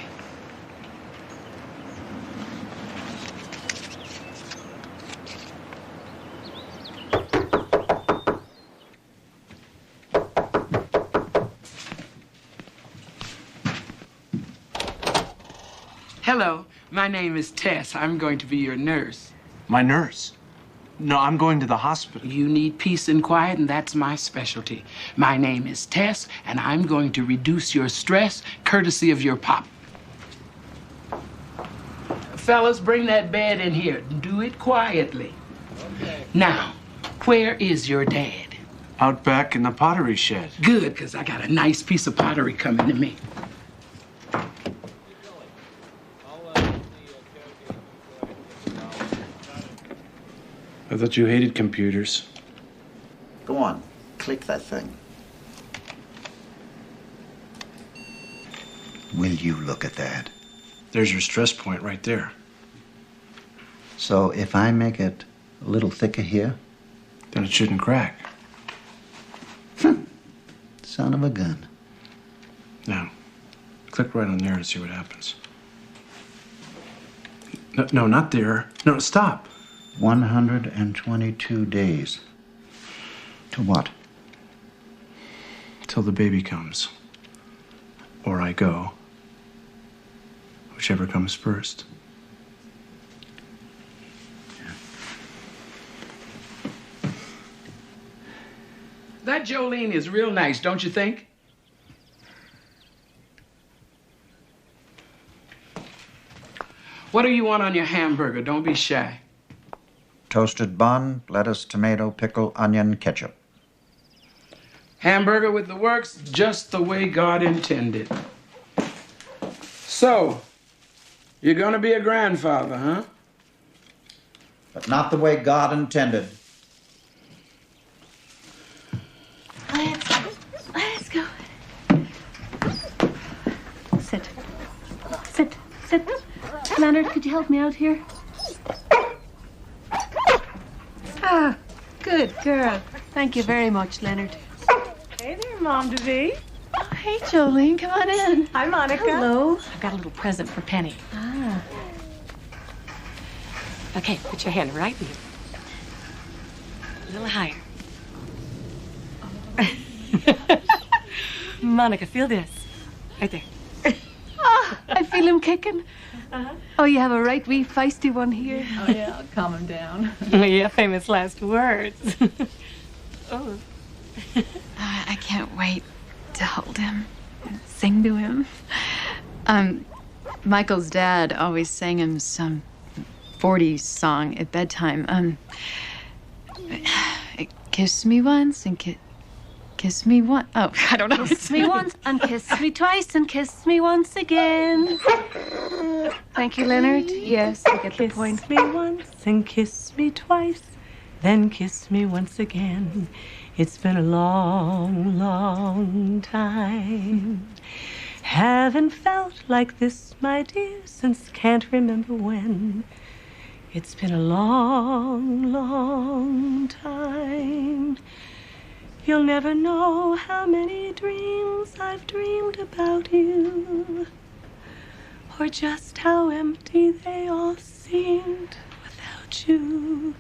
Hello, my name is Tess. I'm going to be your nurse. My nurse? No, I'm going to the hospital. You need peace and quiet, and that's my specialty. My name is Tess, and I'm going to reduce your stress courtesy of your pop. Fellas, bring that bed in here. Do it quietly. Okay. Now, where is your dad? Out back in the pottery shed. Good, because I got a nice piece of pottery coming to me. I thought you hated computers. Go on, click that thing. Will you look at that? There's your stress point right there. So if I make it a little thicker here? Then it shouldn't crack. Son of a gun. Now, click right on there and see what happens. No, not there. No, stop. 122 days. To what? Till the baby comes. Or I go. Whichever comes first. That Jolene is real nice, don't you think? What do you want on your hamburger? Don't be shy. Toasted bun, lettuce, tomato, pickle, onion, ketchup. Hamburger with the works, just the way God intended. So, you're gonna be a grandfather, huh? But not the way God intended. Let's go. Sit. Leonard, could you help me out here? Ah, good girl. Thank you very much, Leonard. Hey there, Mom to be. Oh, hey, Jolene, come on in. Hi, Monica. Hello. I've got a little present for Penny. Ah. Okay, put your hand right here. A little higher. Monica, feel this. Right there. Ah, I feel him kicking. Oh, you have a right wee feisty one here. Oh, yeah, I'll calm him down. Yeah, famous last words. Oh. I can't wait to hold him and sing to him. Michael's dad always sang him some 40s song at bedtime. Kiss me once and Kiss me once. Oh, I don't know. Kiss me once and kiss me twice and kiss me once again. Thank you, Leonard. Yes, I get the point. Kiss me once and kiss me twice, then kiss me once again. It's been a long, long time. Haven't felt like this, my dear, since can't remember when. It's been a long, long time. You'll never know how many dreams I've dreamed about you, or just how empty they all seemed without you.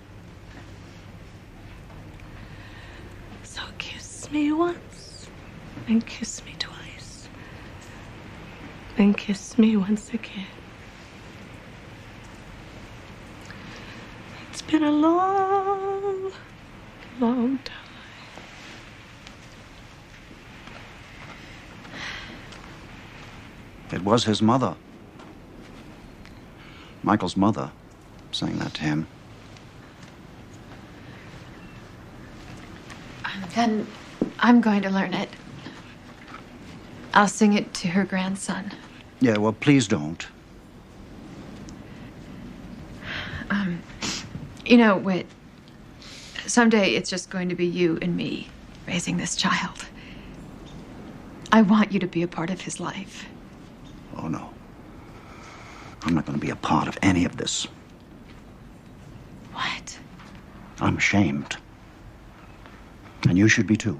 So kiss me once, and kiss me twice, then kiss me once again. It's been a long, long time. It was his mother. Michael's mother saying that to him. Then I'm going to learn it. I'll sing it to her grandson. Yeah, well, please don't. You know, Whit, someday it's just going to be you and me raising this child. I want you to be a part of his life. Oh, no. I'm not going to be a part of any of this. What? I'm ashamed. And you should be too.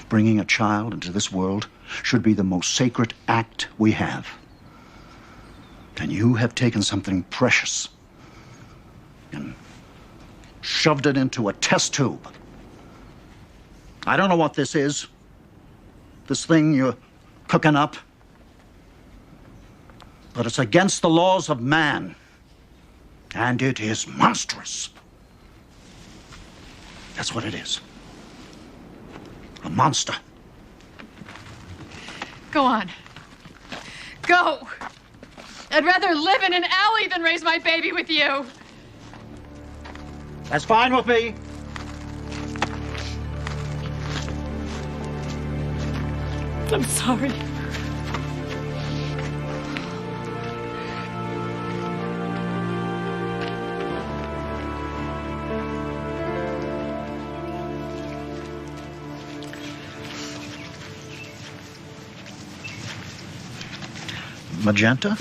Bringing a child into this world should be the most sacred act we have. And you have taken something precious and shoved it into a test tube. I don't know what this is. This thing you're cooking up. But it's against the laws of man. And it is monstrous. That's what it is. A monster. Go on. Go. I'd rather live in an alley than raise my baby with you. That's fine with me. I'm sorry. Magenta?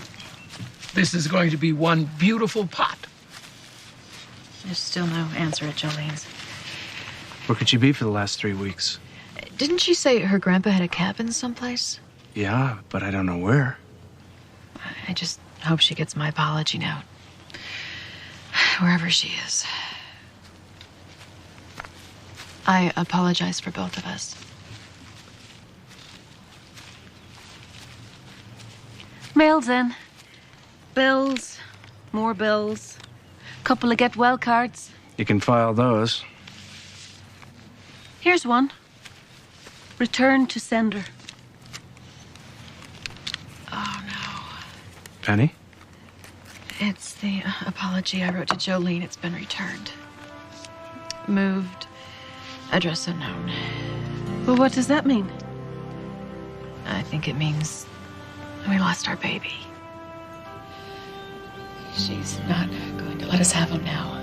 This is going to be one beautiful pot. There's still no answer at Jolene's. Where could she be for the last 3 weeks? Didn't she say her grandpa had a cabin someplace? Yeah, but I don't know where. I just hope she gets my apology note. Wherever she is. I apologize for both of us. Mail's in. Bills, more bills, couple of get well cards. You can file those. Here's one. Return to sender. Oh, no. Penny? It's the apology I wrote to Jolene. It's been returned. Moved. Address unknown. Well, what does that mean? I think it means we lost our baby. She's not going to let us have him now.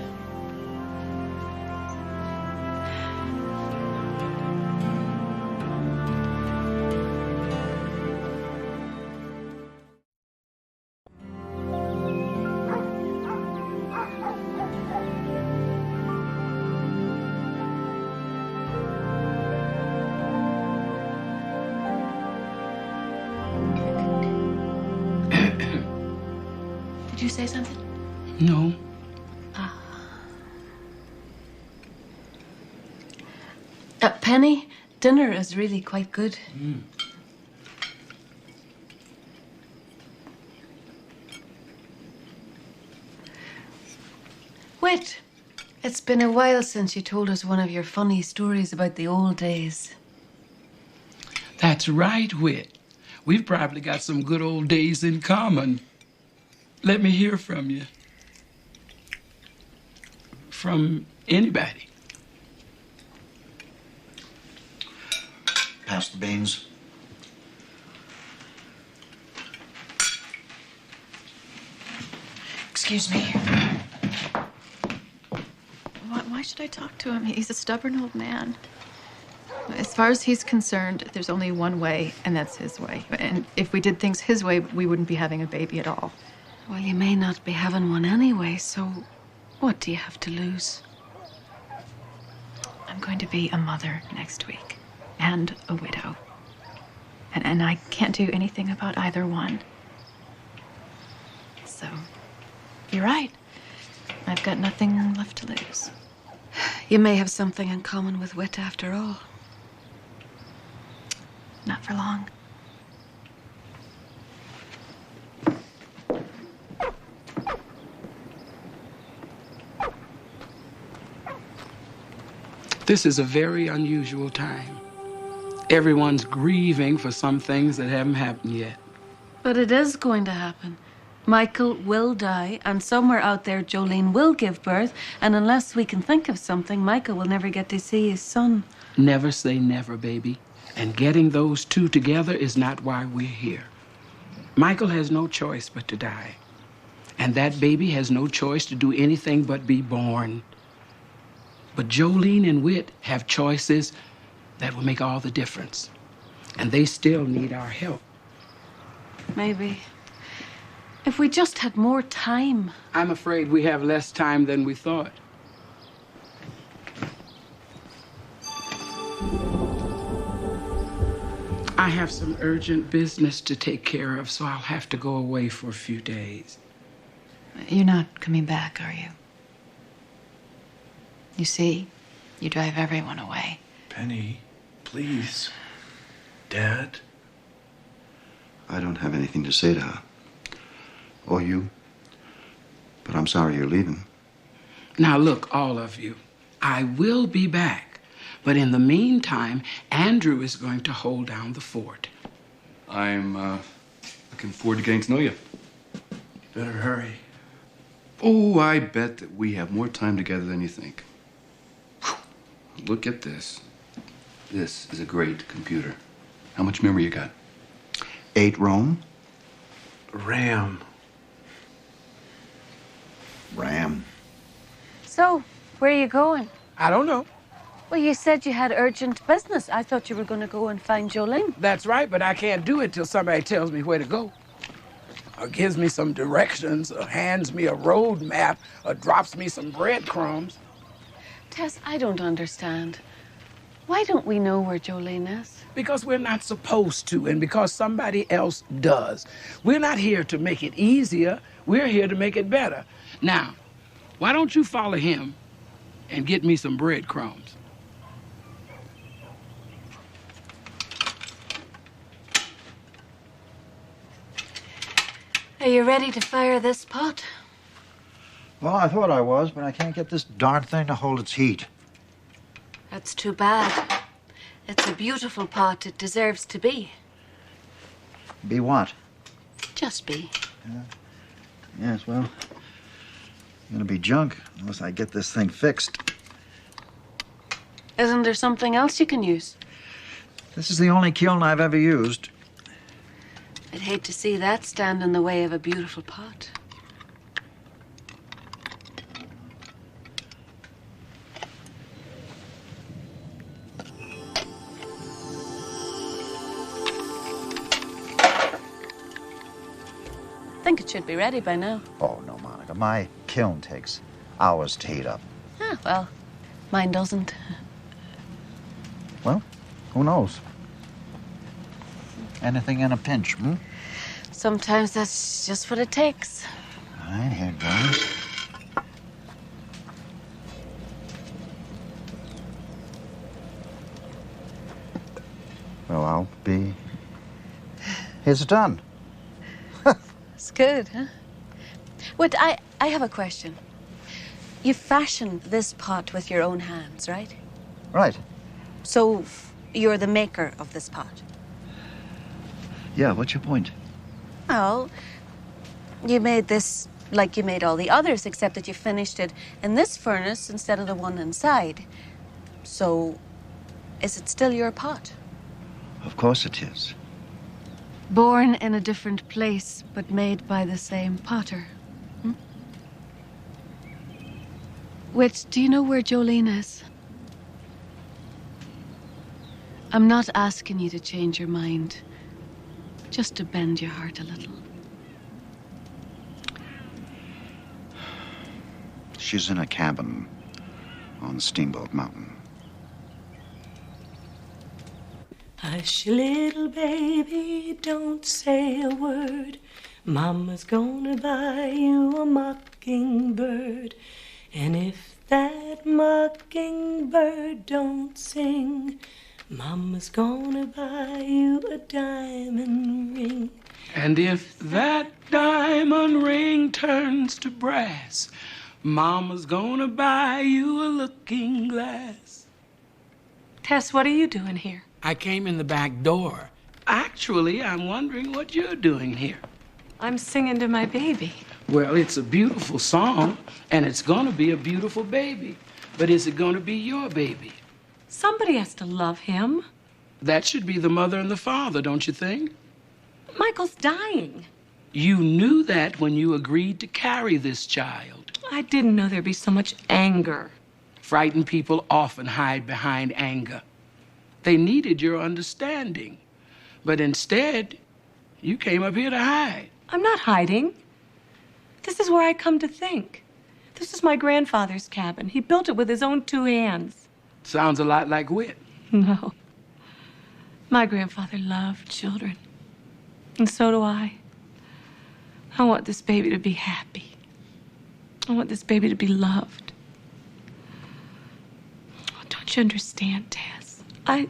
Did you say something? No. Penny, dinner is really quite good. Whit, it's been a while since you told us one of your funny stories about the old days. That's right, Whit. We've probably got some good old days in common. Let me hear from you. From anybody. Pass the beans. Excuse me. Why should I talk to him? He's a stubborn old man. As far as he's concerned, there's only one way, and that's his way. And if we did things his way, we wouldn't be having a baby at all. Well, you may not be having one anyway, so what do you have to lose? I'm going to be a mother next week, and a widow. And I can't do anything about either one. So, you're right. I've got nothing left to lose. You may have something in common with Whit after all. Not for long. This is a very unusual time. Everyone's grieving for some things that haven't happened yet. But it is going to happen. Michael will die, and somewhere out there Jolene will give birth, and unless we can think of something, Michael will never get to see his son. Never say never, baby. And getting those two together is not why we're here. Michael has no choice but to die. And that baby has no choice to do anything but be born. But Jolene and Whit have choices that will make all the difference. And they still need our help. Maybe. If we just had more time. I'm afraid we have less time than we thought. I have some urgent business to take care of, so I'll have to go away for a few days. You're not coming back, are you? You see, you drive everyone away. Penny, please. Dad? I don't have anything to say to her. Or you. But I'm sorry you're leaving. Now look, all of you, I will be back. But in the meantime, Andrew is going to hold down the fort. I'm looking forward to getting to know you. Better hurry. Oh, I bet that we have more time together than you think. Look at this. This is a great computer. How much memory you got? 8 ROM. RAM. RAM. So, where are you going? I don't know. Well, you said you had urgent business. I thought you were going to go and find Jolene. That's right, but I can't do it till somebody tells me where to go. Or gives me some directions, or hands me a road map, or drops me some breadcrumbs. Tess, I don't understand. Why don't we know where Jolene is? Because we're not supposed to, and because somebody else does. We're not here to make it easier. We're here to make it better. Now, why don't you follow him and get me some breadcrumbs? Are you ready to fire this pot? Well, I thought I was, but I can't get this darn thing to hold its heat. That's too bad. It's a beautiful pot. It deserves to be. Be what? Just be. Yes, well, it's gonna be junk unless I get this thing fixed. Isn't there something else you can use? This is the only kiln I've ever used. I'd hate to see that stand in the way of a beautiful pot. I think it should be ready by now. Oh, no, Monica. My kiln takes hours to heat up. Ah, well, mine doesn't. Well, who knows? Anything in a pinch, hmm? Sometimes that's just what it takes. All right, here goes. Well, I'll be... It's done. It's good, huh? Wait, I have a question. You fashioned this pot with your own hands, right? Right. So you're the maker of this pot? Yeah, what's your point? Well, you made this like you made all the others, except that you finished it in this furnace instead of the one inside. So, is it still your pot? Of course it is. Born in a different place, but made by the same potter. Wait, do you know where Jolene is? I'm not asking you to change your mind, just to bend your heart a little. She's in a cabin on Steamboat Mountain. Hush, little baby, don't say a word. Mama's gonna buy you a mockingbird. And if that mockingbird don't sing, Mama's gonna buy you a diamond ring. And if that diamond ring turns to brass, Mama's gonna buy you a looking glass. Tess, what are you doing here? I came in the back door. Actually, I'm wondering what you're doing here. I'm singing to my baby. Well, it's a beautiful song, and it's gonna be a beautiful baby. But is it gonna be your baby? Somebody has to love him. That should be the mother and the father, don't you think? Michael's dying. You knew that when you agreed to carry this child. I didn't know there'd be so much anger. Frightened people often hide behind anger. They needed your understanding. But instead, you came up here to hide. I'm not hiding. This is where I come to think. This is my grandfather's cabin. He built it with his own 2 hands. Sounds a lot like Whit. No. My grandfather loved children. And so do I. I want this baby to be happy. I want this baby to be loved. Oh, don't you understand, Tess? I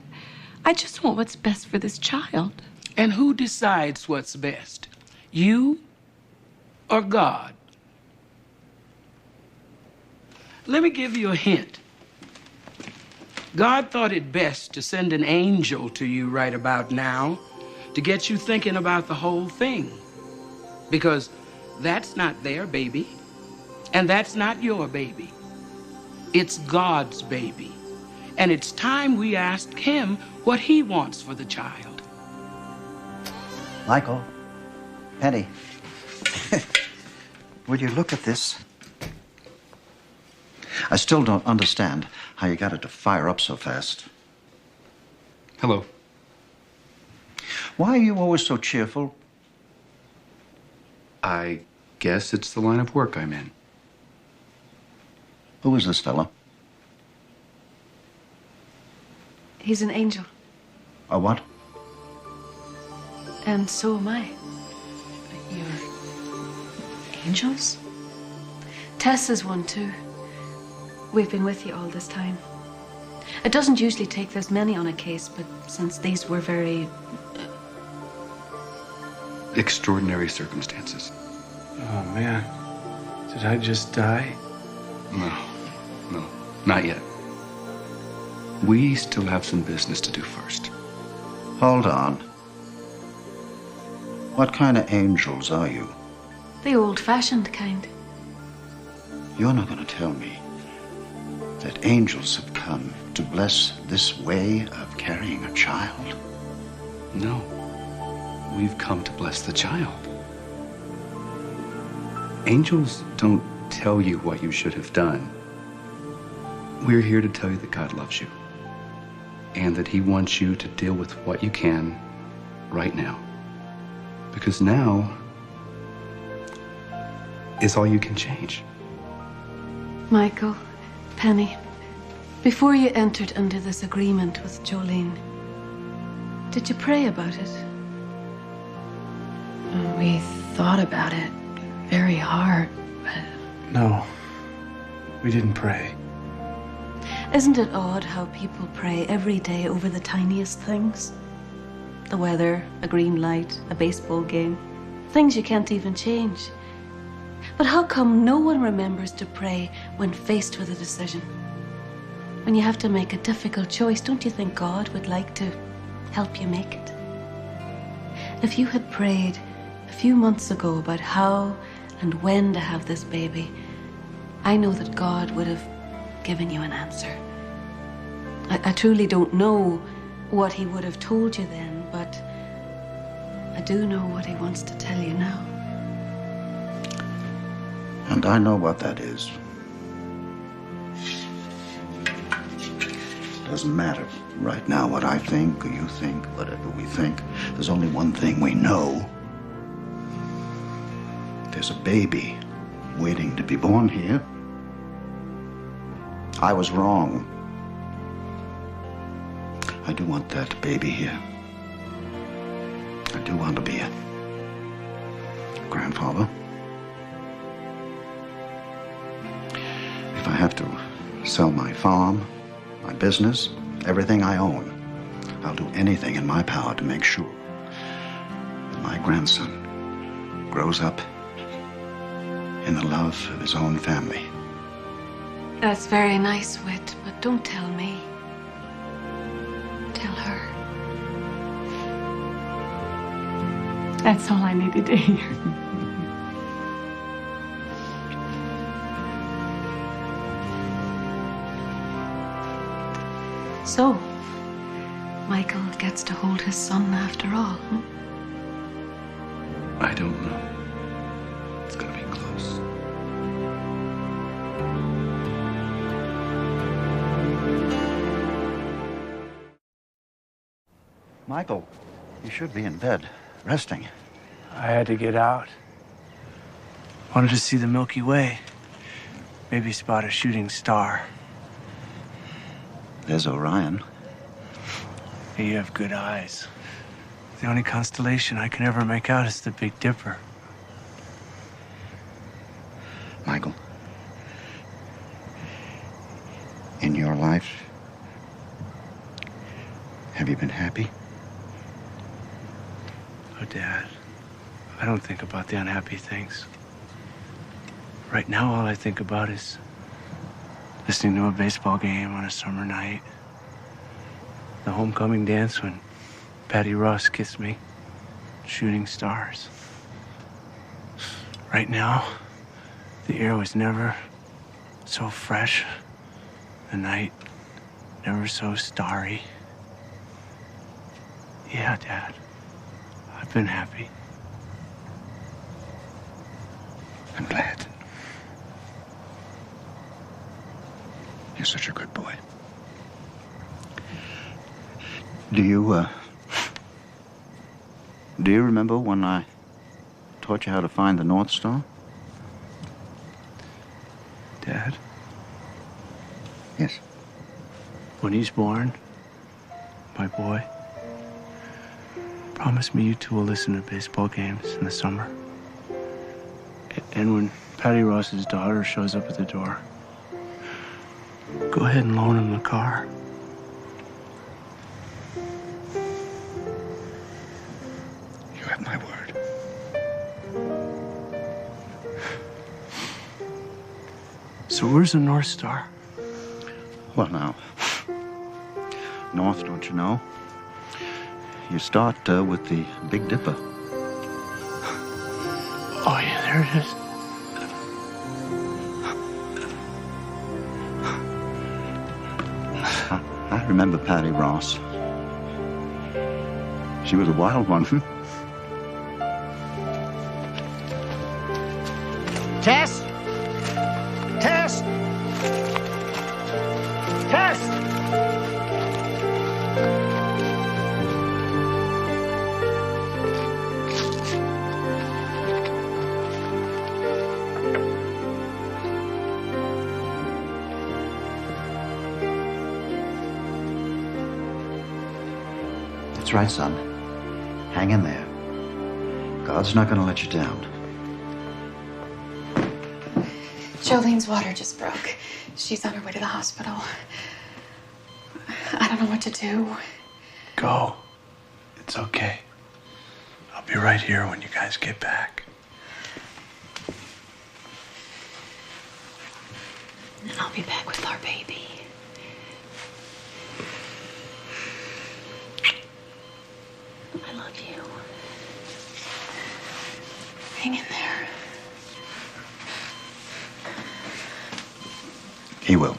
just want what's best for this child. And who decides what's best? You or God? Let me give you a hint. God thought it best to send an angel to you right about now to get you thinking about the whole thing. Because that's not their baby, and that's not your baby. It's God's baby. And it's time we asked him what he wants for the child. Michael, Penny, will you look at this? I still don't understand how you got it to fire up so fast. Hello. Why are you always so cheerful? I guess it's the line of work I'm in. Who is this fellow? He's an angel, A what? and so am I. You're angels? Tess is one too. We've been with you all this time. It doesn't usually take this many on a case, but since these were very... Extraordinary circumstances. Oh, man. Did I just die? No, not yet. We still have some business to do first. Hold on. What kind of angels are you? the old-fashioned kind. You're not going to tell me that angels have come to bless this way of carrying a child? No. We've come to bless the child. Angels don't tell you what you should have done. We're here to tell you that God loves you and that He wants you to deal with what you can right now. Because now is all you can change. Michael, Penny, before you entered into this agreement with Jolene, did you pray about it? We thought about it very hard, but... No, we didn't pray. Isn't it odd how people pray every day over the tiniest things? The weather, a green light, a baseball game. Things you can't even change. But how come no one remembers to pray when faced with a decision? When you have to make a difficult choice, don't you think God would like to help you make it? If you had prayed a few months ago about how and when to have this baby, I know that God would have given you an answer. I truly don't know what he would have told you then, but I do know what he wants to tell you now. And I know what that is. Doesn't matter right now what I think or you think, whatever we think. There's only one thing we know. There's a baby waiting to be born here. I was wrong. I do want that baby here. I do want to be a grandfather. If I have to sell my farm, my business, everything I own, I'll do anything in my power to make sure that my grandson grows up in the love of his own family. That's very nice, Whit, but don't tell me. Tell her. That's all I needed to hear. So, Michael gets to hold his son after all, huh? I don't know. It's gonna be close. Michael, you should be in bed, resting. I had to get out. Wanted to see the Milky Way. Maybe spot a shooting star. There's Orion. You have good eyes. The only constellation I can ever make out is the Big Dipper. Michael, in your life, have you been happy? Oh, Dad, I don't think about the unhappy things. Right now, all I think about is listening to a baseball game on a summer night. The homecoming dance when Patty Ross kissed me. Shooting stars. Right now, the air was never so fresh. The night never so starry. Yeah, Dad. I've been happy. I'm glad. You're such a good boy. Do you remember when I taught you how to find the North Star? Dad? Yes. When he's born, my boy, promise me you two will listen to baseball games in the summer. And when Patty Ross's daughter shows up at the door, go ahead and loan him the car. You have my word. So where's the North Star? Well, now, North, don't you know? You start with the Big Dipper. Oh, yeah, there it is. I remember Patty Ross. She was a wild one. Tess? Tess? Tess? That's right, son. Hang in there. God's not going to let you down. Jolene's water just broke. She's on her way to the hospital. I don't know what to do. Go. It's okay. I'll be right here when you guys get back. And I'll be back with our baby. I love you. Hang in there. He will.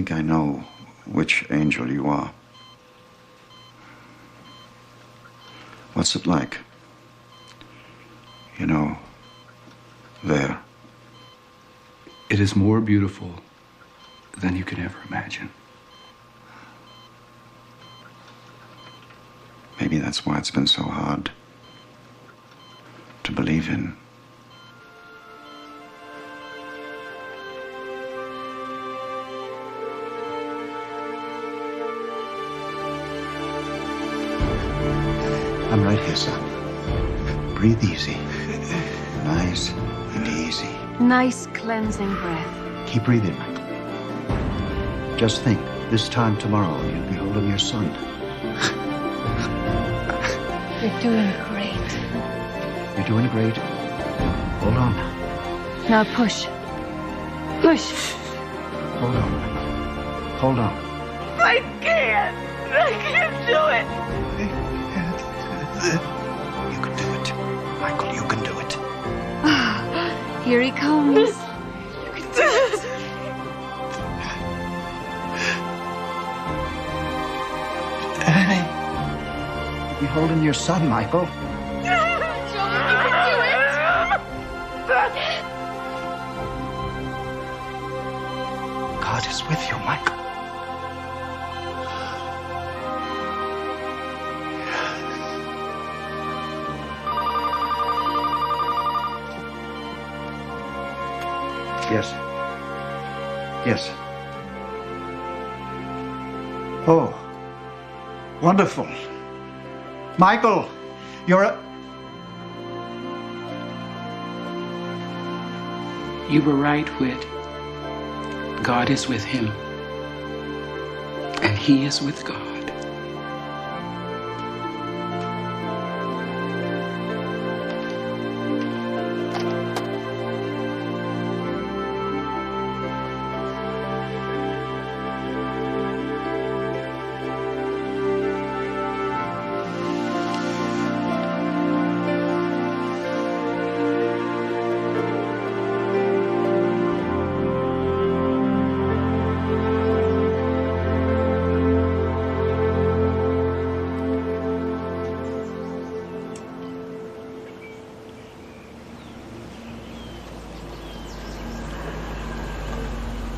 think I know which angel you are. What's it like? You know, there. It is more beautiful than you can ever imagine. Maybe that's why it's been so hard to believe in. I'm right here, son. Breathe easy. Nice and easy. Nice cleansing breath. Keep breathing, Michael. Just think, this time tomorrow, you'll be holding your son. You're doing great. You're doing great. Hold on. Now push. Push. Hold on. Hold on. I can't. I can't do it. You can do it. Michael, you can do it. Here he comes. You can do it. You're holding your son, Michael. God is with you, Michael. Yes. Yes. Oh, wonderful. Michael, you're a... You were right, Whit. God is with him. And he is with God.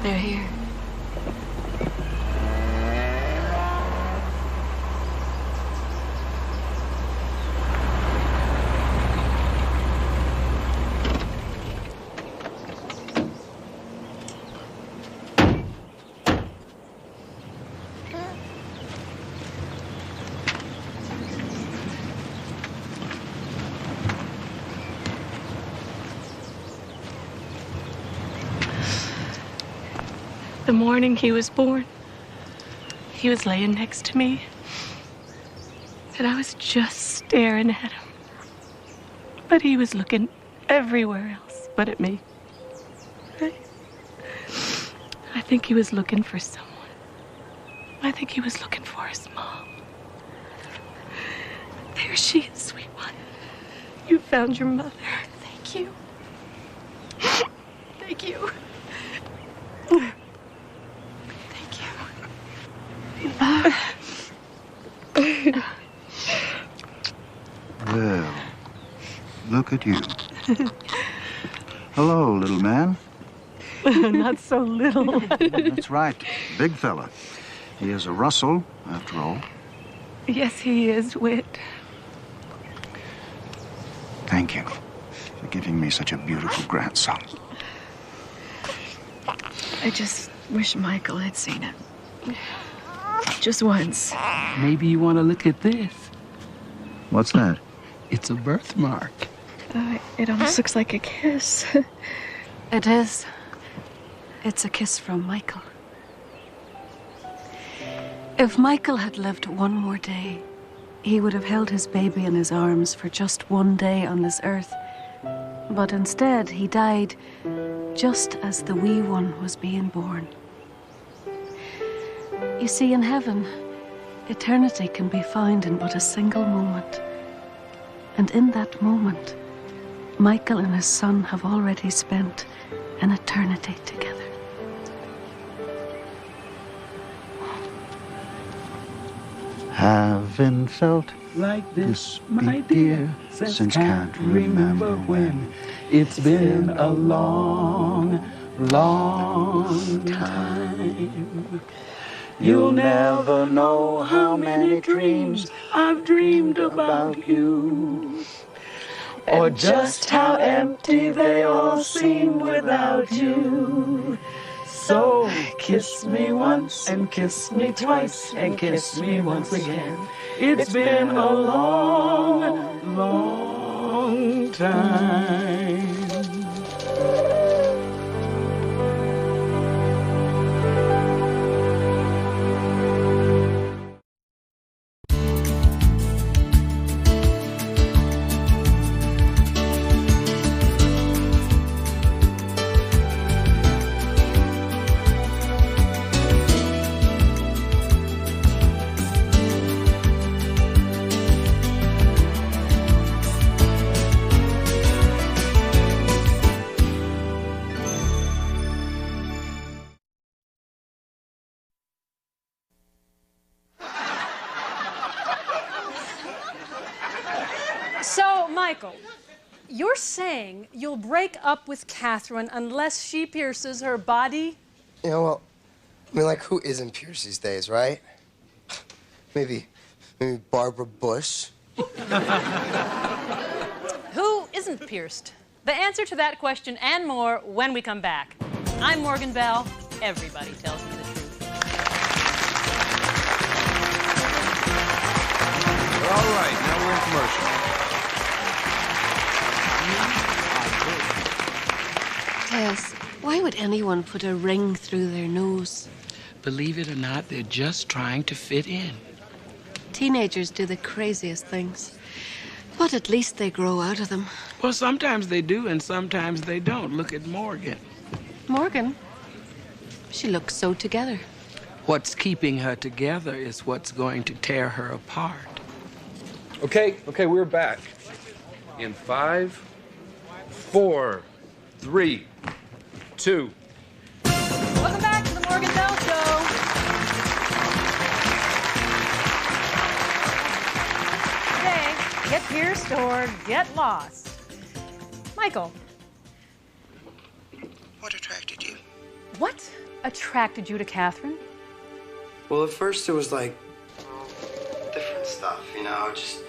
They're here. The morning he was born, he was laying next to me, and I was just staring at him. But he was looking everywhere else but at me. I think he was looking for someone. I think he was looking for his mom. There she is, sweet one. You found your mother. Thank you. Thank you. Well, look at you. Hello, little man. Not so little. That's right, big fella. He is a Russell, after all. Yes, he is, Whit. Thank you for giving me such a beautiful grandson. I just wish Michael had seen it. Just once. Maybe you want to look at this. What's that? It's a birthmark. It almost looks like a kiss. It is. It's a kiss from Michael. If Michael had lived one more day, he would have held his baby in his arms for just one day on this earth. But instead, he died just as the wee one was being born. You see, in heaven, eternity can be found in but a single moment. And in that moment, Michael and his son have already spent an eternity together. Haven't felt like this, my dear, since can't remember when. It's been a long, long time. You'll never know how many dreams I've dreamed about you, or just how empty they all seem without you. So kiss me once and kiss me twice and kiss me once again. It's been a long, long time. So, Michael, you're saying you'll break up with Catherine unless she pierces her body? Yeah, well, I mean, like, who isn't pierced these days, right? Maybe Barbara Bush. Who isn't pierced? The answer to that question and more when we come back. I'm Morgan Bell. Everybody tells me the truth. All right, now we're in commercial. Tess, why would anyone put a ring through their nose? Believe it or not, they're just trying to fit in. Teenagers do the craziest things. But at least they grow out of them. Well, sometimes they do and sometimes they don't. Look at Morgan. Morgan? She looks so together. What's keeping her together is what's going to tear her apart. Okay, we're back. In 5, 4, 3, 2. Welcome back to the Morgan Bell Show. Today, get pierced or get lost. Michael. What attracted you? What attracted you to Catherine? Well, at first it was like different stuff, you know, just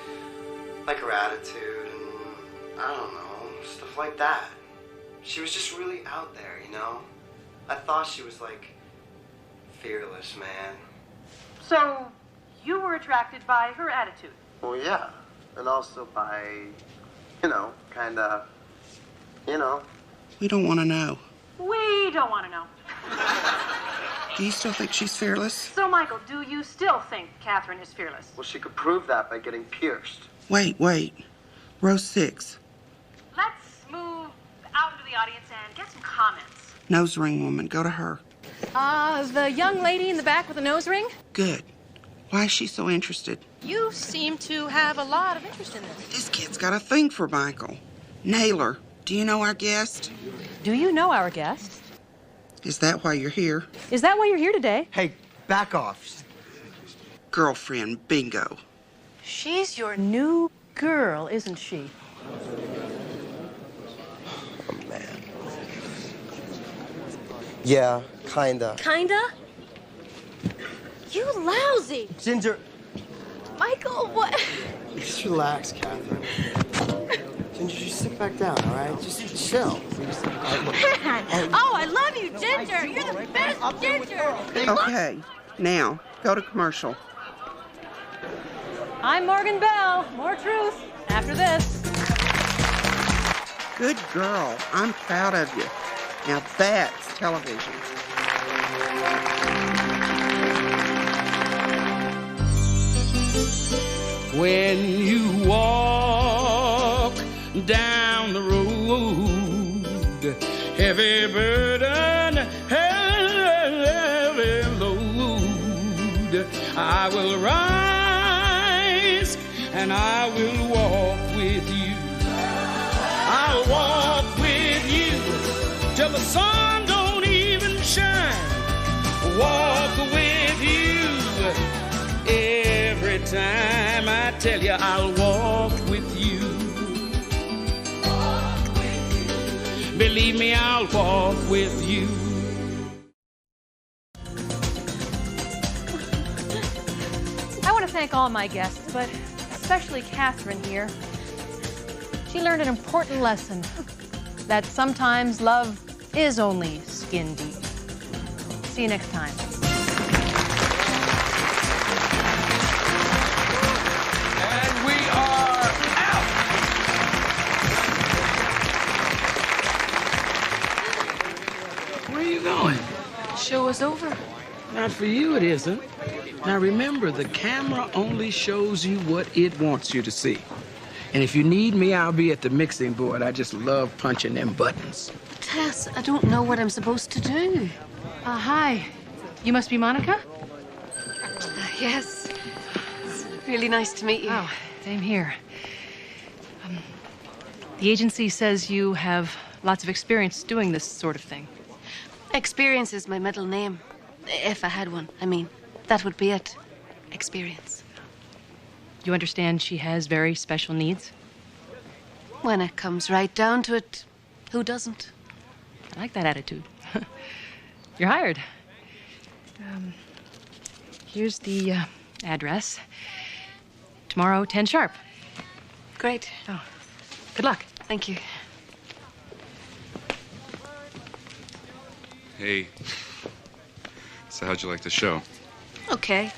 like her attitude and I don't know, stuff like that. She was just really out there, you know? I thought she was like fearless, man. So, you were attracted by her attitude? Well, yeah. And also by, you know, kinda, you know. We don't want to know. We don't want to know. Do you still think she's fearless? So, Michael, do you still think Catherine is fearless? Well, she could prove that by getting pierced. Wait. Row 6. Let's move out into the audience and get some comments. Nose ring woman, go to her. The young lady in the back with the nose ring? Good. Why is she so interested? You seem to have a lot of interest in this. This kid's got a thing for Michael. Naylor, do you know our guest? Do you know our guest? Is that why you're here? Is that why you're here today? Hey, back off. Girlfriend, bingo. She's your new girl, isn't she? Oh, man. Yeah, kinda. Kinda? You lousy! Ginger. Michael, what? Just relax, Catherine. Ginger, just sit back down, all right? Just chill. Man! Oh, I love you, Ginger! You're the best, Ginger! Okay, now, go to commercial. I'm Morgan Bell. More truth after this. Good girl. I'm proud of you. Now that's television. When you walk down the road, heavy burden, heavy load, I will rise and I will walk with you. I'll walk with you till the sun don't even shine. Walk with you every every time I tell you I'll walk with you. Believe me, I'll walk with you. I want to thank all my guests, but especially Catherine here. She learned an important lesson, that sometimes love is only skin deep. See you next time. And we are out. Where are you going? Show is over. Not for you, it isn't. Now remember, the camera only shows you what it wants you to see. And if you need me, I'll be at the mixing board. I just love punching them buttons. Tess, I don't know what I'm supposed to do. Hi. You must be Monica? Yes. It's really nice to meet you. Oh, same here. The agency says you have lots of experience doing this sort of thing. Experience is my middle name. If I had one, I mean. That would be it. Experience. You understand she has very special needs? When it comes right down to it, who doesn't? I like that attitude. You're hired. Here's the address. Tomorrow, 10 sharp. Great. Oh, good luck. Thank you. Hey. So how'd you like the show? Okay.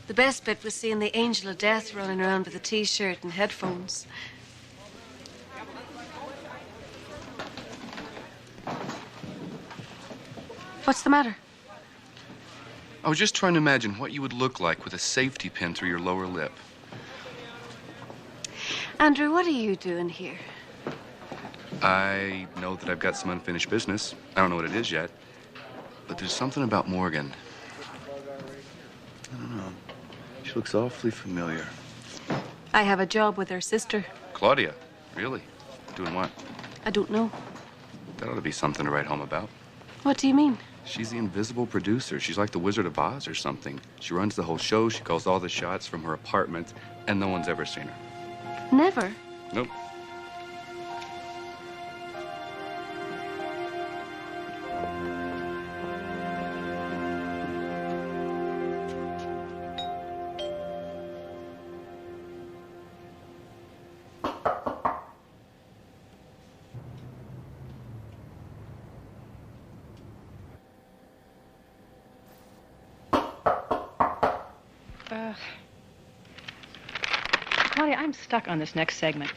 The best bit was seeing the Angel of Death running around with a T-shirt and headphones. What's the matter? I was just trying to imagine what you would look like with a safety pin through your lower lip. Andrew, what are you doing here? I know that I've got some unfinished business. I don't know what it is yet. But there's something about Morgan. I don't know. She looks awfully familiar. I have a job with her sister. Claudia? Really? Doing what? I don't know. That ought to be something to write home about. What do you mean? She's the invisible producer. She's like the Wizard of Oz or something. She runs the whole show. She calls all the shots from her apartment, and no one's ever seen her. Never? Nope. Claudia, I'm stuck on this next segment.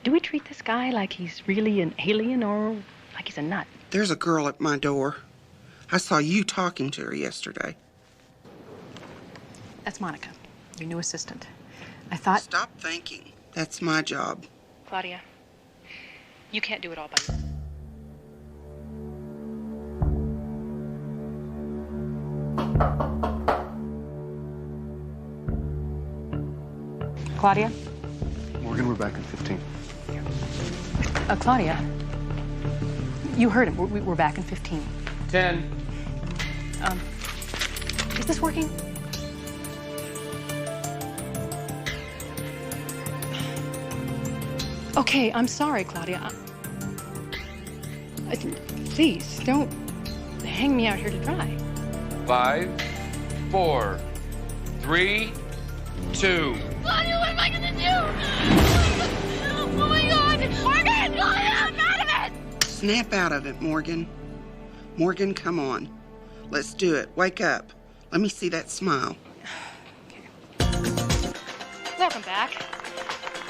Do we treat this guy like he's really an alien or like he's a nut? There's a girl at my door. I saw you talking to her yesterday. That's Monica, your new assistant. I thought... Stop thinking. That's my job. Claudia, you can't do it all by yourself. Claudia? Morgan, we're back in 15. Claudia, you heard him. We're back in 15. 10. Is this working? Okay, I'm sorry, Claudia. Please, don't hang me out here to dry. 5, 4, 3, 2. Claudia, what am I gonna do? Oh my God! Morgan! Claudia, I'm out of it! Snap out of it, Morgan. Morgan, come on. Let's do it. Wake up. Let me see that smile. Welcome back.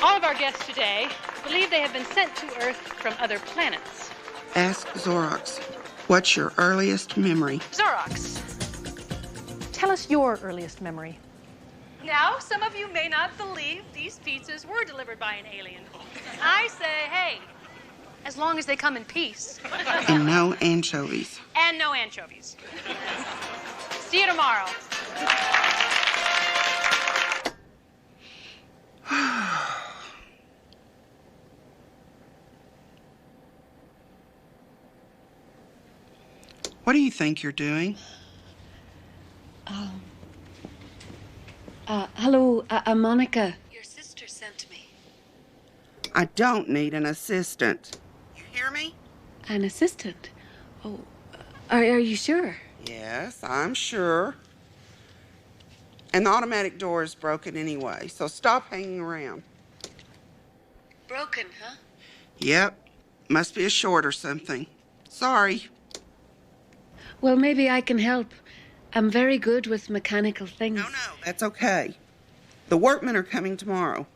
All of our guests today believe they have been sent to Earth from other planets. Ask Xorox, what's your earliest memory? Xorox, tell us your earliest memory. Now, some of you may not believe these pizzas were delivered by an alien. I say, hey, as long as they come in peace. And no anchovies. And no anchovies. See you tomorrow. What do you think you're doing? Hello, Monica. Your sister sent me. I don't need an assistant. You hear me? An assistant? Oh, are you sure? Yes, I'm sure. And the automatic door is broken anyway, so stop hanging around. Broken, huh? Yep. Must be a short or something. Sorry. Well, maybe I can help. I'm very good with mechanical things. No, that's okay. The workmen are coming tomorrow.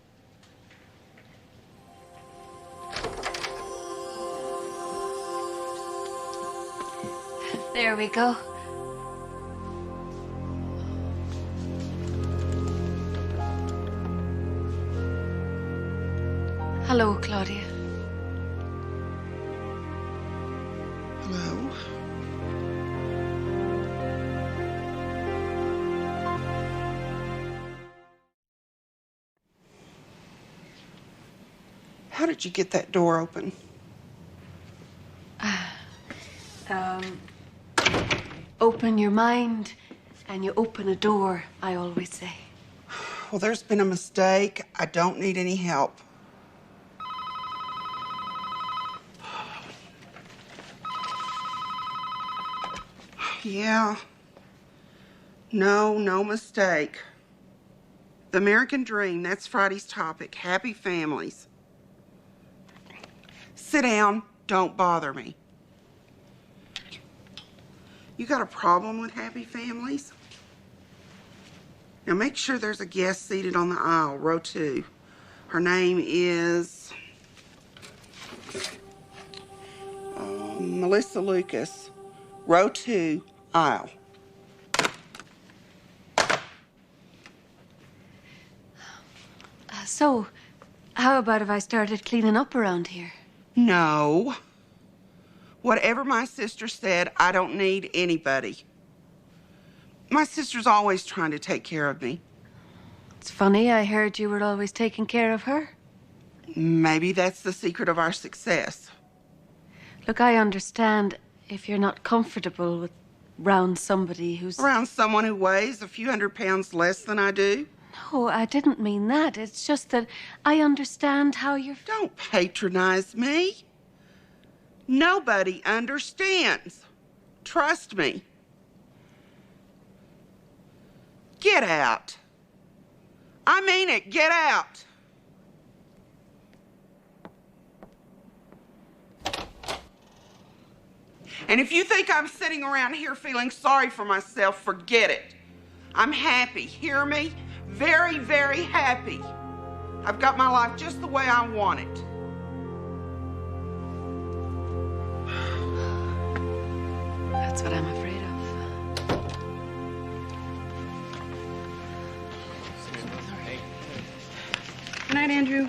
There we go. Hello, Claudia. Hello. How did you get that door open? Open your mind and you open a door, I always say. Well, there's been a mistake. I don't need any help. Yeah. No mistake. The American Dream, that's Friday's topic. Happy families. Sit down. Don't bother me. You got a problem with happy families? Now make sure there's a guest seated on the aisle, row 2. Her name is Melissa Lucas, row 2, aisle. So, how about if I started cleaning up around here? No. Whatever my sister said, I don't need anybody. My sister's always trying to take care of me. It's funny, I heard you were always taking care of her. Maybe that's the secret of our success. Look, I understand if you're not comfortable with around somebody who's... Around someone who weighs a few hundred pounds less than I do? No, I didn't mean that. It's just that I understand how you're... Don't patronize me. Nobody understands. Trust me. Get out. I mean it. Get out. And if you think I'm sitting around here feeling sorry for myself, forget it. I'm happy. Hear me? Very, very happy. I've got my life just the way I want it. That's what I'm afraid of. Good night, Andrew.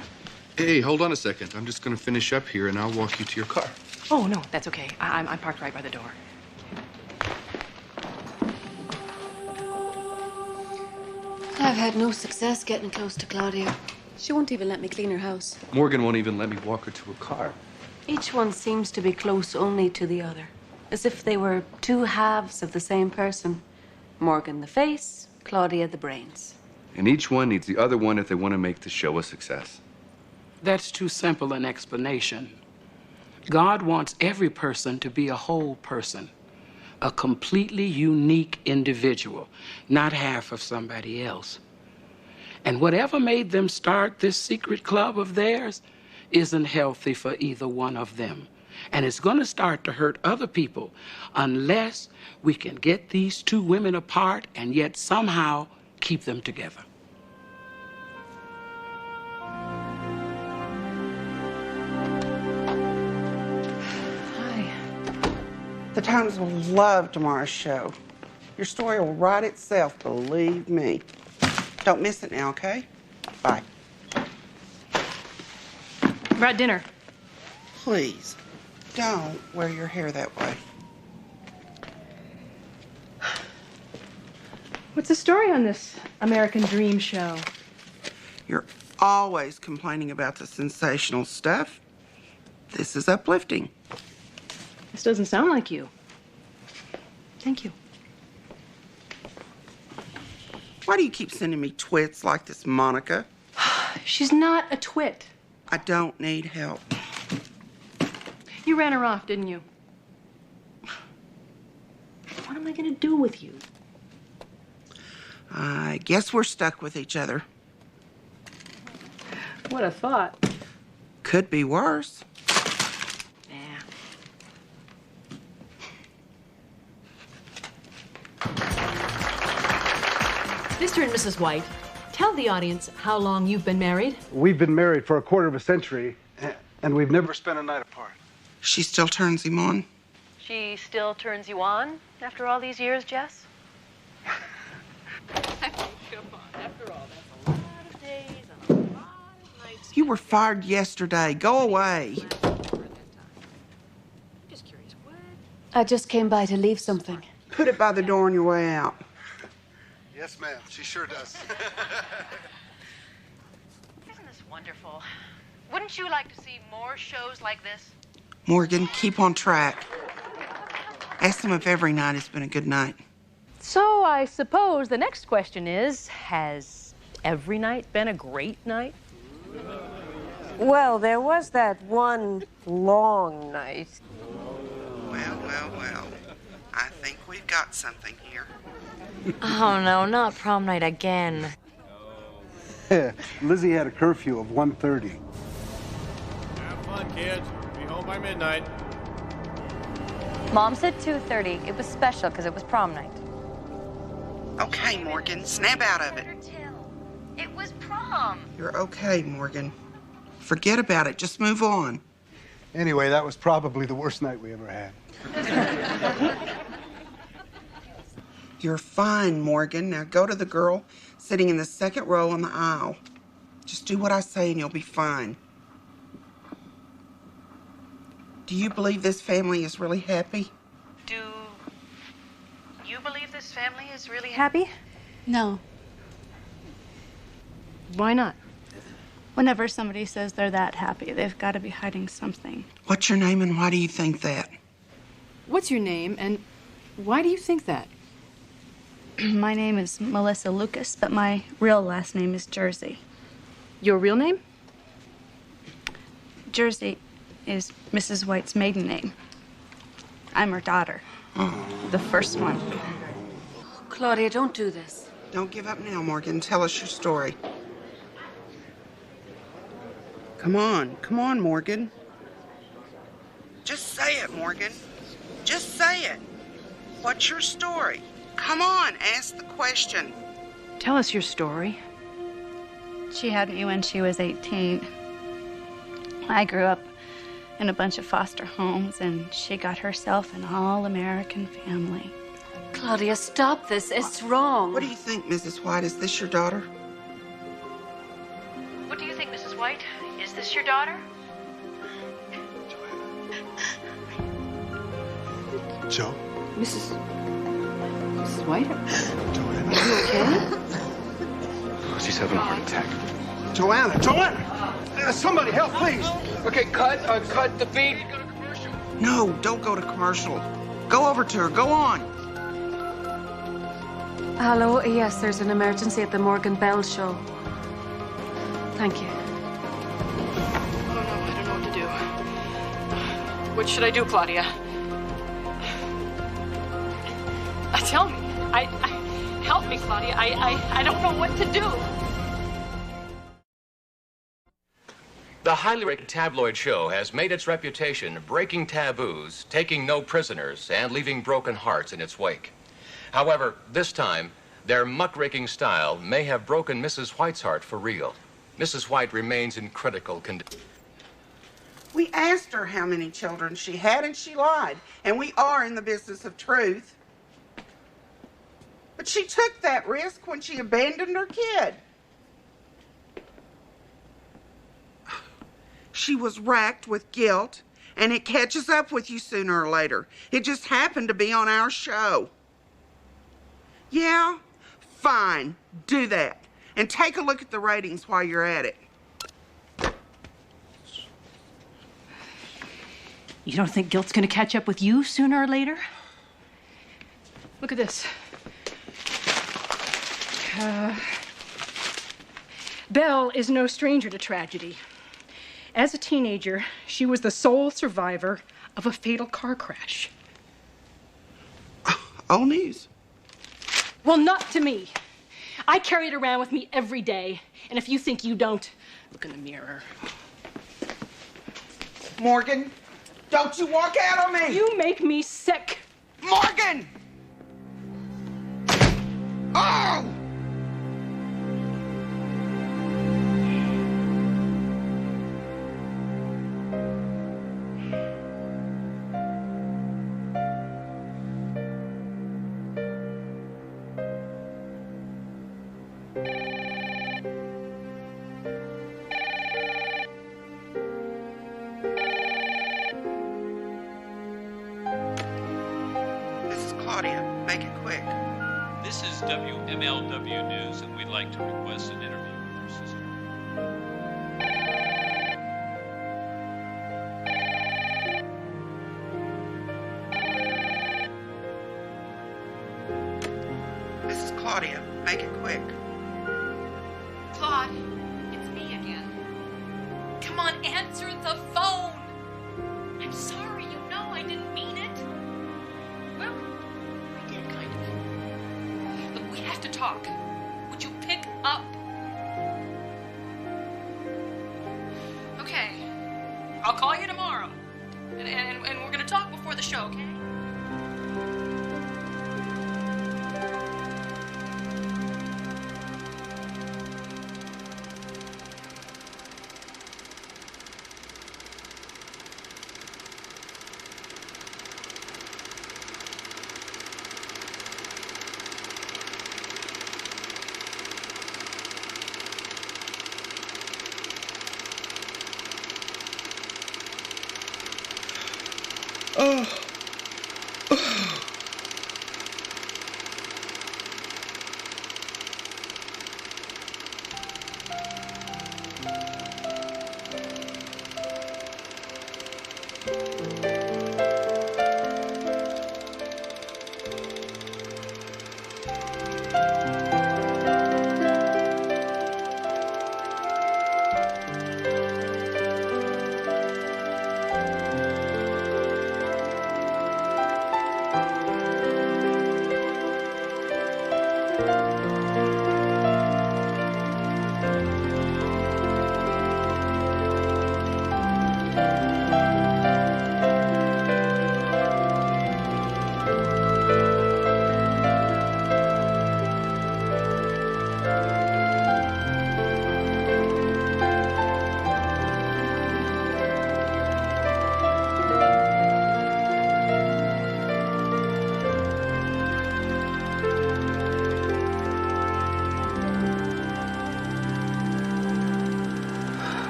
Hey, hold on a second. I'm just going to finish up here, and I'll walk you to your car. Oh, no, that's okay. I'm parked right by the door. I've had no success getting close to Claudia. She won't even let me clean her house. Morgan won't even let me walk her to her car. Each one seems to be close only to the other, as if they were two halves of the same person. Morgan the face, Claudia the brains. And each one needs the other one if they want to make the show a success. That's too simple an explanation. God wants every person to be a whole person, a completely unique individual, not half of somebody else. And whatever made them start this secret club of theirs isn't healthy for either one of them. And it's going to start to hurt other people unless we can get these two women apart and yet somehow keep them together. The Times will love tomorrow's show. Your story will write itself, believe me. Don't miss it now, okay? Bye. We're at dinner. Please, don't wear your hair that way. What's the story on this American Dream show? You're always complaining about the sensational stuff. This is uplifting. This doesn't sound like you. Thank you. Why do you keep sending me twits like this, Monica? She's not a twit. I don't need help. You ran her off, didn't you? What am I gonna do with you? I guess we're stuck with each other. What a thought. Could be worse. Mr. and Mrs. White, tell the audience how long you've been married. We've been married for a quarter of a century, and we've never spent a night apart. She still turns him on. She still turns you on after all these years, Jess? Come on, after all, that's a lot of days and a lot of nights. You were fired yesterday. Go away. Just curious, what? I just came by to leave something. Put it by the door on your way out. Yes, ma'am. She sure does. Isn't this wonderful? Wouldn't you like to see more shows like this? Morgan, keep on track. Ask them if every night has been a good night. So I suppose the next question is, has every night been a great night? Well, there was that one long night. Well. I think we've got something here. Oh, no, not prom night again. Lizzie had a curfew of 1:30. Have fun, kids. Be home by midnight. Mom said 2:30. It was special because it was prom night. Okay, Morgan, snap out of it. It was prom. You're okay, Morgan. Forget about it. Just move on. Anyway, that was probably the worst night we ever had. You're fine, Morgan. Now go to the girl sitting in the second row on the aisle. Just do what I say and you'll be fine. Do you believe this family is really happy? Do you believe this family is really happy? No. Why not? Whenever somebody says they're that happy, they've got to be hiding something. What's your name and why do you think that? What's your name and why do you think that? My name is Melissa Lucas, but my real last name is Jersey. Your real name? Jersey is Mrs. White's maiden name. I'm her daughter. The first one. Claudia, don't do this. Don't give up now, Morgan. Tell us your story. Come on, Morgan. Just say it, Morgan. Just say it. What's your story? Come on, ask the question. Tell us your story. She had me when she was 18. I grew up in a bunch of foster homes, and she got herself an all-American family. Claudia, stop this. It's wrong. What do you think, Mrs. White? Is this your daughter? What do you think, Mrs. White? Is this your daughter? Joe? Mrs. White? Are you okay? She's having a heart attack. Joanna! Somebody help, please! Okay, cut the beat. No, don't go to commercial. Go over to her. Go on. Hello, yes, there's an emergency at the Morgan Bell show. Thank you. Oh, no, I don't know what to do. What should I do, Claudia? Tell me. Help me, Claudia. I don't know what to do. The highly rated tabloid show has made its reputation breaking taboos, taking no prisoners, and leaving broken hearts in its wake. However, this time, their muckraking style may have broken Mrs. White's heart for real. Mrs. White remains in critical condition. We asked her how many children she had, and she lied. And we are in the business of truth. But she took that risk when she abandoned her kid. She was racked with guilt, and it catches up with you sooner or later. It just happened to be on our show. Yeah, fine, do that. And take a look at the ratings while you're at it. You don't think guilt's gonna catch up with you sooner or later? Look at this. Belle is no stranger to tragedy. As a teenager, she was the sole survivor of a fatal car crash. Old news. Well, not to me. I carry it around with me every day, and if you think you don't, look in the mirror. Morgan, don't you walk out on me! You make me sick. Morgan! Oh! Claudia, make it quick. This is WMLW News, and we'd like to request an interview with your sister. This is Claudia, make it quick. Claude, it's me again. Come on, answer the phone. I'm sorry, you know I didn't mean it. Well, I did, kind of. Look, we have to talk. Would you pick up? Okay. I'll call you tomorrow. And we're going to talk before the show, okay? Oh.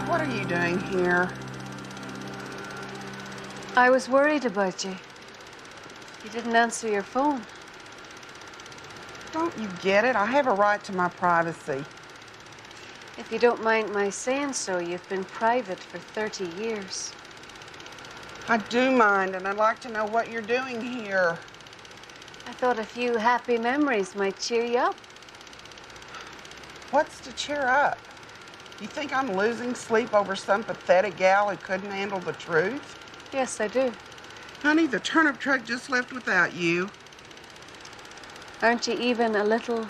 What are you doing here? I was worried about you. You didn't answer your phone. Don't you get it? I have a right to my privacy. If you don't mind my saying so, you've been private for 30 years. I do mind, and I'd like to know what you're doing here. I thought a few happy memories might cheer you up. What's to cheer up? You think I'm losing sleep over some pathetic gal who couldn't handle the truth? Yes, I do. Honey, the turnip truck just left without you. Aren't you even a little...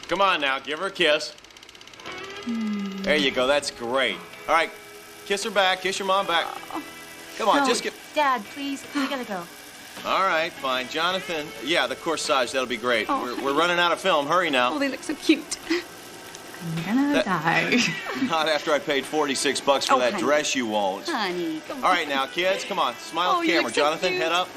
Come on now, give her a kiss. There you go, that's great. All right, kiss her back, kiss your mom back. Come on, No, just get... Dad, please, we gotta go. All right, fine. Jonathan, yeah, the corsage, that'll be great. Oh. We're running out of film. Hurry now. Oh, they look so cute. There Not after I paid $46 for that honey. dress you won't. Honey, come All right, now, kids, come on. Smile at the you're camera. so Jonathan, cute. head up.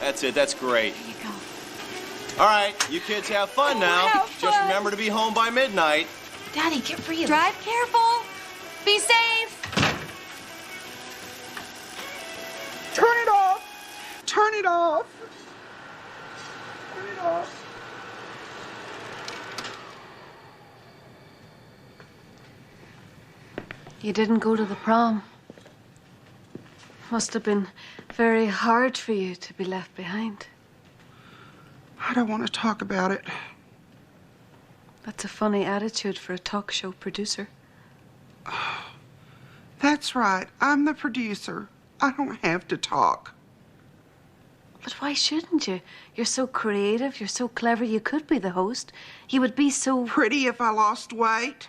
That's it. That's great. There you go. All right, you kids have fun now. have Just fun. remember to be home by midnight. Daddy, get real. Drive careful. Be safe. Turn it off. Turn it off. Turn it off. You didn't go to the prom. Must have been very hard for you to be left behind. I don't want to talk about it. That's a funny attitude for a talk show producer. That's right. I'm the producer. I don't have to talk. But why shouldn't you? You're so creative, you're so clever, you could be the host. You would be so... Pretty if I lost weight.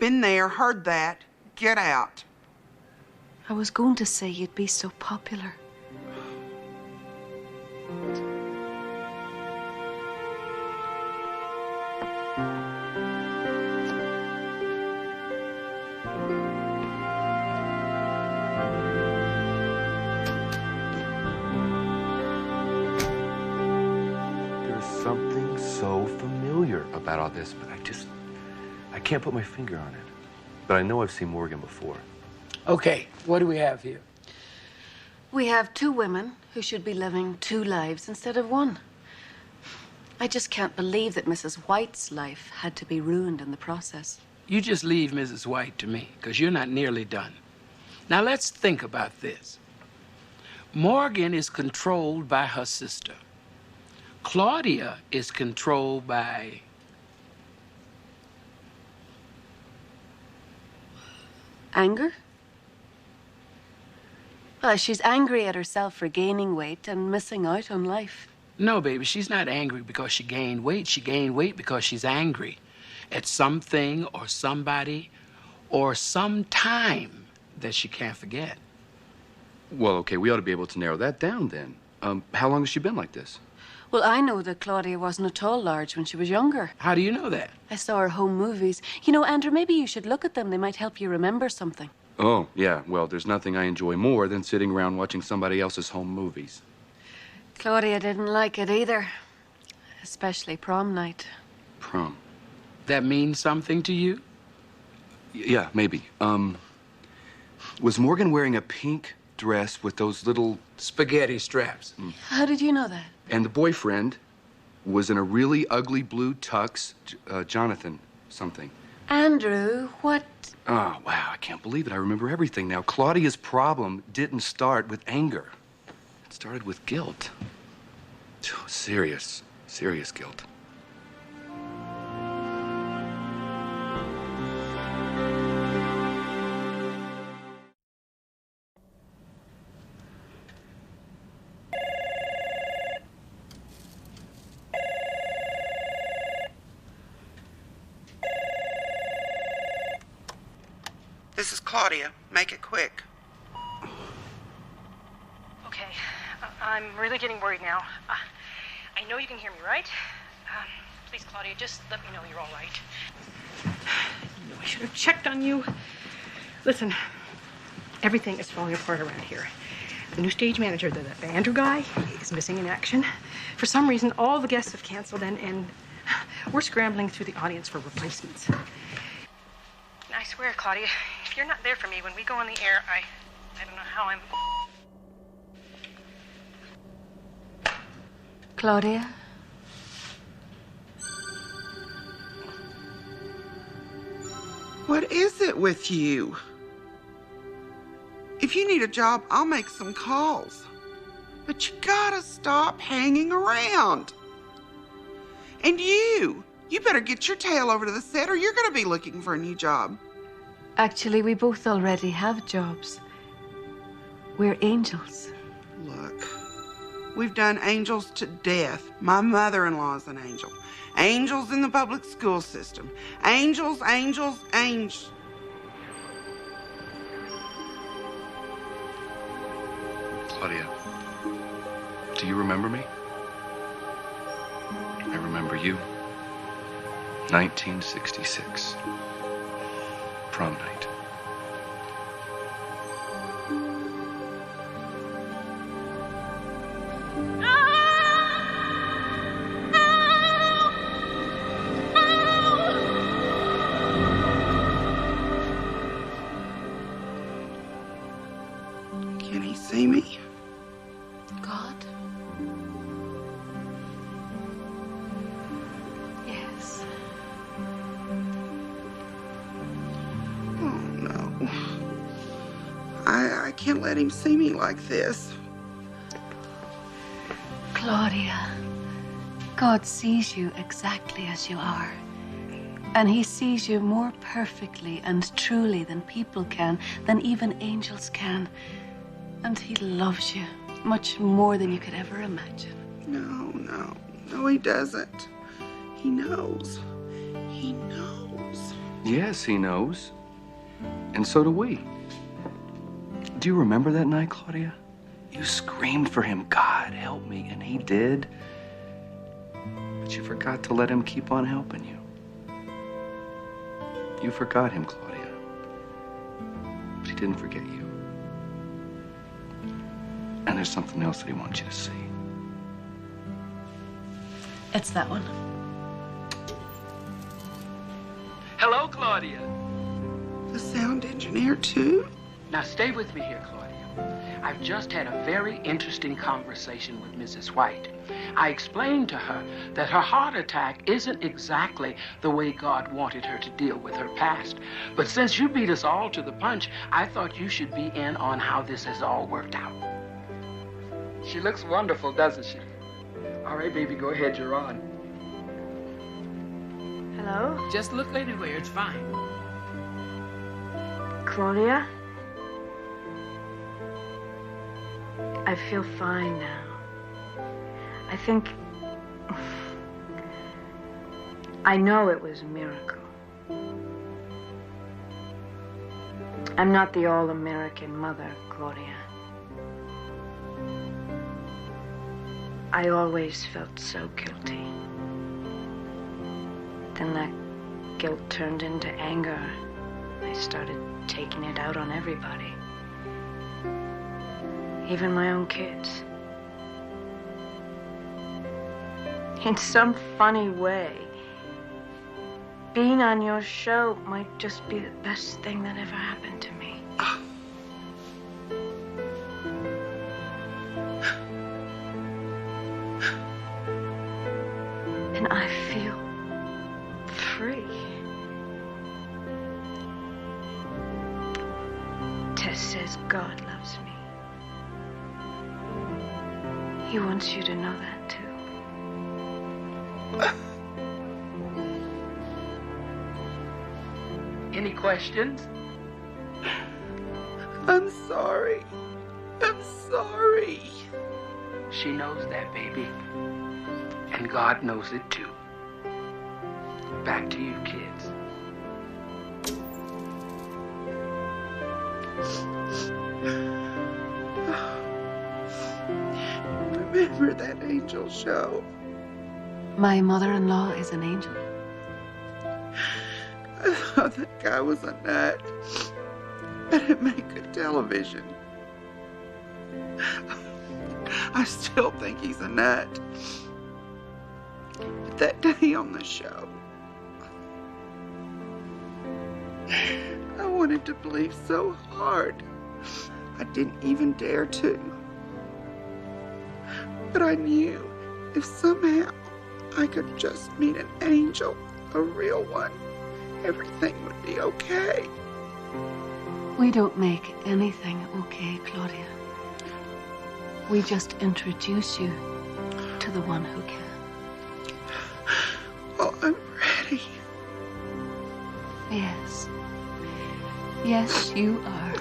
Been there, heard that. Get out. I was going to say you'd be so popular. There's something so familiar about all this, but I can't put my finger on it. But I know I've seen Morgan before. Okay, what do we have here? We have two women who should be living two lives instead of one. I just can't believe that Mrs. White's life had to be ruined in the process. You just leave Mrs. White to me, because you're not nearly done. Now let's think about this. Morgan is controlled by her sister. Claudia is controlled by... Anger? Well, she's angry at herself for gaining weight and missing out on life. No, baby, she's not angry because she gained weight. She gained weight because she's angry at something or somebody or some time that she can't forget. Well, okay, we ought to be able to narrow that down then. How long has she been like this? Well, I know that Claudia wasn't at all large when she was younger. How do you know that? I saw her home movies. You know, Andrew, maybe you should look at them. They might help you remember something. Oh, yeah. Well, there's nothing I enjoy more than sitting around watching somebody else's home movies. Claudia didn't like it either, especially prom night. Prom? That means something to you? Yeah, maybe. Was Morgan wearing a pink dress with those little... spaghetti straps. How did you know that? And the boyfriend was in a really ugly blue tux, Jonathan something. Andrew, what? Oh, wow, I can't believe it. I remember everything now. Claudia's problem didn't start with anger. It started with guilt. Serious guilt. This is Claudia. Make it quick. Okay, I'm really getting worried now. I know you can hear me, right? Please, Claudia, just let me know you're all right. You know, I should have checked on you. Listen, everything is falling apart around here. The new stage manager, the Andrew guy, is missing in action. For some reason, all the guests have canceled, and we're scrambling through the audience for replacements. I swear, Claudia, if you're not there for me when we go on the air, I don't know how I'm... Claudia? What is it with you? If you need a job, I'll make some calls. But you gotta stop hanging around. And you better get your tail over to the set or you're gonna be looking for a new job. Actually, we both already have jobs. We're angels. Look, we've done angels to death. My mother-in-law's an angel. Angels in the public school system. Angels, angels, angels. Claudia, do you remember me? I remember you. 1966. prom night. Can he see me? God? Yes. Oh, no. I can't let him see me like this. Claudia, God sees you exactly as you are. And he sees you more perfectly and truly than people can, than even angels can. And he loves you much more than you could ever imagine. No, he doesn't. He knows. He knows. Yes, he knows. And so do we. Do you remember that night, Claudia? You screamed for him, God, help me, and he did. But you forgot to let him keep on helping you. You forgot him, Claudia. But he didn't forget you. And there's something else that he wants you to see. It's that one. Hello, Claudia. The sound engineer, too? Now, stay with me here, Claudia. I've just had a very interesting conversation with Mrs. White. I explained to her that her heart attack isn't exactly the way God wanted her to deal with her past. But since you beat us all to the punch, I thought you should be in on how this has all worked out. She looks wonderful, doesn't she? All right, baby, go ahead, you're on. Hello? Just look anywhere, it's fine. Claudia? I feel fine now. I think... I know it was a miracle. I'm not the all-American mother, Claudia. I always felt so guilty. Then that guilt turned into anger. I started taking it out on everybody. Even my own kids. In some funny way, being on your show might just be the best thing that ever happened to me. And I feel free. Tess says God loves me. He wants you to know that, too. Any questions? I'm sorry. I'm sorry. She knows that, baby. And God knows it, too. Back to you, kids. Remember that angel show? My mother-in-law is an angel. I thought that guy was a nut. I didn't make good television. I still think he's a nut. But that day on the show, I wanted to believe so hard, I didn't even dare to. But I knew if somehow I could just meet an angel, a real one, everything would be okay. We don't make anything okay, Claudia. We just introduce you to the one who can. Well, I'm ready. Yes. Yes, you are.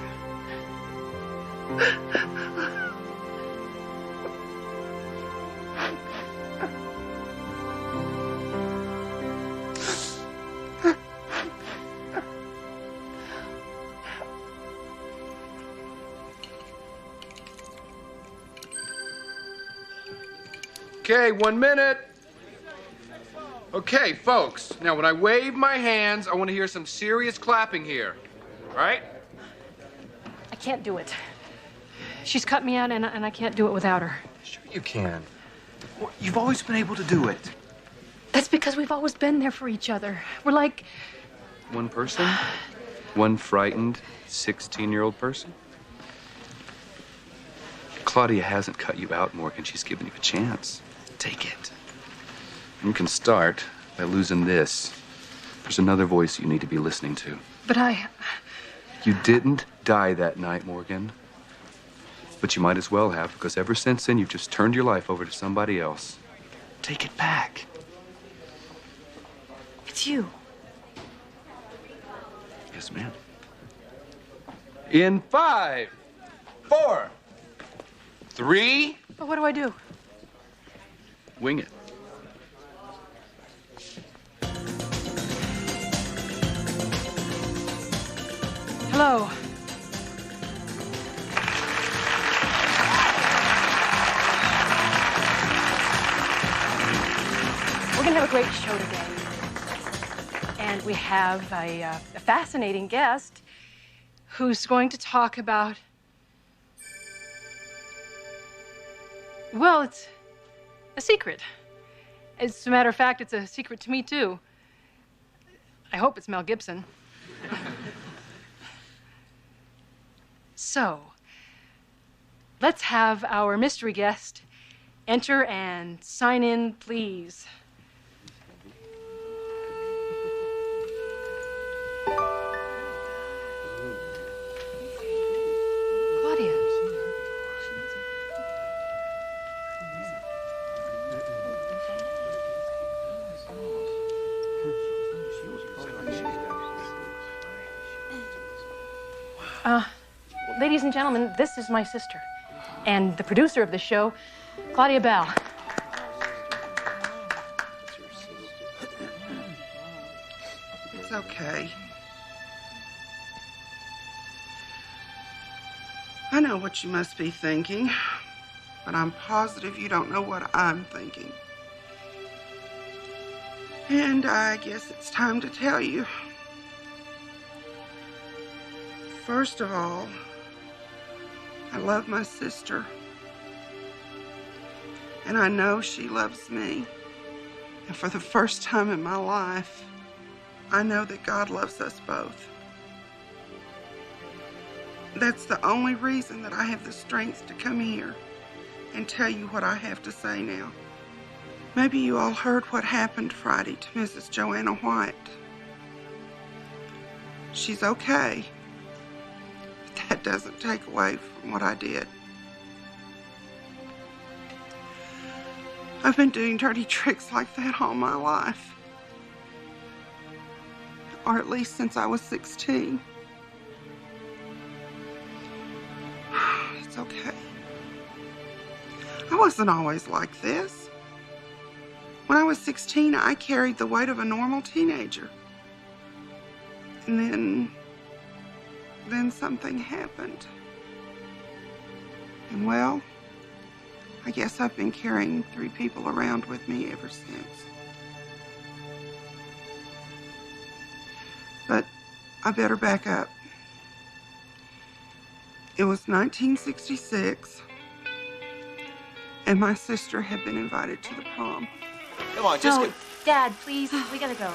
Okay, 1 minute. Okay, folks, now when I wave my hands, I want to hear some serious clapping here. right? I can't do it. She's cut me out, and I can't do it without her. Sure you can. Well, you've always been able to do it. That's because we've always been there for each other. We're like... One person? One frightened 16-year-old person? Claudia hasn't cut you out, Morgan. She's given you a chance. Take it. You can start by losing this. There's another voice you need to be listening to. But You didn't die that night, Morgan. But you might as well have, because ever since then, you've just turned your life over to somebody else. Take it back. It's you. Yes, ma'am. In 5, 4, 3. But what do I do? Wing it. Hello. We're gonna have a great show today. And we have a fascinating guest who's going to talk about... Well, it's a secret. As a matter of fact, it's a secret to me, too. I hope it's Mel Gibson. So, let's have our mystery guest enter and sign in, please. Claudia. Ladies and gentlemen, this is my sister, and the producer of the show, Claudia Bell. It's okay. I know what you must be thinking, but I'm positive you don't know what I'm thinking. And I guess it's time to tell you. First of all, I love my sister. And I know she loves me. And for the first time in my life, I know that God loves us both. That's the only reason that I have the strength to come here and tell you what I have to say now. Maybe you all heard what happened Friday to Mrs. Joanna White. She's okay. But that doesn't take away from what I did. I've been doing dirty tricks like that all my life. Or at least since I was 16. It's okay. I wasn't always like this. When I was 16, I carried the weight of a normal teenager. And then something happened. And well, I guess I've been carrying 3 people around with me ever since. But I better back up. It was 1966, and my sister had been invited to the prom. Come on, just No, Dad, please, we gotta go.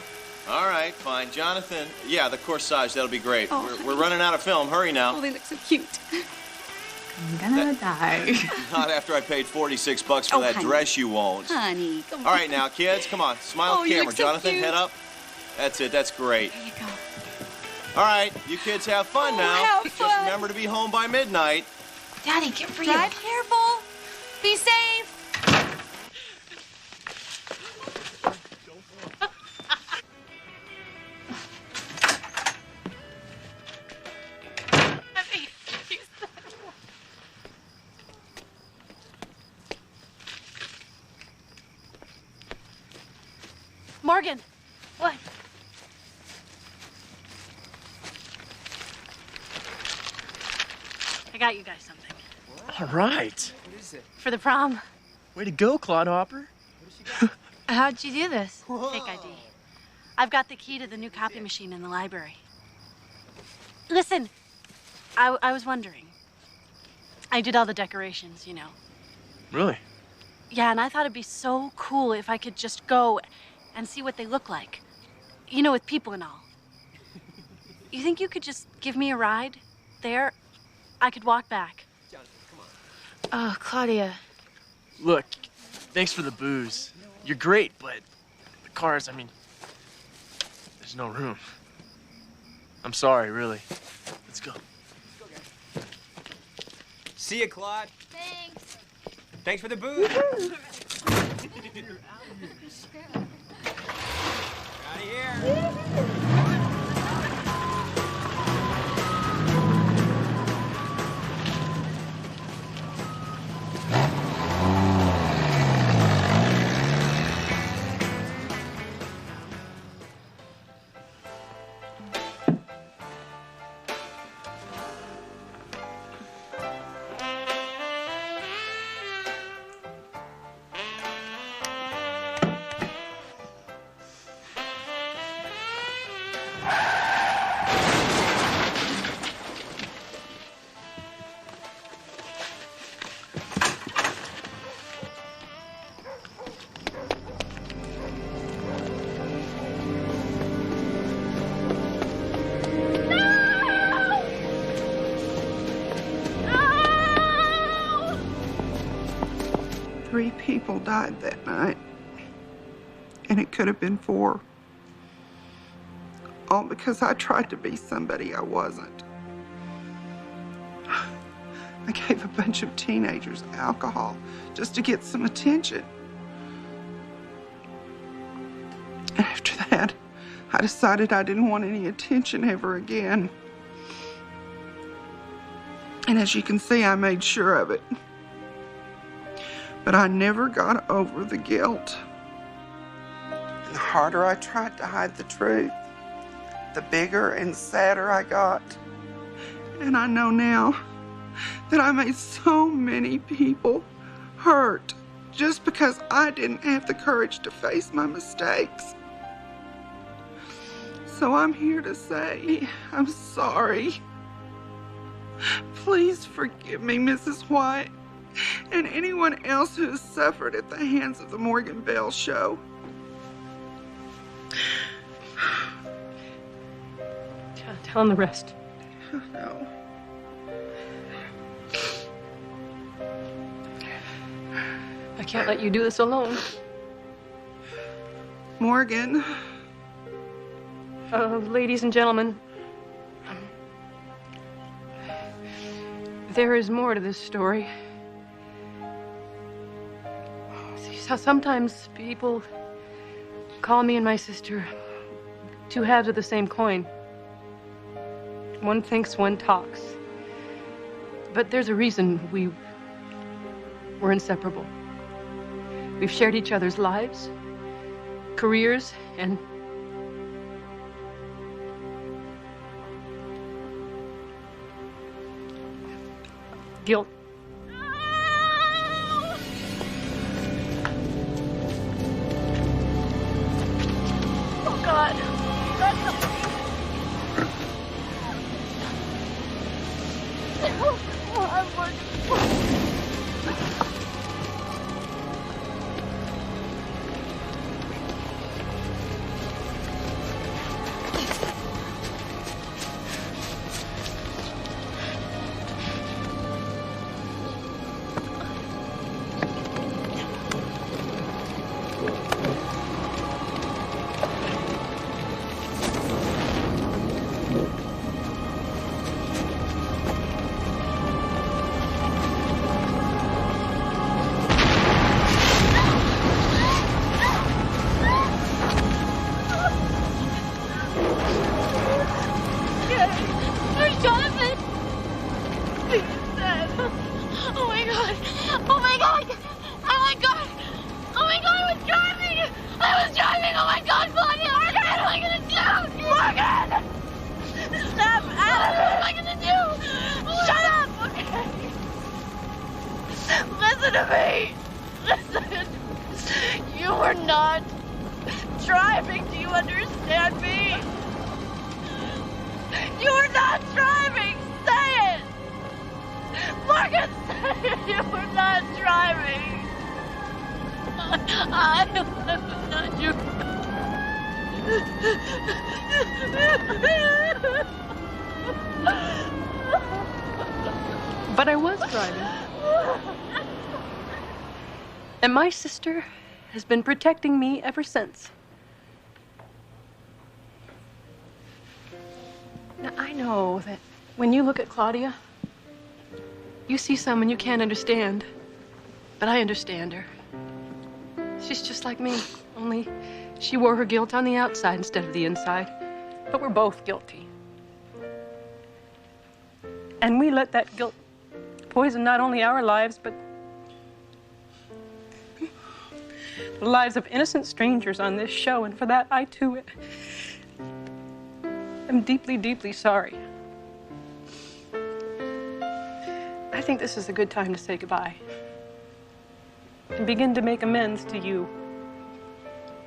All right, fine. Jonathan, yeah, the corsage, that'll be great. Oh, We're running out of film. Hurry now. Oh, they look so cute. I'm gonna die. Not after I paid $46 for that honey. dress you won't. Honey, come on. All right, now, kids, come on. Smile at the you camera. look so Jonathan, cute. head up. That's it. That's great. There you go. All right, you kids have fun now. have Just fun. remember to be home by midnight. Daddy, get real. Drive careful. Be safe. Morgan, what? I got you guys something. All right. For the prom. Way to go, Clodhopper. How'd you do this? Fake ID. I've got the key to the new copy machine in the library. Listen, I was wondering. I did all the decorations, you know. Really? Yeah, and I thought it'd be so cool if I could just go and see what they look like. You know, with people and all. You think you could just give me a ride there? I could walk back. Oh, Claudia. Look, thanks for the booze. You're great, but the cars, I mean, there's no room. I'm sorry, really. Let's go. See ya, Claude. Thanks. Thanks for the booze. Out of here. Three people died that night, and it could have been 4. All because I tried to be somebody I wasn't. I gave a bunch of teenagers alcohol just to get some attention. And after that, I decided I didn't want any attention ever again. And as you can see, I made sure of it. But I never got over the guilt. And the harder I tried to hide the truth, the bigger and sadder I got. And I know now that I made so many people hurt just because I didn't have the courage to face my mistakes. So I'm here to say I'm sorry. Please forgive me, Mrs. White, and anyone else who has suffered at the hands of the Morgan Bell Show. Tell him the rest. No. I can't let you do this alone. Morgan. Ladies and gentlemen, there is more to this story. See, sometimes people call me and my sister two halves of the same coin. One thinks, one talks. But there's a reason we're inseparable. We've shared each other's lives, careers, and guilt. Oh, God. Listen to me. Listen. You were not driving. Do you understand me? You were not. not driving! Say it! Morgan, say it! You were not driving! I was not your... But I was driving. And my sister has been protecting me ever since. Now, I know that when you look at Claudia, you see someone you can't understand. But I understand her. She's just like me, only she wore her guilt on the outside instead of the inside. But we're both guilty. And we let that guilt poison not only our lives, but the lives of innocent strangers on this show. And for that, I too am deeply, deeply sorry. I think this is a good time to say goodbye and begin to make amends to you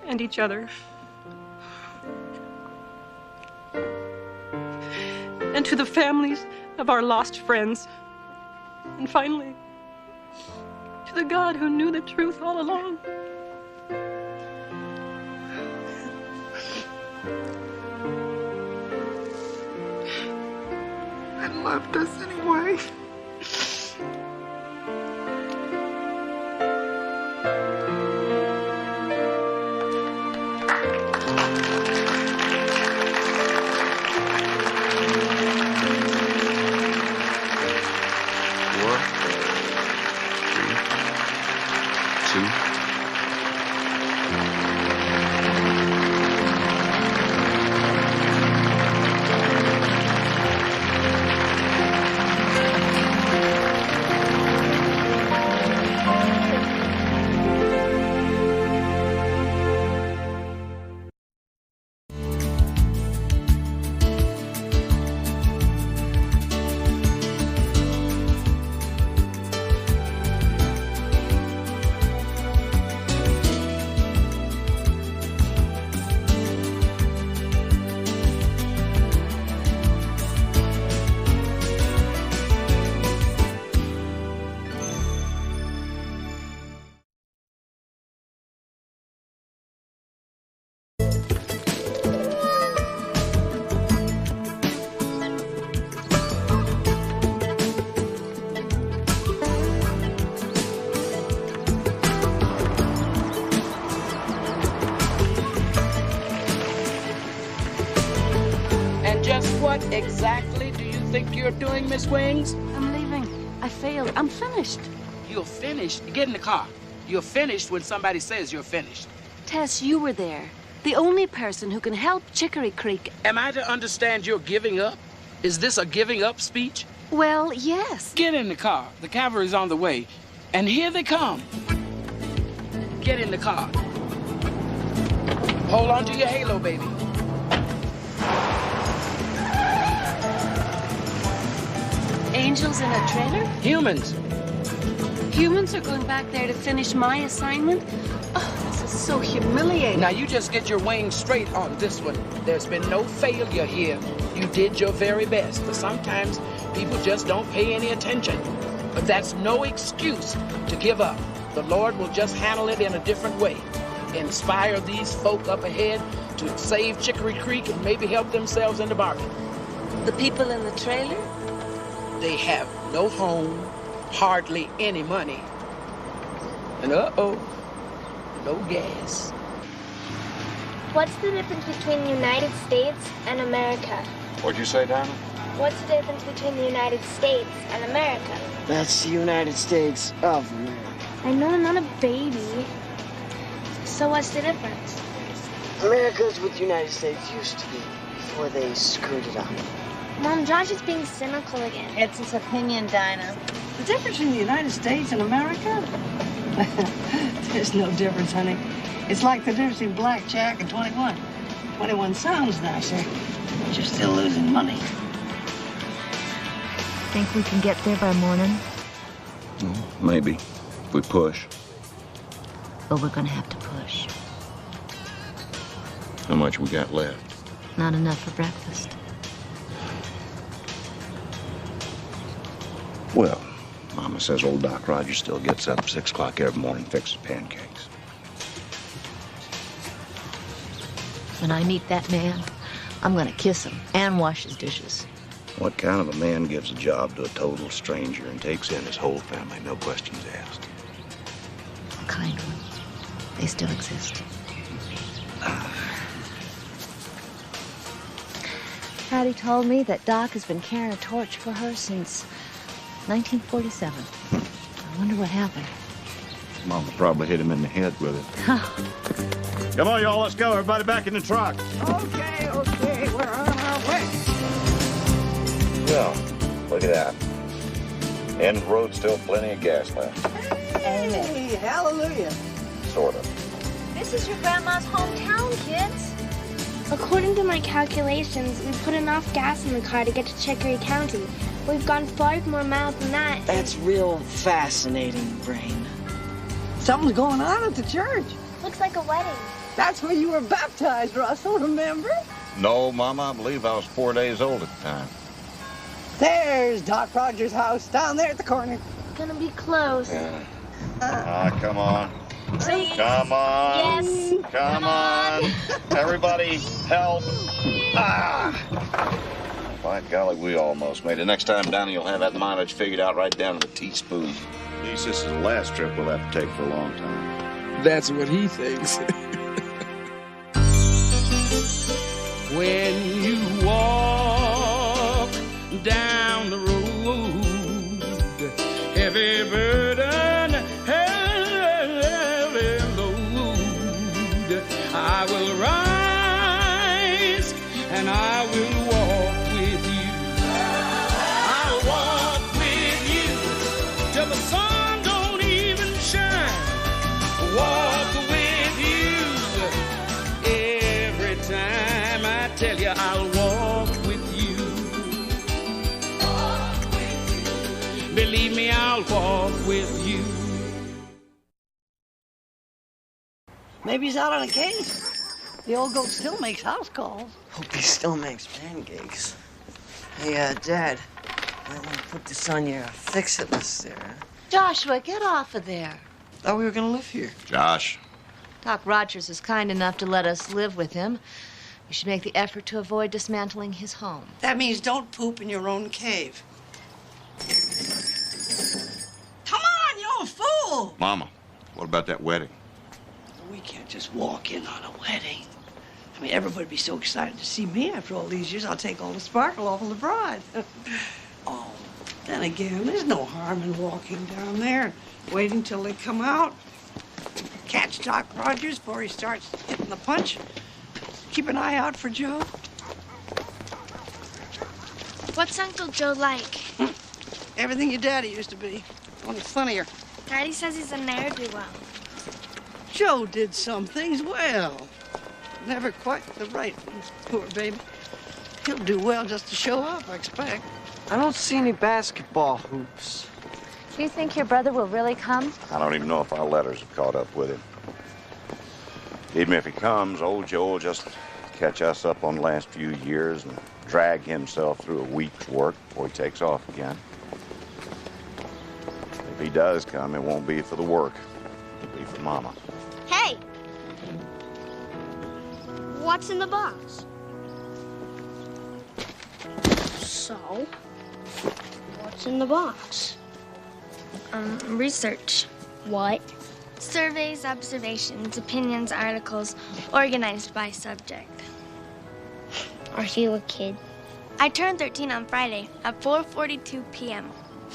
and each other. And to the families of our lost friends. And finally, to the God who knew the truth all along. And loved us anyway. What exactly do you think you're doing, Miss Wings? I'm leaving. I failed. I'm finished. You're finished? Get in the car. You're finished when somebody says you're finished. Tess, you were there. The only person who can help Chicory Creek. Am I to understand you're giving up? Is this a giving up speech? Well, yes. Get in the car. The cavalry's on the way. And here they come. Get in the car. Hold on to your halo, baby. Angels in a trailer? Humans. Humans are going back there to finish my assignment? Oh, this is so humiliating. Now, you just get your wings straight on this one. There's been no failure here. You did your very best, but sometimes people just don't pay any attention. But that's no excuse to give up. The Lord will just handle it in a different way. Inspire these folk up ahead to save Chicory Creek and maybe help themselves in the bargain. The people in the trailer? They have no home, hardly any money. And uh-oh, no gas. What's the difference between the United States and America? What'd you say, Donna? What's the difference between the United States and America? That's the United States of America. I know I'm not a baby. So what's the difference? America's what the United States used to be before they screwed it up. Mom, Josh is being cynical again. It's his opinion, Dinah. The difference between the United States and America? There's no difference, honey. It's like the difference between blackjack and 21. 21 sounds nicer, but you're still losing money. Think we can get there by morning? Maybe, if we push. But we're gonna have to push. How much we got left? Not enough for breakfast. Well, Mama says old Doc Rogers still gets up 6 o'clock every morning and fixes pancakes. When I meet that man, I'm gonna kiss him and wash his dishes. What kind of a man gives a job to a total stranger and takes in his whole family, no questions asked? A kind one. They still exist. Patty told me that Doc has been carrying a torch for her since 1947. I wonder what happened. Mama probably hit him in the head with it. Come on, y'all, let's go. Everybody back in the truck. Okay, we're on our way. Well, look at that. End of the road, still plenty of gas left. Hey, hallelujah. Sort of. This is your grandma's hometown, kids. According to my calculations, we put enough gas in the car to get to Chicory County. We've gone 5 more miles than that. That's real fascinating, Brain. Something's going on at the church. Looks like a wedding. That's where you were baptized, Russell, remember? No, Mama, I believe I was 4 days old at the time. There's Doc Rogers' house down there at the corner. Gonna be close. Yeah. Come on. Please. Come on. Yes. Come on. Everybody, help. By golly, we almost made it. Next time down, you'll have that mileage figured out right down to the teaspoon. At least this is the last trip we'll have to take for a long time. That's what he thinks. When you walk down the road, heavy burden, heavy load, I will rise and I will walk with you. I'll walk with you till the sun don't even shine. Walk with you every time. I tell you, I'll walk with you. Believe me, I'll walk with you. Maybe he's out on a case. The old goat still makes house calls. Hope he still makes pancakes. Hey, Dad, I want to put this on your fix-it list there. Joshua, get off of there. Thought we were gonna live here. Josh. Doc Rogers is kind enough to let us live with him. We should make the effort to avoid dismantling his home. That means don't poop in your own cave. Come on, you old fool! Mama, what about that wedding? We can't just walk in on a wedding. I mean, everybody'd be so excited to see me after all these years. I'll take all the sparkle off of the bride. Oh, then again, there's no harm in walking down there and waiting till they come out. Catch Doc Rogers before he starts hitting the punch. Keep an eye out for Joe. What's Uncle Joe like? Everything your daddy used to be, only funnier. Daddy says he's a ne'er-do-well. Joe did some things well. Never quite the right one, poor baby. He'll do well just to show up, I expect. I don't see any basketball hoops. Do you think your brother will really come? I don't even know if our letters have caught up with him. Even if he comes, old Joe will just catch us up on the last few years and drag himself through a week's work before he takes off again. If he does come, it won't be for the work. It'll be for Mama. Hey! What's in the box? So, what's in the box? Research. What? Surveys, observations, opinions, articles, organized by subject. Are you a kid? I turned 13 on Friday at 4:42 p.m.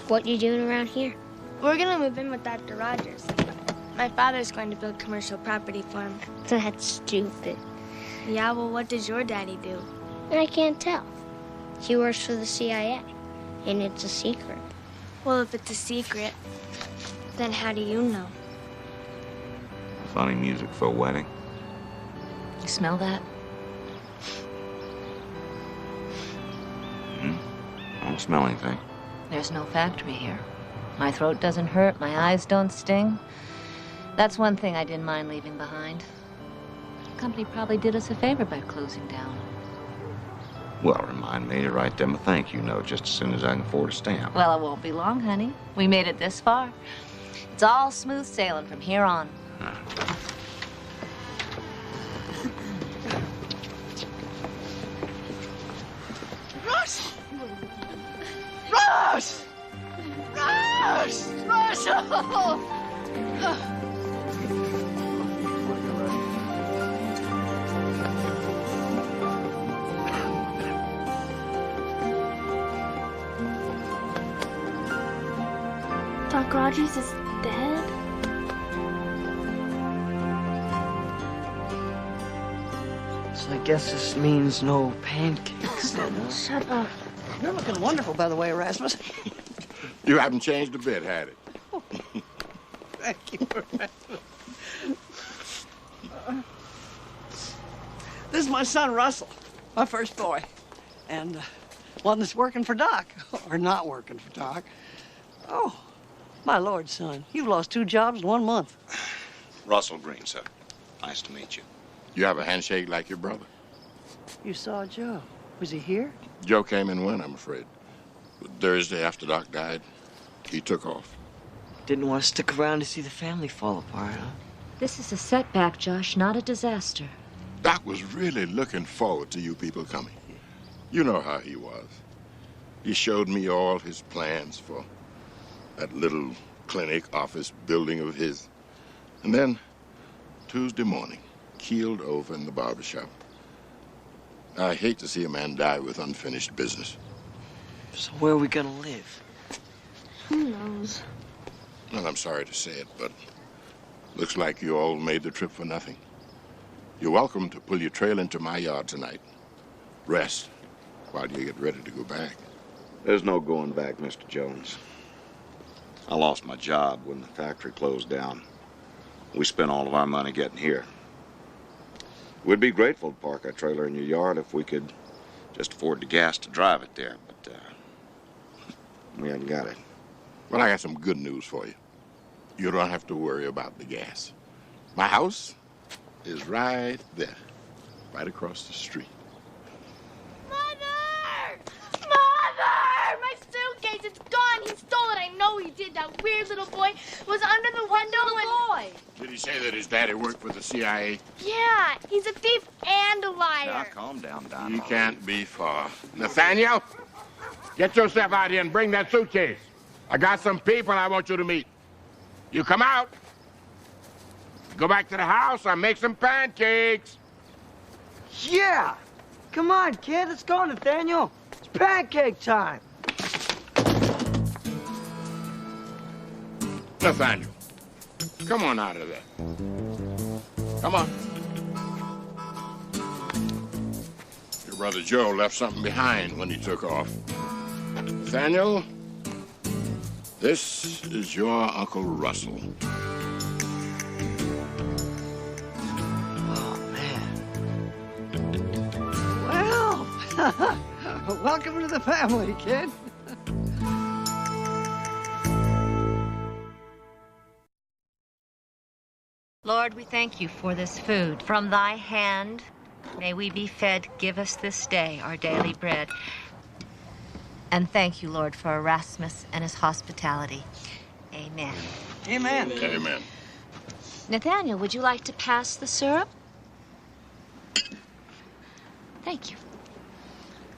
What you doing around here? We're gonna move in with Dr. Rogers. My father's going to build commercial property for him. That's stupid. Yeah, well, what does your daddy do? I can't tell. He works for the CIA, and it's a secret. Well, if it's a secret, then how do you know? Funny music for a wedding. You smell that? I don't smell anything. There's no factory here. My throat doesn't hurt, my eyes don't sting. That's one thing I didn't mind leaving behind. The company probably did us a favor by closing down. Well, remind me to write them a thank you note just as soon as I can afford a stamp. Well, it won't be long, honey. We made it this far. It's all smooth sailing from here on. Russ! Russ! Russ! Russell! Doc Rogers is dead? So I guess this means no pancakes then, huh? Shut up. You're looking wonderful, by the way, Erasmus. You haven't changed a bit, had it? Thank you, Erasmus. This is my son, Russell, my first boy. And one that's working for Doc, or not working for Doc. Oh, my Lord, son, you've lost 2 jobs in 1 month. Russell Green, sir. Nice to meet you. You have a handshake like your brother? You saw Joe. Was he here? Joe came and went, I'm afraid. But Thursday after Doc died, he took off. Didn't want to stick around to see the family fall apart, huh? This is a setback, Josh, not a disaster. Doc was really looking forward to you people coming. You know how he was. He showed me all his plans for that little clinic office building of his. And then, Tuesday morning, keeled over in the barbershop. I hate to see a man die with unfinished business. So where are we gonna live? Who knows? Well, I'm sorry to say it, but looks like you all made the trip for nothing. You're welcome to pull your trail into my yard tonight. Rest while you get ready to go back. There's no going back, Mr. Jones. I lost my job when the factory closed down. We spent all of our money getting here. We'd be grateful to park our trailer in your yard if we could just afford the gas to drive it there, but we haven't got it. Well, I got some good news for you. You don't have to worry about the gas. My house is right there, right across the street. Mother! Mother! My suitcase, it's gone. He stole it. I know he did. That weird little boy was under the window boy? Did he say that his daddy worked for the CIA? Yeah, he's a thief and a liar. Now, calm down, Don. You can't be far. Nathaniel, get yourself out here and bring that suitcase. I got some people I want you to meet. You come out. Go back to the house. I'll make some pancakes. Yeah! Come on, kid. Let's go, Nathaniel. It's pancake time. Nathaniel, come on out of there. Come on. Your brother Joe left something behind when he took off. Nathaniel, this is your Uncle Russell. Well, welcome to the family, kid. Lord, we thank you for this food. From thy hand, may we be fed. Give us this day our daily bread. And thank you, Lord, for Erasmus and his hospitality. Amen. Amen. Amen. Nathaniel, would you like to pass the syrup? Thank you.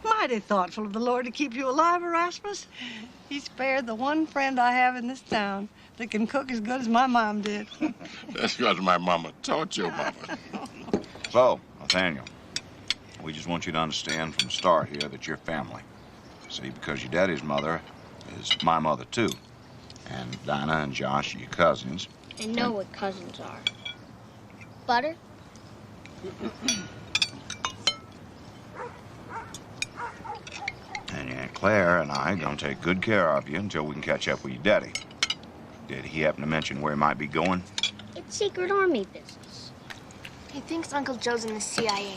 Mighty thoughtful of the Lord to keep you alive, Erasmus. He spared the one friend I have in this town that can cook as good as my mom did. That's because my mama taught your mama. So, Nathaniel, we just want you to understand from the start here that you're family. See, because your daddy's mother is my mother, too. And Dinah and Josh are your cousins. I know what cousins are. Butter? And your Aunt Claire and I are going to take good care of you until we can catch up with your daddy. Did he happen to mention where he might be going? It's secret army business. He thinks Uncle Joe's in the CIA.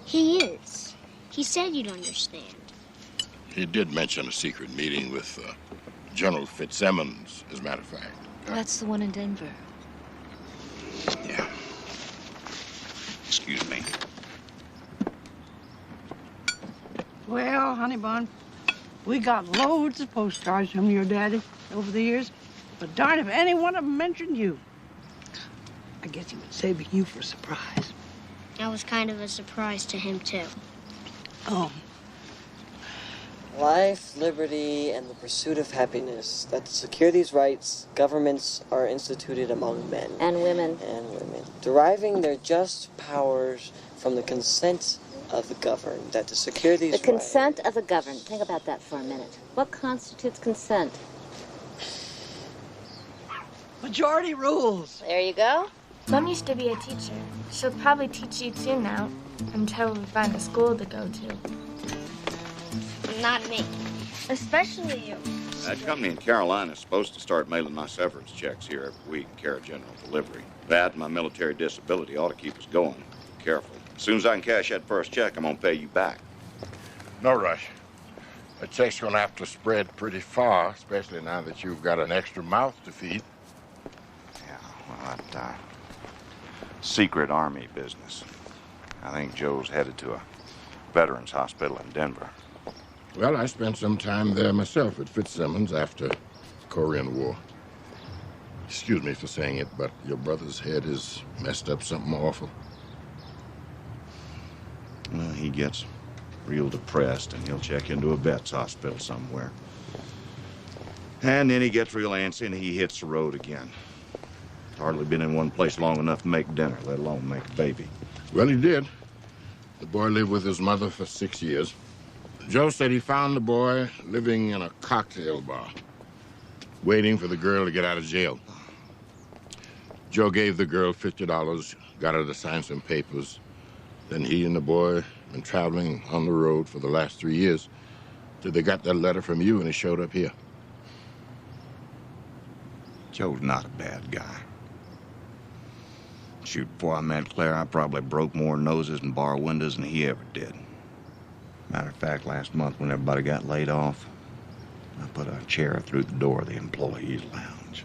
He is. He said you'd understand. He did mention a secret meeting with General Fitzsimmons, as a matter of fact. That's the one in Denver. Yeah. Excuse me. honey bun. We got loads of postcards from your daddy over the years, but darn if any one of them mentioned you. I guess he was saving you for a surprise. I was kind of a surprise to him, too. Oh. Life, liberty, and the pursuit of happiness. That to secure these rights, governments are instituted among men. And women. And women. Deriving their just powers from the consent of the governed. That to secure these The consent of the governed. Think about that for a minute. What constitutes consent? Majority rules. There you go. Mom used to be a teacher. She'll probably teach you too now, until we find a school to go to. Not me. Especially you. That company in Carolina is supposed to start mailing my severance checks here every week, care of General Delivery. That and my military disability ought to keep us going. Careful. As soon as I can cash that first check, I'm gonna pay you back. No rush. The check's gonna have to spread pretty far, especially now that you've got an extra mouth to feed. Yeah, well, that secret Army business. I think Joe's headed to a veterans hospital in Denver. Well, I spent some time there myself at Fitzsimmons after the Korean War. Excuse me for saying it, but your brother's head is messed up something awful. Well, he gets real depressed, and he'll check into a vet's hospital somewhere. And then he gets real antsy, and he hits the road again. Hardly been in one place long enough to make dinner, let alone make a baby. Well, he did. The boy lived with his mother for 6 years. Joe said he found the boy living in a cocktail bar, waiting for the girl to get out of jail. Joe gave the girl $50, got her to sign some papers. Then he and the boy been traveling on the road for the last 3 years till they got that letter from you and he showed up here. Joe's not a bad guy. Shoot, before I met Claire, I probably broke more noses and bar windows than he ever did. Matter of fact, last month when everybody got laid off, I put a chair through the door of the employees' lounge.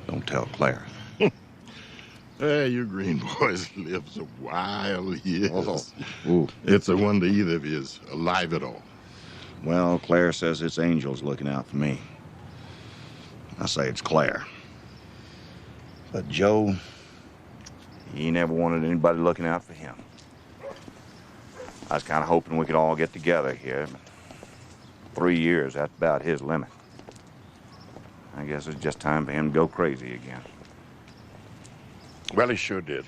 Don't tell Claire. Hey, you green boys live some wild years. Oh. Ooh. It's a wonder either of you is alive at all. Well, Claire says it's angels looking out for me. I say it's Claire. But Joe, he never wanted anybody looking out for him. I was kind of hoping we could all get together here. But 3 years, that's about his limit. I guess it's just time for him to go crazy again. Well, he sure did.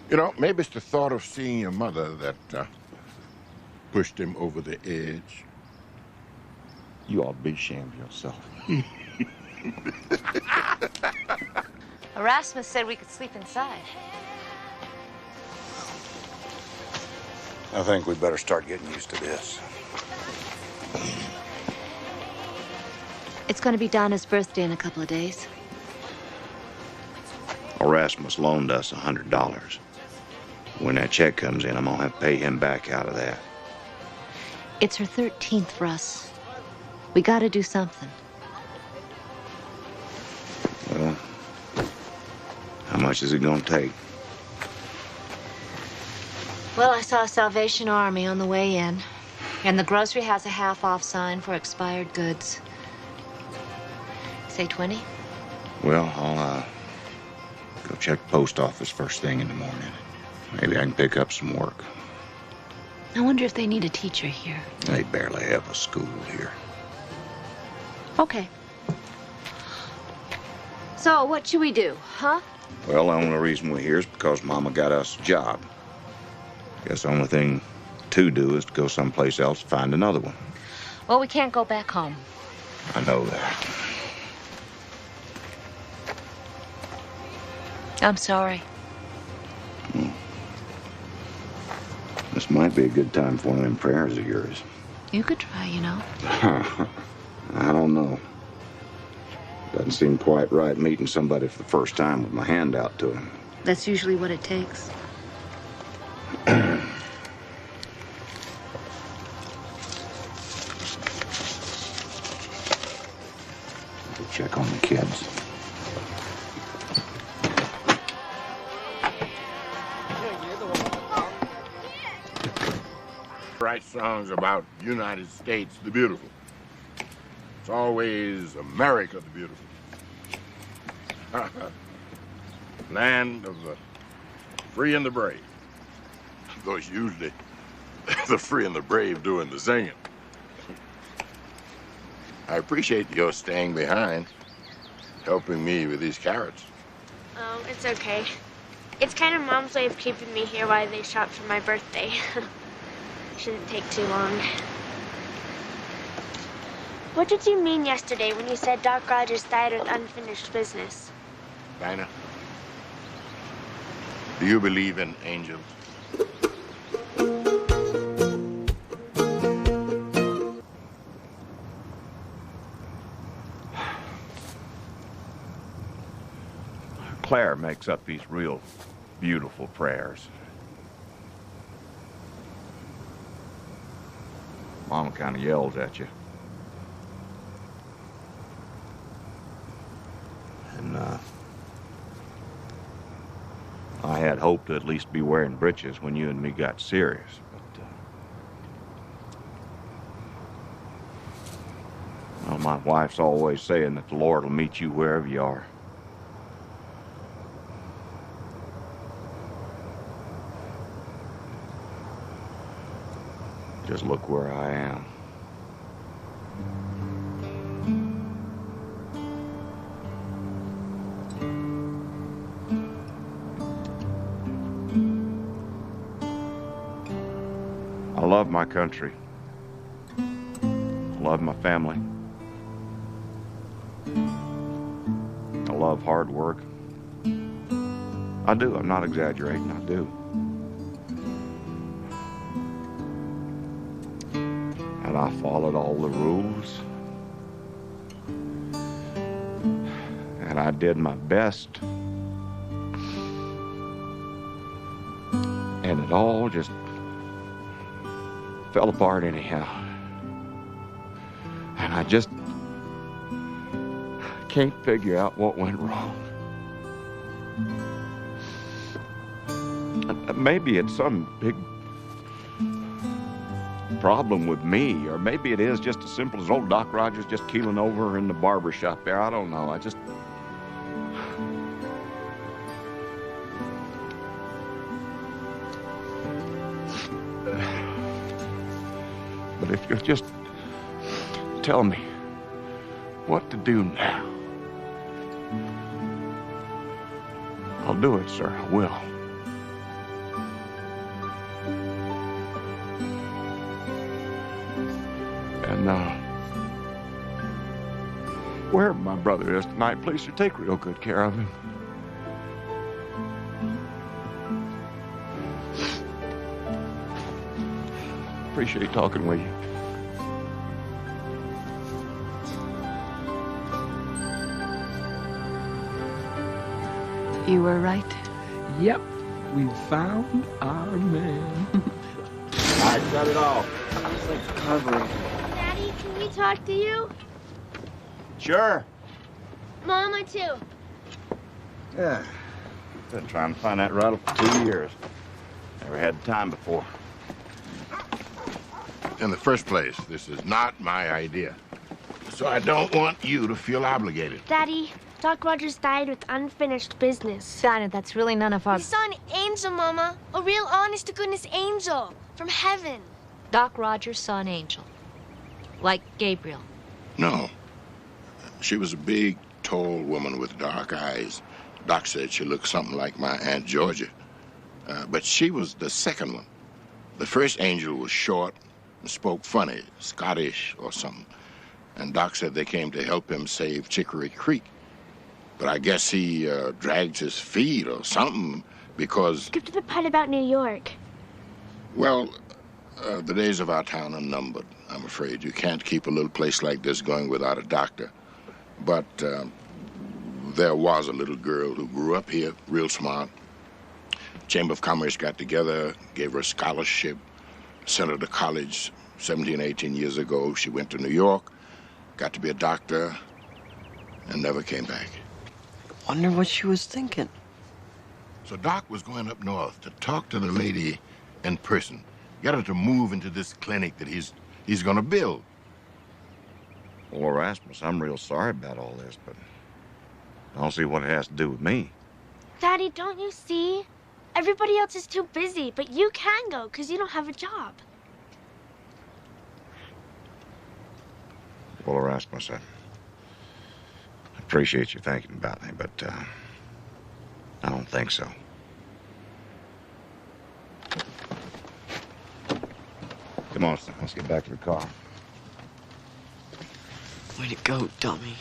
You know, maybe it's the thought of seeing your mother that pushed him over the edge. You ought to be ashamed of yourself. Erasmus said we could sleep inside. I think we'd better start getting used to this. It's going to be Donna's birthday in a couple of days. Erasmus loaned us $100. When that check comes in, I'm gonna have to pay him back out of that. It's her 13th for us. We got to do something. Well, how much is it gonna take? Well, I saw a Salvation Army on the way in, and the grocery has a half-off sign for expired goods. Say 20? Well, I'll go check the post office first thing in the morning. Maybe I can pick up some work. I wonder if they need a teacher here. They barely have a school here. Okay. So, what should we do, huh? Well, the only reason we're here is because Mama got us a job. Guess the only thing to do is to go someplace else and find another one. Well, we can't go back home. I know that. I'm sorry. This might be a good time for one of them prayers of yours. You could try, you know. I don't know. Doesn't seem quite right meeting somebody for the first time with my hand out to him. That's usually what it takes. Check on the kids. write songs about United States the beautiful. It's always America the beautiful. Land of the free and the brave. Though it's usually the free and the brave doing the singing. I appreciate your staying behind, helping me with these carrots. Oh, it's okay. It's kind of Mom's way of keeping me here while they shop for my birthday. Shouldn't take too long. What did you mean yesterday when you said Doc Rogers died with unfinished business? Dinah, do you believe in angels? Claire makes up these real beautiful prayers. Mama kind of yells at you. And, I had hoped to at least be wearing breeches when you and me got serious, but, well, my wife's always saying that the Lord will meet you wherever you are. Just look where I am. I love my country. I love my family. I love hard work. I do. I'm not exaggerating. I do. And I followed all the rules. And I did my best. And it all just fell apart anyhow. And I just can't figure out what went wrong. Maybe it's some big problem with me, or maybe it is just as simple as old Doc Rogers just keeling over in the barber shop there. I don't know. But if you'll just tell me what to do now, I'll do it, sir. I will. And, wherever my brother is tonight, please, sir, take real good care of him. Appreciate talking with you. You were right. Yep, we found our man. I shut it off. It's like carburetor. Daddy, can we talk to you? Sure. Mama, too. Yeah. Been trying to find that rattle for 2 years. Never had time before. In the first place, this is not my idea. So I don't want you to feel obligated. Daddy, Doc Rogers died with unfinished business. Dinah, that's really none of our... We saw an angel, Mama. A real honest-to-goodness angel. From heaven. Doc Rogers saw an angel. Like Gabriel. No. She was a big, tall woman with dark eyes. Doc said she looked something like my Aunt Georgia. But she was the second one. The first angel was short and spoke funny, Scottish or something. And Doc said they came to help him save Chicory Creek. But I guess he dragged his feet or something because... Skip to the part about New York. Well, the days of our town are numbered, I'm afraid. You can't keep a little place like this going without a doctor. But there was a little girl who grew up here, real smart. Chamber of Commerce got together, gave her a scholarship, sent her to college 17, 18 years ago. She went to New York, got to be a doctor, and never came back. Wonder what she was thinking. So Doc was going up north to talk to the lady in person. Get her to move into this clinic that he's gonna build. Well, Erasmus, I'm real sorry about all this, but I don't see what it has to do with me. Daddy, don't you see? Everybody else is too busy, but you can go because you don't have a job. Well, Erasmus, I appreciate you thinking about me, but I don't think so. Come on, son, let's get back to the car. Way to go, dummy.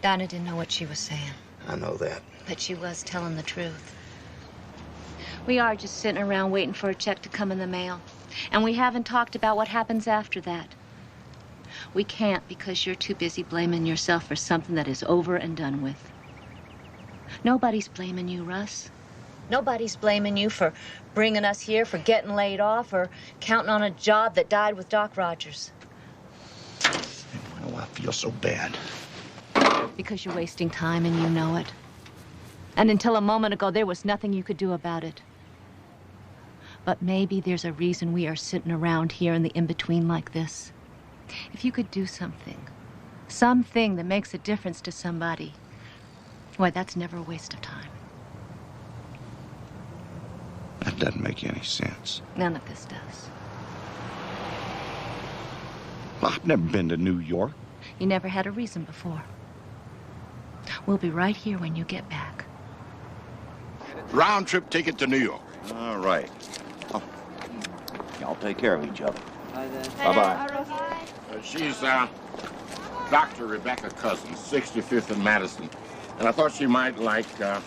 Donna didn't know what she was saying, I know that. but she was telling the truth. We are just sitting around waiting for a check to come in the mail. And we haven't talked about what happens after that. We can't because you're too busy blaming yourself for something that is over and done with. Nobody's blaming you, Russ. Nobody's blaming you for bringing us here, for getting laid off, or counting on a job that died with Doc Rogers. Why do I feel so bad? Because you're wasting time and you know it. And until a moment ago, there was nothing you could do about it. But maybe there's a reason we are sitting around here in the in-between like this. If you could do something that makes a difference to somebody, why, that's never a waste of time. That doesn't make any sense. None of this does. Well, I've never been to New York. You never had a reason before. We'll be right here when you get back. Round trip ticket to New York. All right. Oh. Y'all take care of each other. Bye-bye. She's Dr. Rebecca Cousins, 65th and Madison. And I thought she might like a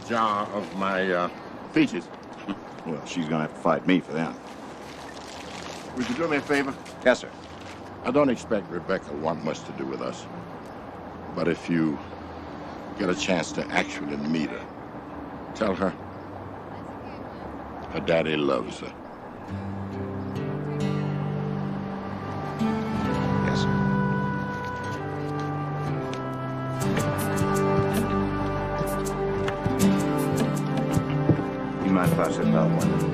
jar of my peaches. Well, she's gonna have to fight me for them. Would you do me a favor? Yes, sir. I don't expect Rebecca to want much to do with us. But if you get a chance to actually meet her, tell her her daddy loves her. Yes, sir. You mind if I sit by the window?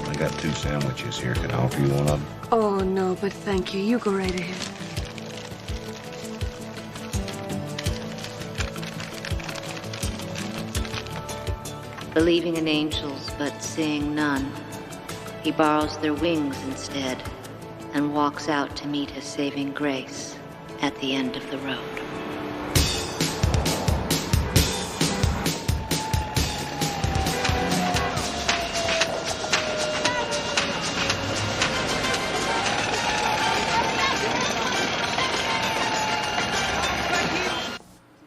I got 2 sandwiches here. Can I offer you one of them? Oh, no, but thank you. You go right ahead. Believing in angels, but seeing none, he borrows their wings instead and walks out to meet his saving grace at the end of the road.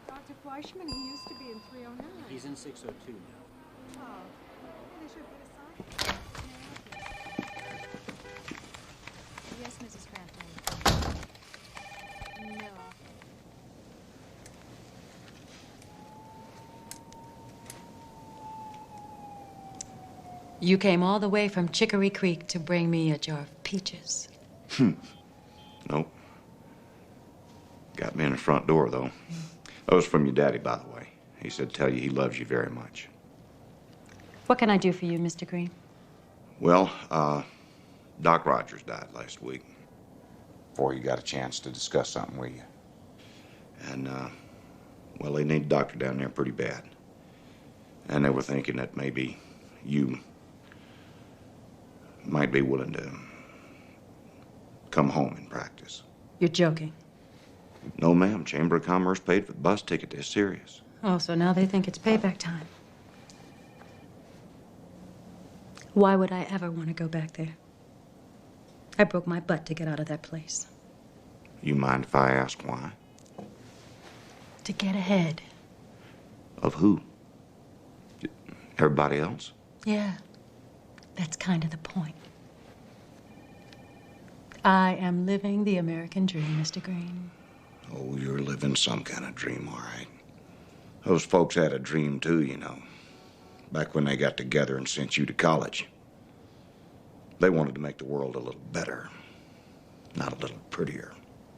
Dr. Fleischman, he used to be in 309. He's in 602 now. Oh, they should put a sign. Yes, Mrs. Crampton. No. You came all the way from Chicory Creek to bring me a jar of peaches. Nope. Got me in the front door, though. That was from your daddy, by the way. He said tell you he loves you very much. What can I do for you, Mr. Green? Well, Doc Rogers died last week. Before you got a chance to discuss something with you. And, well, they need a doctor down there pretty bad. And they were thinking that maybe you might be willing to come home and practice. You're joking. No, ma'am. Chamber of Commerce paid for the bus ticket. They're serious. Oh, so now they think it's payback time. Why would I ever want to go back there? I broke my butt to get out of that place. You mind if I ask why? To get ahead. Of who? Everybody else? Yeah, that's kind of the point. I am living the American dream, Mr. Green. Oh, you're living some kind of dream, all right. Those folks had a dream, too, you know. Back when they got together and sent you to college. They wanted to make the world a little better, not a little prettier.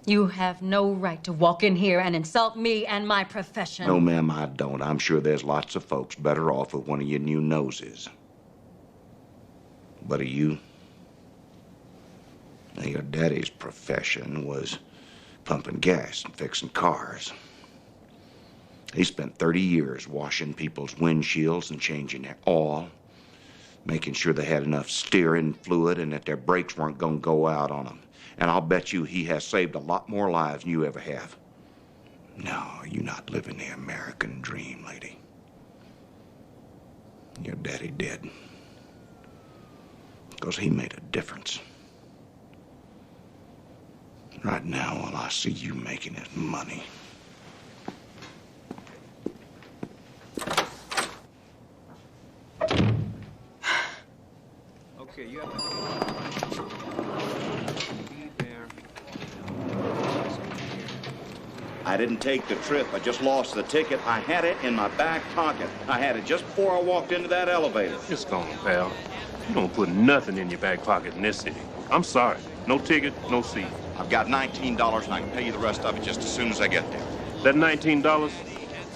You have no right to walk in here and insult me and my profession. No, ma'am, I don't. I'm sure there's lots of folks better off with one of your new noses. But are you? Now, your daddy's profession was pumping gas and fixing cars. He spent 30 years washing people's windshields and changing their oil, making sure they had enough steering fluid and that their brakes weren't going to go out on them. And I'll bet you he has saved a lot more lives than you ever have. No, you're not living the American dream, lady. Your daddy did. Because he made a difference. Right now, all I see you making is money. Okay, you have I didn't take the trip. I just lost the ticket. I had it in my back pocket. I had it just before I walked into that elevator. Just go on, pal. You don't put nothing in your back pocket in this city. I'm sorry. No ticket, no seat. I've got $19 and I can pay you the rest of it just as soon as I get there. That $19,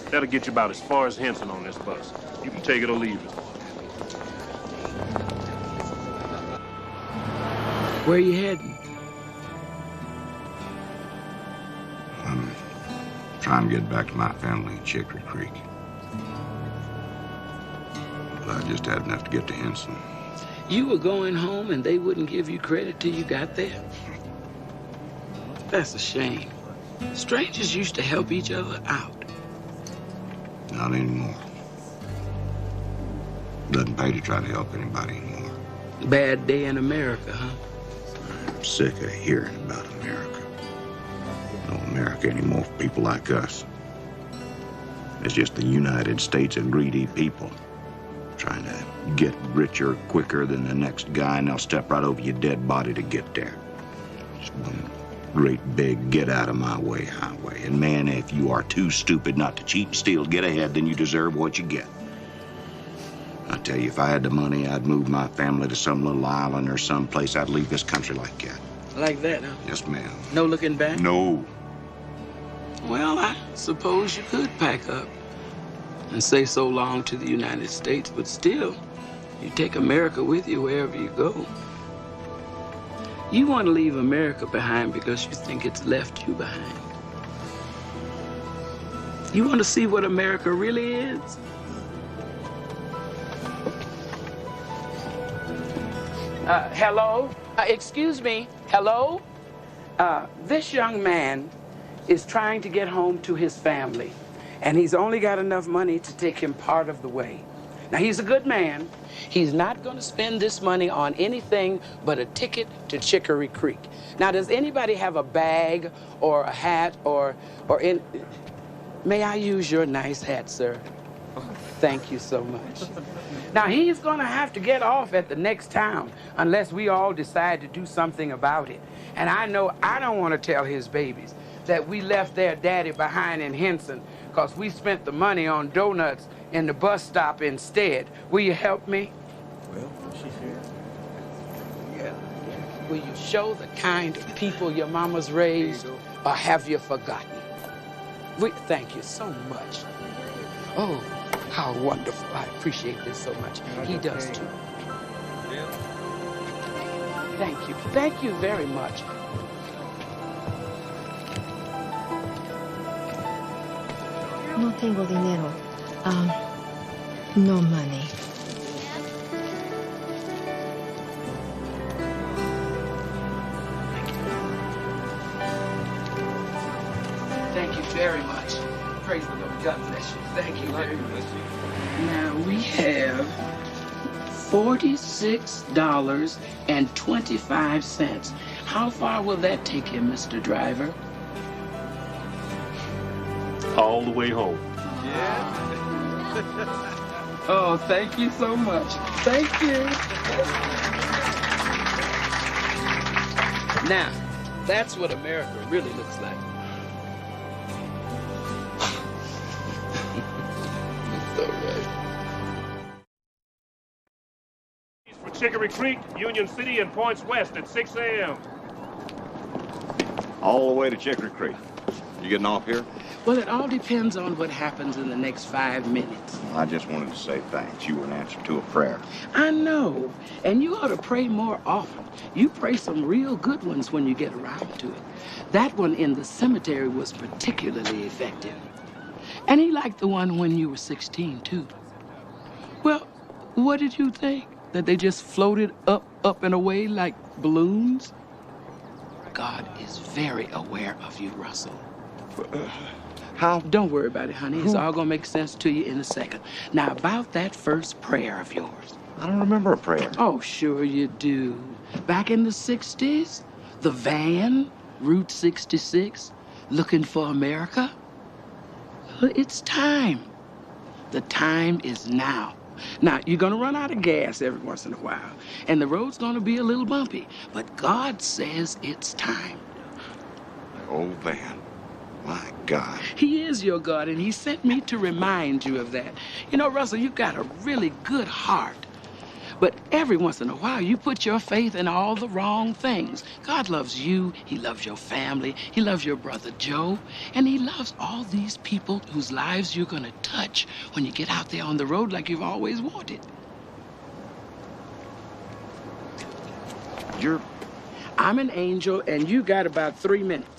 that'll get you about as far as Henson on this bus. You can take it or leave it. Where you heading? I'm trying to get back to my family in Chicory Creek. But I just had enough to get to Henson. You were going home and they wouldn't give you credit till you got there? That's a shame. Strangers used to help each other out. Not anymore. Doesn't pay to try to help anybody anymore. Bad day in America, huh? I'm sick of hearing about America. No America anymore for people like us. It's just the United States of greedy people trying to get richer quicker than the next guy, and they'll step right over your dead body to get there. It's one great big get out of my way highway. And man, if you are too stupid not to cheat and steal to get ahead, then you deserve what you get. I tell you, if I had the money, I'd move my family to some little island or some place. I'd leave this country like that. Like that, huh? Yes, ma'am. No looking back? No. Well, I suppose you could pack up and say so long to the United States, but still, you take America with you wherever you go. You want to leave America behind because you think it's left you behind. You want to see what America really is? Hello? Excuse me. Hello? This young man is trying to get home to his family, and he's only got enough money to take him part of the way. Now, he's a good man. He's not going to spend this money on anything but a ticket to Chicory Creek. Now, does anybody have a bag or a hat or in... May I use your nice hat, sir? Thank you so much. Now, he's going to have to get off at the next town unless we all decide to do something about it. And I know I don't want to tell his babies that we left their daddy behind in Henson because we spent the money on donuts in the bus stop instead. Will you help me? Well, she's here. Yeah. Will you show the kind of people your mama's raised, or have you forgotten? Thank you so much. Oh, how wonderful. I appreciate this so much. He does too. Thank you. Thank you very much. No tengo dinero. No money. Thank you very much. Praise the Lord. God bless you. Thank you very much. Now we have $46.25. How far will that take him, Mr. Driver? All the way home. Oh, thank you so much. Thank you. Now, that's what America really looks like. It's all right. For Chicory Creek, Union City, and points west at 6 a.m. All the way to Chicory Creek. You getting off here? Well, it all depends on what happens in the next 5 minutes. I just wanted to say thanks. You were an answer to a prayer. I know. And you ought to pray more often. You pray some real good ones when you get around to it. That one in the cemetery was particularly effective. And he liked the one when you were 16, too. Well, what did you think? That they just floated up, and away like balloons? God is very aware of you, Russell. How? Don't worry about it, honey. It's all gonna make sense to you in a second. Now, about that first prayer of yours. I don't remember a prayer. Oh, sure you do. Back in the 60s, the van, Route 66, looking for America. Well, it's time. The time is now. Now, you're gonna run out of gas every once in a while, and the road's gonna be a little bumpy, but God says it's time. The old van. My God. He is your God, and he sent me to remind you of that. You know, Russell, you've got a really good heart. But every once in a while, you put your faith in all the wrong things. God loves you. He loves your family. He loves your brother Joe. And he loves all these people whose lives you're going to touch when you get out there on the road like you've always wanted. I'm an angel, and you got about 3 minutes.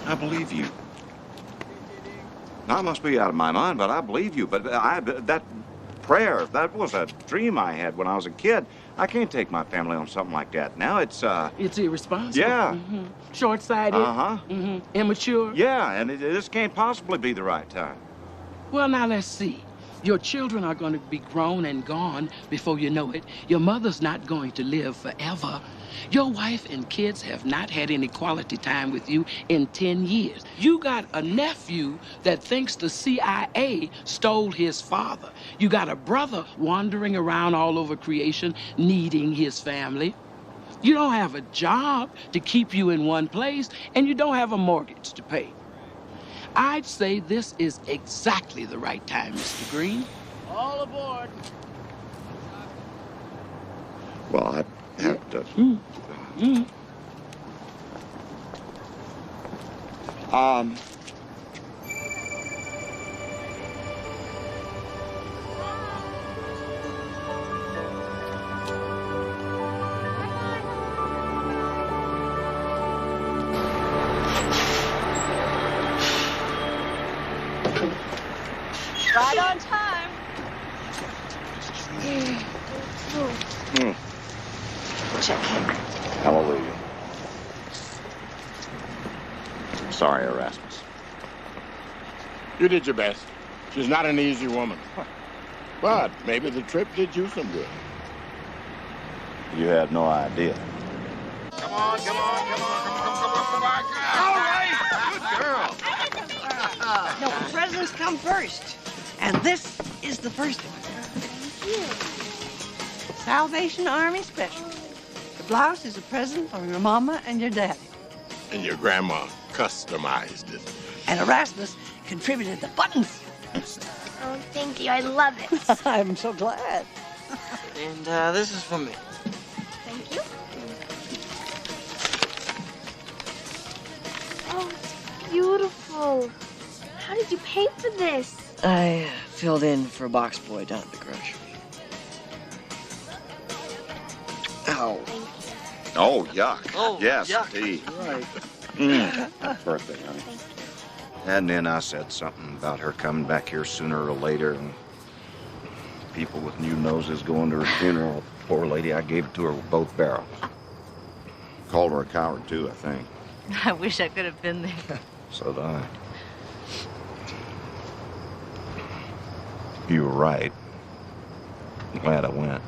I believe you. Now, I must be out of my mind, but I believe you. But that prayer, that was a dream I had when I was a kid. I can't take my family on something like that. Now it's irresponsible. Yeah. Mm-hmm. Short-sighted. Uh-huh. Mm-hmm. Immature. Yeah, and this can't possibly be the right time. Well, now let's see. Your children are going to be grown and gone before you know it. Your mother's not going to live forever. Your wife and kids have not had any quality time with you in 10 years. You got a nephew that thinks the CIA stole his father. You got a brother wandering around all over creation needing his family. You don't have a job to keep you in one place, and you don't have a mortgage to pay. I'd say this is exactly the right time, Mr. Green. All aboard. Well, I have to... Right on time. Check in. Hallelujah. Sorry, Erasmus. You did your best. She's not an easy woman. But maybe the trip did you some good. You have no idea. Come on, come on, come on, come on, come on, come on. All right, good girl. No, presents come first. And this is the first one. Salvation Army Special. The blouse is a present from your mama and your daddy. And your grandma customized it. And Erasmus contributed the buttons. Oh, thank you. I love it. I'm so glad. And this is for me. Thank you. Oh, it's beautiful. How did you pay for this? I filled in for a box boy down at the grocery. Ow. Oh, yuck. Oh, yes, yuck. indeed. Right. Happy birthday, honey. And then I said something about her coming back here sooner or later, and people with new noses going to her funeral. Poor lady, I gave it to her with both barrels. Called her a coward, too, I think. I wish I could have been there. So do I. You were right. I'm glad I went.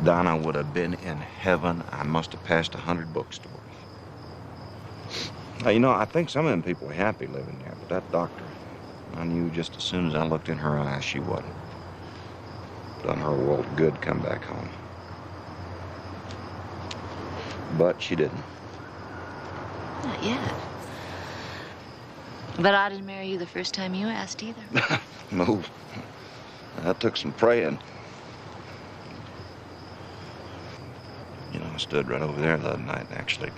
Donna would have been in heaven. I must have passed 100 bookstores. Now, you know, I think some of them people were happy living there, but that doctor, I knew just as soon as I looked in her eyes she wasn't. Done her a world of good come back home. But she didn't. Not yet. But I didn't marry you the first time you asked either. No. That took some praying. You know, I stood right over there the other night and actually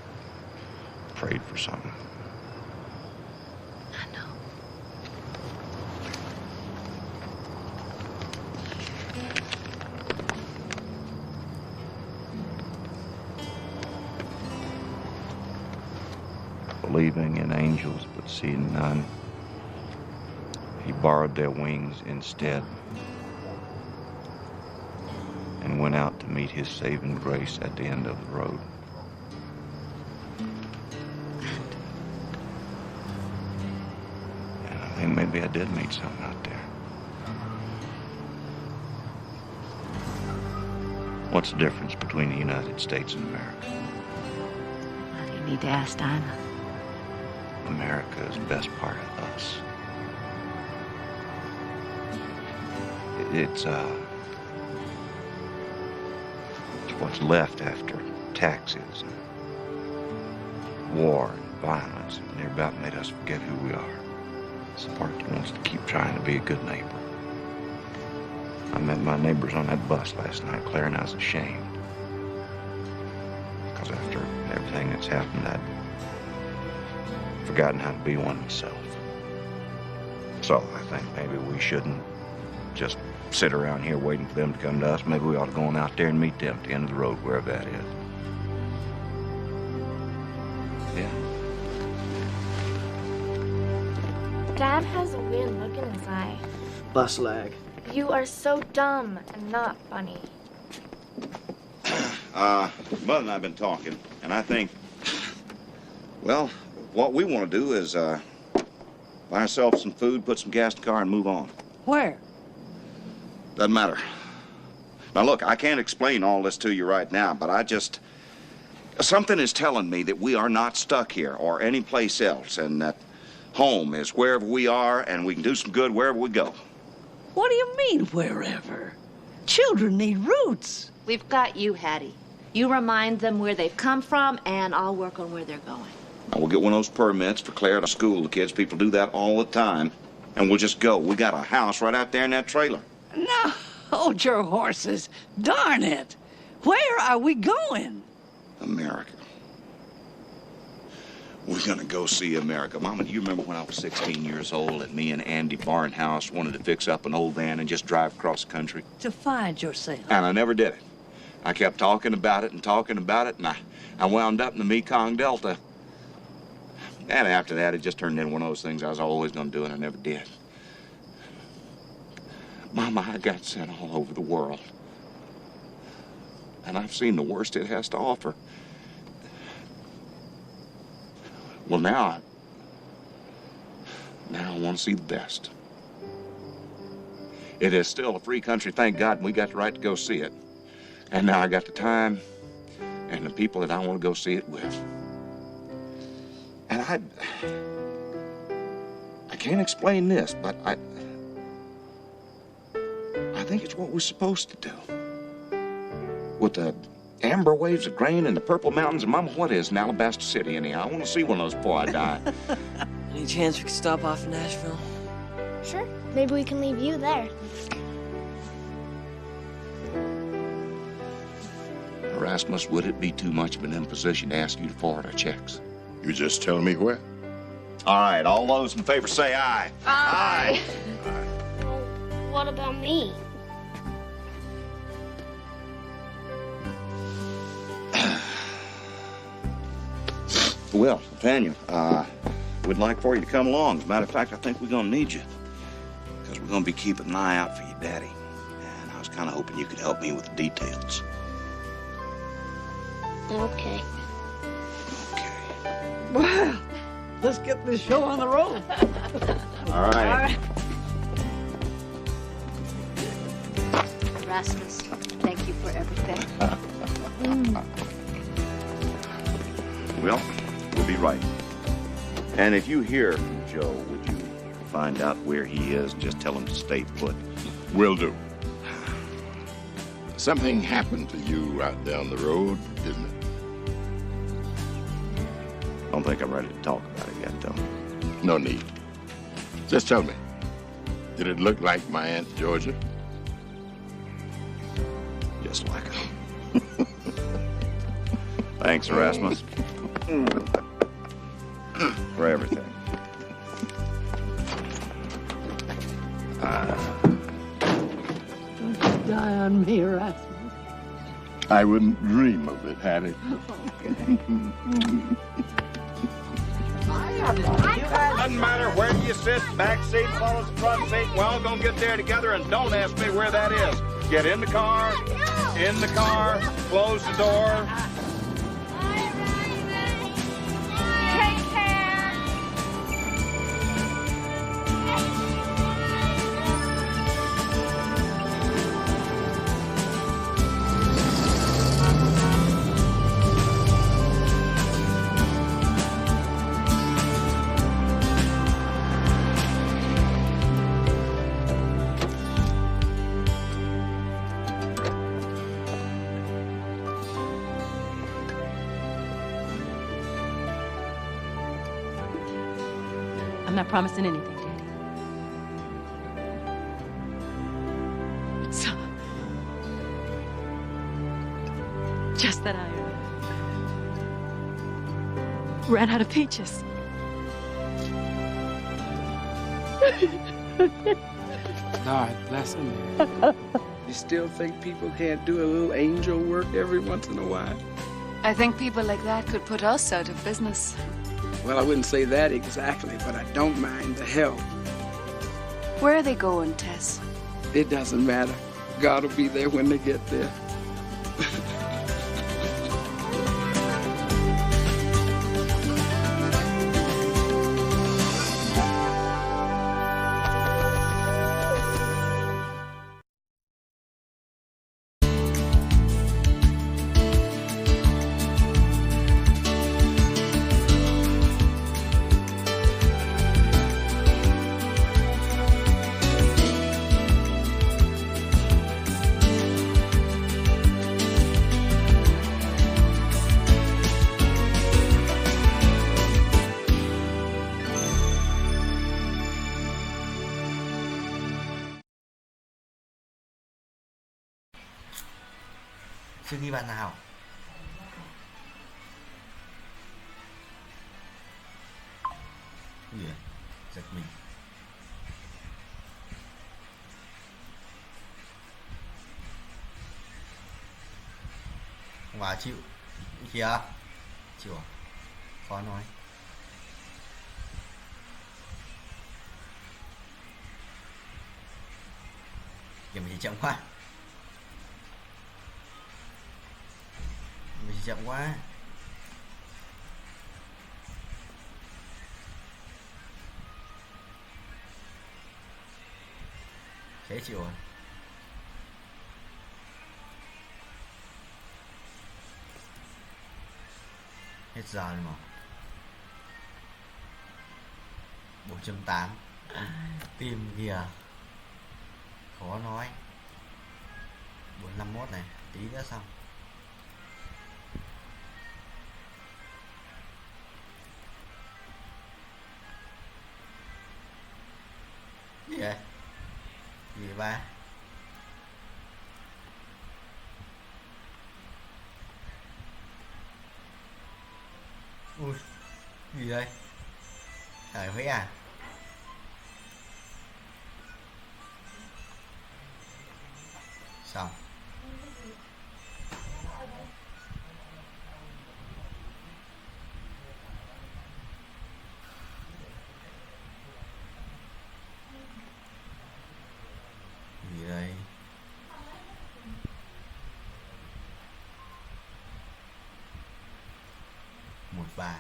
prayed for something. I know. Believing in angels but seeing none, he borrowed their wings instead and went out to meet his saving grace at the end of the road. And I think maybe I did meet something out there. What's the difference between the United States and America? Well, you need to ask Dinah. America is the best part of us. It's what's left after taxes and war and violence, and they're about made us forget who we are. It's the part that wants to keep trying to be a good neighbor. I met my neighbors on that bus last night, Claire, and I was ashamed. Because after everything that's happened, I'd forgotten how to be one myself. So I think maybe we shouldn't just sit around here waiting for them to come to us. Maybe we ought to go on out there and meet them at the end of the road, wherever that is. Yeah. Dad has a weird look in his eye. Bus lag. You are so dumb and not funny. Mother and I have been talking, and I think, well, what we want to do is buy ourselves some food, put some gas in the car, and move on. Where? Doesn't matter. Now, look, I can't explain all this to you right now, but something is telling me that we are not stuck here or any place else, and that home is wherever we are, and we can do some good wherever we go. What do you mean, wherever? Children need roots. We've got you, Hattie. You remind them where they've come from, and I'll work on where they're going. Now, we'll get one of those permits for Claire to school the kids. People do that all the time. And we'll just go. We got a house right out there in that trailer. Now, hold your horses. Darn it. Where are we going? America. We're gonna go see America. Mama, do you remember when I was 16 years old and me and Andy Barnhouse wanted to fix up an old van and just drive across the country? To find yourself. And I never did it. I kept talking about it, and I wound up in the Mekong Delta. And after that, it just turned into one of those things I was always gonna do, and I never did. Mama, I got sent all over the world. And I've seen the worst it has to offer. Well, now I want to see the best. It is still a free country, thank God, and we got the right to go see it. And now I got the time and the people that I want to go see it with. And I can't explain this, but I think it's what we're supposed to do. With the amber waves of grain and the purple mountains, and Mama, what is in Alabaster City anyhow? I want to see one of those before I die. Any chance we could stop off in Nashville? Sure. Maybe we can leave you there. Erasmus, would it be too much of an imposition to ask you to forward our checks? You just tell me where. All right, all those in favor say aye. Aye. Well, what about me? Well, Nathaniel, we'd like for you to come along. As a matter of fact, I think we're going to need you. Because we're going to be keeping an eye out for your daddy. And I was kind of hoping you could help me with the details. Okay. Well, let's get this show on the road. All right. Rasmus, thank you for everything. Well, we'll be right. And if you hear from Joe, would you find out where he is and just tell him to stay put? Will do. Something happened to you out down the road, didn't it? Don't think I'm ready to talk about it yet, though. No need. Just tell me, did it look like my Aunt Georgia? Just like her. Thanks, Erasmus. For everything. Don't die on me, Erasmus. I wouldn't dream of it, Hattie. Doesn't matter where you sit, back seat follows the front seat. We're all gonna get there together, and don't ask me where that is. Get in the car, close the door. Take care. I'm not promising anything, Daddy. So, just that I ran out of peaches. God bless him. You still think people can't do a little angel work every once in a while? I think people like that could put us out of business. Well, I wouldn't say that exactly, but I don't mind the help. Where are they going, Tess? It doesn't matter. God will be there when they get there. Suy nghĩ bạn nào? Gì vậy? Giật mình. Và chịu kìa. Chịu à? Khó nói. Kìa mình chậm quá. Mình chậm quá. Thế chịu rồi. Hết giờ rồi mà. 4.8. Tim kìa. Khó nói. 451 này, tí nữa xong. Gì vậy? Gì vậy ba? Ui, gì đây? Trời Huế à? Xong. Gì đây? 1-3.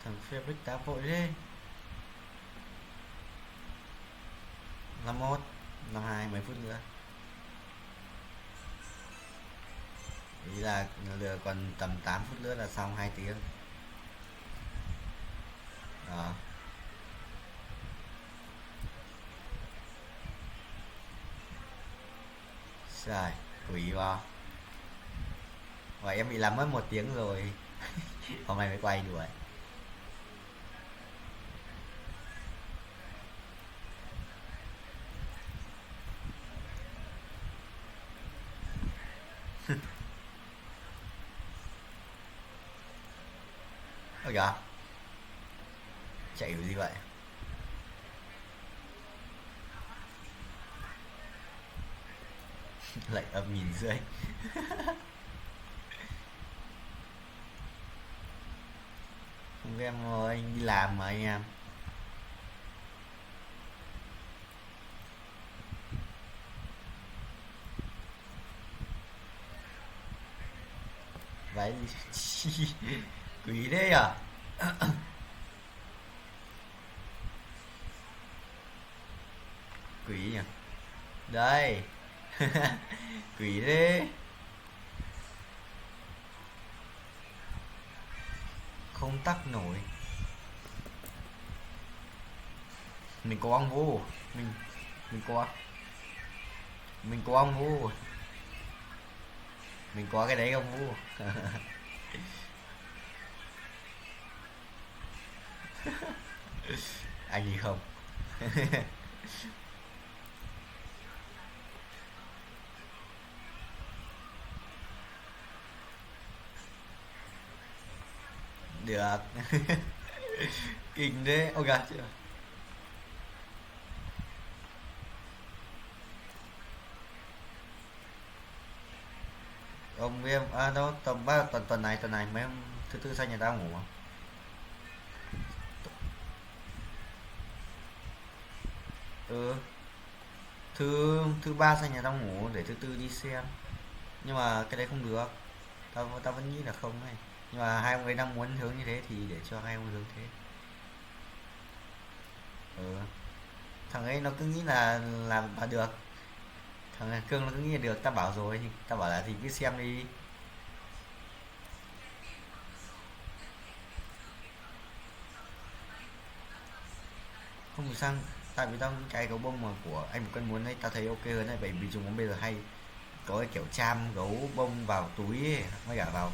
Thằng Fabric đã vội lên. 51, 52, mấy phút nữa. Ý là còn tầm 8 phút nữa là xong 2 tiếng. Đó. Rồi, quỷ vào. Và em bị làm mất 1 tiếng rồi. Hôm nay mới quay đuổi. Ôi kìa, chạy cái gì vậy? Lại âm nhìn dưới. Không em rồi, anh đi làm mà anh em. Vậy quỷ đấy à? Quỷ nhỉ? Đây. Quỷ đấy. Không tắt nổi. Mình có ông vô. Mình có ông vô. Mình có cái đấy không vô. Anh gì không? Được. Kinh đấy. Ô gà chưa? Ông em đó tuần này mấy em thứ tư sang nhà tao ngủ. Thứ ba sang nhà tao ngủ để thứ tư đi xem. Nhưng mà cái đấy không được. Tao vẫn nghĩ là không này. Nhưng mà hai ông ấy đang muốn hướng như thế thì để cho hai ông hướng thế. Thằng ấy nó cứ nghĩ là làm được. Thằng Cương nó cứ nghĩ là được, tao bảo rồi, tao bảo là thì cứ xem đi. Không được sang, tại vì tao cái gấu bông mà của anh một cân muốn ấy, tao thấy ok hơn này, bởi vì dùng bây giờ hay có cái kiểu cham gấu bông vào túi ấy, mới cả vào